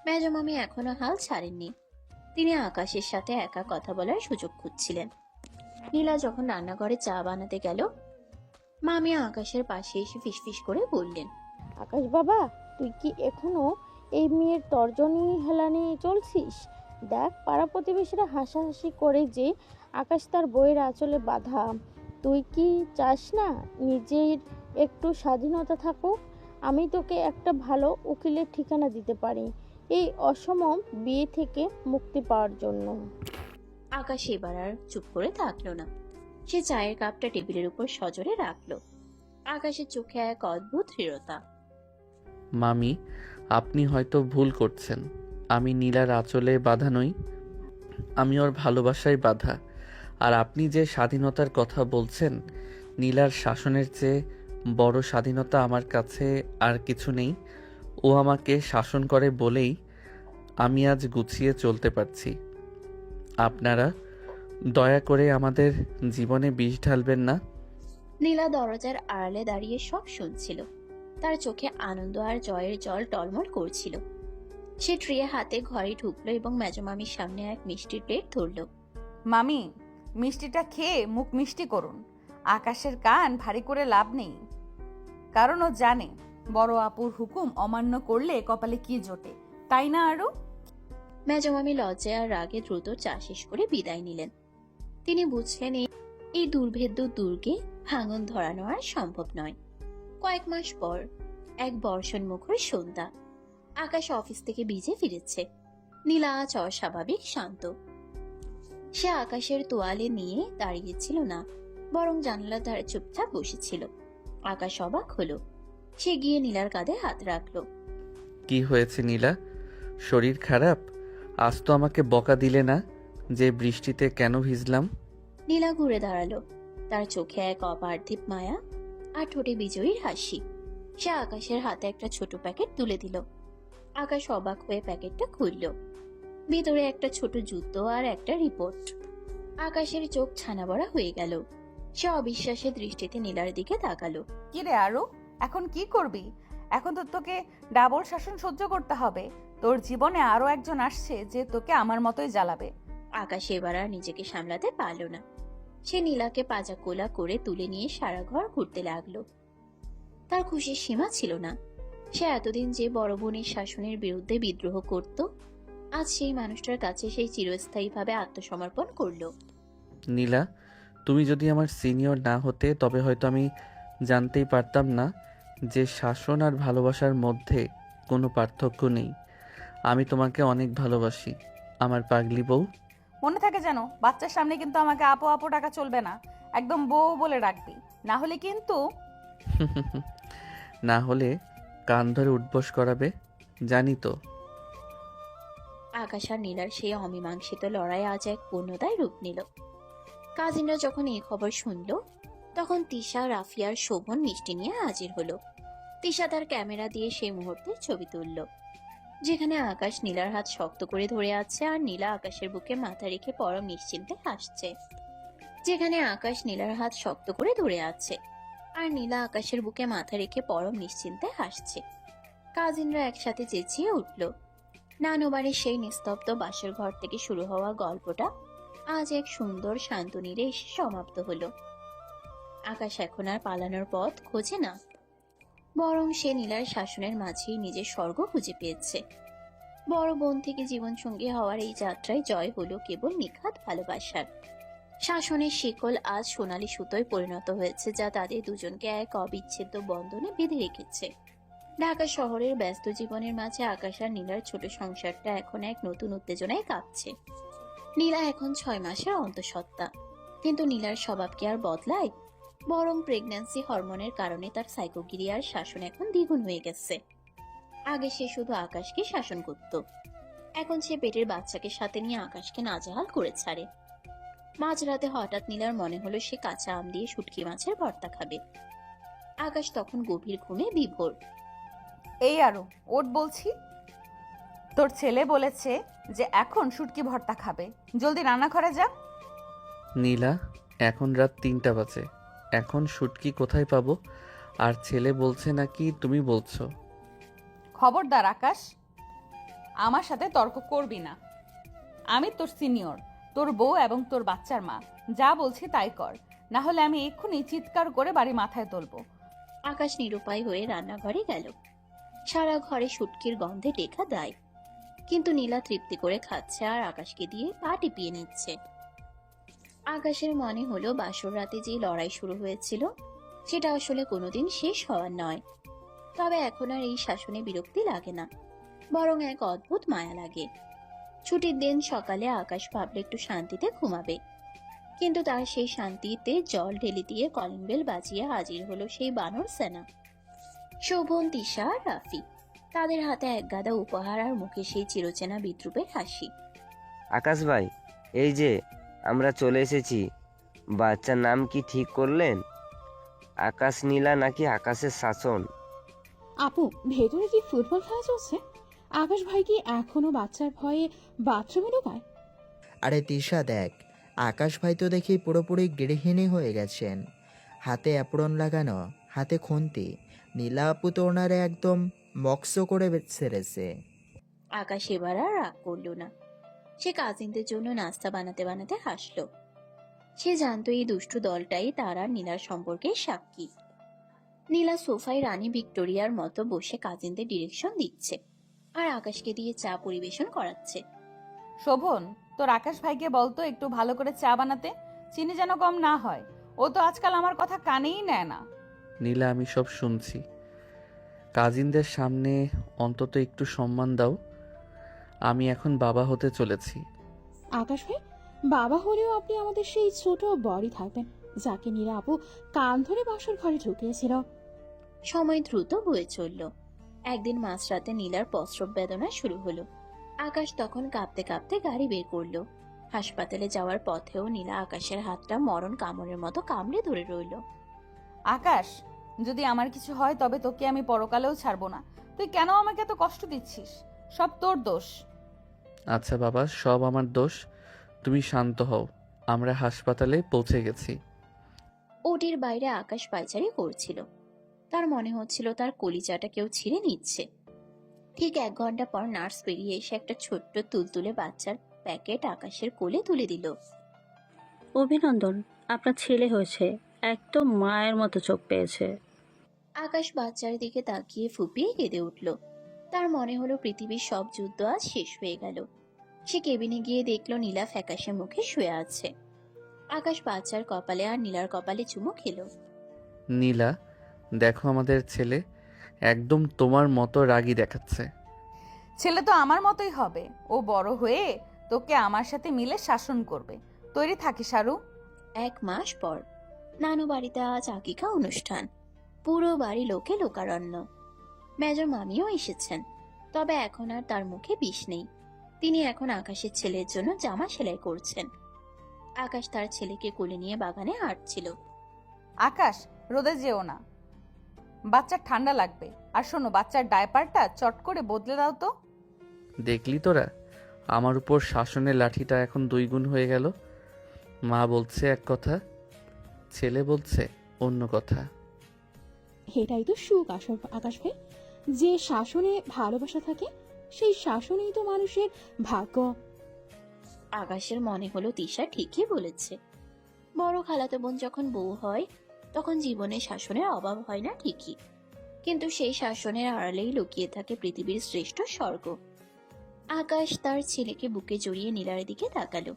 মেজমামি এখনো হাল ছাড়েননি। তিনি আকাশের সাথে একা কথা বলার সুযোগ খুঁজছিলেন। নীলা যখন রান্নাঘরে চা বানাতে গেল, মামি আকাশের পাশে এসে ফিসফিস করে বললেন, আকাশ বাবা, তুই কি এখনো এই মেয়ের তর্জনী হেলানি চলছিস? দেখ, পাড়া প্রতিবেশীরা হাসাহাসি করে যে আকাশ তার বইয়ের আঁচলে বাঁধা। তুই কি চাস না নিজের একটু স্বাধীনতা থাকুক? আমি তোকে একটা ভালো উকিলের ঠিকানা দিতে পারি এই অসম বিয়ে থেকে মুক্তি পাওয়ার জন্য। আকাশ এবার আর চুপ করে থাকলো না। সে চায়ের কাপটা টেবিলের উপর সজোরে রাখলো। আকাশের চোখে এক অদ্ভুত দৃঢ়তা। মামি, আপনি হয়তো ভুল করছেন। আমি নীলার আঁচলে বাঁধা নই, আমি ওর ভালোবাসায় বাঁধা। আর আপনি যে স্বাধীনতার কথা বলছেন, নীলার শাসনের চেয়ে বড় স্বাধীনতা আমার কাছে আর কিছু নেই। ও আমাকে শাসন করে বলেই আমি আজ গুছিয়ে চলতে পারছি। আপনারা দয়া করে আমাদের জীবনে বিষ ঢালবেন না। নীলা দরজার আড়ালে দাঁড়িয়ে সব শুনছিল। তার চোখে আনন্দ আর জয়ের জল টলমল করছিল। সে ট্রে হাতে ঘরে ঢুকলো এবং মেজমামির সামনে এক মিষ্টির প্লেট ধরল। মামি, মিষ্টিটা খেয়ে মুখ মিষ্টি করুন। আকাশের কান ভারী করে লাভ নেই, কারণ ও জানে বড় আপুর হুকুম অমান্য করলে কপালে কি জোটে, তাই না আরু? মেজমামি লজ্জায় আর রাগে দ্রুত চা শেষ করে বিদায় নিলেন। তিনি বুঝলেন এই দুর্ভেদ্য দুর্গে ভাঙন ধরানো আর সম্ভব নয়। কয়েক মাস পর এক বর্ষণ মুখর সন্ধ্যা। আকাশ অফিস থেকে ভিজে ফিরেছে। নীলা আজ অস্বাভাবিক শান্ত। সে আকাশের তোয়ালে নিয়ে দাঁড়িয়েছিল না, বরং জানালার ধারে চুপচাপ বসেছিল। আকাশ অবাক হলো। সে গিয়ে নীলার কাঁধে হাত রাখলো। কি হয়েছে নীলা? শরীর খারাপ? আজ তো আমাকে বকা দিলে না যে বৃষ্টিতে কেন ভিজলাম? নীলা ঘুরে দাঁড়ালো। তার চোখে এক অপার্থিব মায়া আর ঠোঁটে বিজয়ীর হাসি। সে আকাশের হাতে একটা ছোট প্যাকেট তুলে দিল। আকাশ অবাক হয়ে প্যাকেটটা খুলল। ভিতরে একটা ছোট জুতো আর একটা রিপোর্ট। আকাশের চোখ ছানা বড়া হয়ে গেল। সে অবিশ্বাসের দৃষ্টিতে নীলার দিকে তাকালো। কি রে আরু, এখন কি করবি? এখন তো তোকে ডাবল শাসন সহ্য করতে হবে। তোর জীবনে আরো একজন আসছে যে তোকে আমার মতোই জ্বালাবে। আকাশ এবার আর নিজেকে সামলাতে পারল না। সে নীলাকে পাজা কোলা করে তুলে নিয়ে সারা ঘর ঘুরতে লাগলো। তার খুশির সীমা ছিল না। সে এতদিন যে বড় বোনের শাসনের বিরুদ্ধে বিদ্রোহ করত, আজ সেই মানুষটার কাছে সেই চিরস্থায়ীভাবে আত্মসমর্পণ করলো। নীলা, তুমি যদি আমার সিনিয়র না হতে তবে হয়তো আমি জানতেই পারতাম না যে শাসন আর ভালোবাসার মধ্যে কোনো পার্থক্য নেই। আমি তোমাকে অনেক ভালোবাসি, আমার পাগলি বউ। মনে থাকে যেন, বাচ্চার সামনে কিন্তু আমাকে আপু আপু ডাকা চলবে না। একদম বউ বলে ডাকবি, না হলে কিন্তু। না হলে কান ধরে উঠবস করাবে, জানি তো। আকাশ আর নীলার সেই অমীমাংসিত লড়াই আজ এক পূর্ণতায় রূপ নিল। কাজিনরা যখন এই খবর শুনল, তখন তিশা, রাফিয়ার শোভন মিষ্টি নিয়ে হাজির হলো। তিশা তার ক্যামেরা দিয়ে সেই মুহূর্তের ছবি তুলল, যেখানে আকাশ নীলার হাত শক্ত করে ধরে আছে আর নীলা আকাশের বুকে মাথা রেখে পরম নিশ্চিন্তে হাসছে। যেখানে আকাশ নীলার হাত শক্ত করে ধরে আছে আর নীলা আকাশের বুকে মাথা রেখে পরম নিশ্চিন্তে হাসছে। কাজিনরা একসাথে চেঁচিয়ে উঠল। নানুবাড়ির সেই নিস্তব্ধ বাসর ঘর থেকে শুরু হওয়া গল্পটা আজ এক সুন্দর শান্ত নীড়ে এসে সমাপ্ত হলো। আকাশ এখন আর পালানোর পথ খোঁজে না, বরং সে নীলার শাসনের মাঝেই নিজের স্বর্গ খুঁজে পেয়েছে। বড় বোন থেকে জীবনসঙ্গী হওয়ার এই যাত্রায় জয় হলো কেবল নিখাত ভালোবাসার। শাসনের শিকল আজ সোনালী সুতোয় পরিণত হয়েছে, যা তাদের দুজনকে এক অবিচ্ছেদ্য বন্ধনে বেঁধে রেখেছে। ঢাকা শহরের ব্যস্ত জীবনের মাঝে আকাশ আর নীলার ছোট সংসারটা এখন এক নতুন উত্তেজনায় কাঁপছে। নীলা এখন 6 মাসের অন্তঃসত্ত্বা, কিন্তু নীলার স্বভাব কি আর বদলায়? বরং প্রেগন্যান্সি হরমোনের কারণে তার সাইকোগিরি আর শাসন এখন দ্বিগুণ হয়ে গেছে। আগে সে শুধু আকাশকে শাসন করত, এখন সে পেটের বাচ্চাকে সাথে নিয়ে আকাশকে নাজেহাল করে ছাড়ে। মাঝরাতে হঠাৎ নীলার মনে হলো সে কাঁচা আম দিয়ে শুটকি মাছের ভর্তা খাবে। আকাশ তখন গভীর ঘুমে বিভোর। এই আরু, ওট বলছি। তোর ছেলে বলেছে যে এখন শুটকি ভর্তা খাবে, জলদি রান্নাঘরে যা। নীলা, এখন রাত 3টা বাজে, এখন শুটকি কোথায় পাবো? আর ছেলে বলছে নাকি তুমি বলছো? খবরদার আকাশ, আমার সাথে তর্ক করবি না। আমি তোর সিনিয়র, তোর বউ এবং তোর বাচ্চার মা। যা বলছি তাই কর, না হলে আমি এক্ষুনি চিৎকার করে বাড়ি মাথায় তুলবো। আকাশ নিরুপায় হয়ে রান্নাঘরে গেল। সারা ঘরে শুটকির গন্ধে টেকা দেয়, কিন্তু নীলা তৃপ্তি করে খাচ্ছে আর আকাশকে দিয়ে পা টিপিয়ে নিচ্ছে। আকাশের মনে হলো বাসর রাতে যে লড়াই শুরু হয়েছিল সেটা আসলে কোনোদিন শেষ হওয়ার নয়। তবে এখন আর এই শাসনে বিরক্তি লাগে না, বরং এক অদ্ভুত মায়া লাগে। ছুটির দিন সকালে আকাশ ভাবলে একটু শান্তিতে ঘুমাবে, কিন্তু তার সেই শান্তিতে জল ঢেলে দিয়ে কলিং বেল বাজিয়ে হাজির হলো সেই বানর সেনা। শোভন, তিশা আর রাফি, তাদের হাতে এক গাদা উপহার আর মুখে সেই চিরচেনা বিদ্রুপের হাসি। আকাশ ভাই, এই যে আমরা চলে এসেছি। বাচ্চার নাম কি ঠিক করলেন? আকাশ নীলা নাকি আকাশের শাসন? আপু, ভেতরে কি ফুটবল খেলা চলছে? আকাশ ভাই কি এখনো বাচ্চার ভয়ে বাথরুমে ঢোকায়? আরে তিশা দেখ, আকাশ ভাই তো দেখি পুরোপুরি গৃহিণী হয়ে গেছেন। হাতে অ্যাপ্রন লাগানো, হাতে খুন্তি। নীলা আপু তো ওনারে একদম মক্স করে সেরেছে। আকাশ এবার আর রাগ করল না। সে কাজিনদের জন্য নাস্তা বানাতে বানাতে হাসলো। সে জানতো এই দুষ্টু দলটাই তার আর নীলার সম্পর্কের সাক্ষী। নীলা সোফায় রানী ভিক্টোরিয়ার মতো বসে কাজিনদের ডিরেকশন দিচ্ছে আর আকাশকে দিয়ে চা পরিবেশন করাচ্ছে। শোভন, তোর আকাশ ভাইকে বলতো একটু ভালো করে চা বানাতে, চিনি যেন কম না হয়। ও তো আজকাল আমার কথা কানেই নেয় না। নীলা, আমি সব শুনছি। কাজিনদের সামনে অন্তত একটু সম্মান দাও। আমি এখন বাবা হতে চলেছি। আকাশ ভাই, বাবা হলেও আপনি আমাদের সেই ছোট বড়ি থাকবেন, যাকে নীলা আপু কান ধরে বাসর ঘরে ঢুকিয়েছিল। সময় দ্রুত বয়ে চলল। একদিন মাঝরাতে নীলার প্রস্রব বেদনা শুরু হলো। আকাশ তখন কাঁপতে কাঁপতে গাড়ি বের করলো। হাসপাতালে যাওয়ার পথেও নীলা আকাশের হাতটা মরণ কামড়ের মতো কামড়ে ধরে রইল। আকাশ, যদি আমার কিছু হয় তবে তোকে আমি পরকালেও ছাড়বো না। তুই কেন আমাকে এত কষ্ট দিচ্ছিস? সব তোর দোষ। আচ্ছা বাবা, সব আমার দোষ। তুমি শান্ত হও, আমরা হাসপাতালে পৌঁছে গেছি। ওটির বাইরে আকাশ পায়চারি করছিল। তার মনে হচ্ছিল তার কলিজাটা কেউ ছিঁড়ে নিচ্ছে। ঠিক 1 ঘন্টা পর নার্স বেরিয়ে এসে একটা ছোট্ট তুলতুলে বাচ্চার প্যাকেট আকাশের কোলে তুলে দিল। অভিনন্দন, আপনার ছেলে হয়েছে, একদম মায়ের মতো চোখ পেয়েছে। আকাশ বাচ্চার দিকে তাকিয়ে ফুপিয়ে কেঁদে উঠল। তার মনে হলো পৃথিবীর সব যুদ্ধ আজ শেষ হয়ে গেল। সে কেবিনে গিয়ে দেখলো নীলা ফ্যাকাশে মুখে শুয়ে আছে। আকাশ বাচ্চার কপালে আর নীলার কপালে চুমু খেলো। নীলা, দেখো আমাদের ছেলে একদম তোমার মতো রাগী দেখাচ্ছে। ছেলে তো আমার মতোই হবে। ও বড় হয়ে তোকে আমার সাথে মিলে শাসন করবে। তৈরি থাকিস আরু। 1 মাস পর নানু বাড়িতে আজ আকিকা অনুষ্ঠান। পুরো বাড়ি লোকে লোকারণ্য। মেজর মামিও এসেছেন, তবে এখন আর তার মুখে বিষ নেই। তিনি এখন আকাশের ছেলের জন্য জামা সেলাই করছেন। আকাশ তার ছেলেকে কোলে নিয়ে বাগানে হাঁটছিল। আকাশ, রোদে যেও না, বাচ্চার ঠান্ডা লাগবে। আর শোনো, বাচ্চার ডায়পারটা চট করে বদলে দাও তো। দেখলি তোরা, আমার উপর শাসনের লাঠিটা এখন 2 গুণ হয়ে গেল। মা বলছে এক কথা, ছেলে বলছে অন্য কথা। এটাই তো সুখ আকাশ ভাই, যে শাসনে ভালোবাসা থাকে সেই শাসনেই তো মানুষের ভাগ্য। আকাশের মনে হলো তিশা ঠিকই বলেছে। বড় খালাতো বোন যখন বউ হয় তখন জীবনে শাসনের অভাব হয় না ঠিকই, কিন্তু সেই শাসনের আড়ালেই লুকিয়ে থাকে পৃথিবীর শ্রেষ্ঠ স্বর্গ। আকাশ তার ছেলেকে বুকে জড়িয়ে নীলার দিকে তাকালো।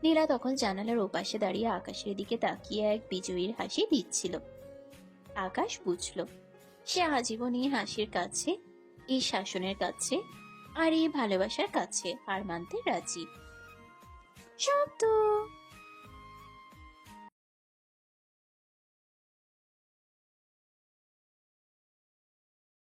নীলা তখন জানালার ওপাশে দাঁড়িয়ে আকাশের দিকে তাকিয়ে এক বিজয়ীর হাসি দিচ্ছিল। আকাশ বুঝল সে আজীবন এই হাসির কাছে, এই শাসনের কাছে আর এই ভালোবাসার কাছে হার মানতে রাজি। শব্দ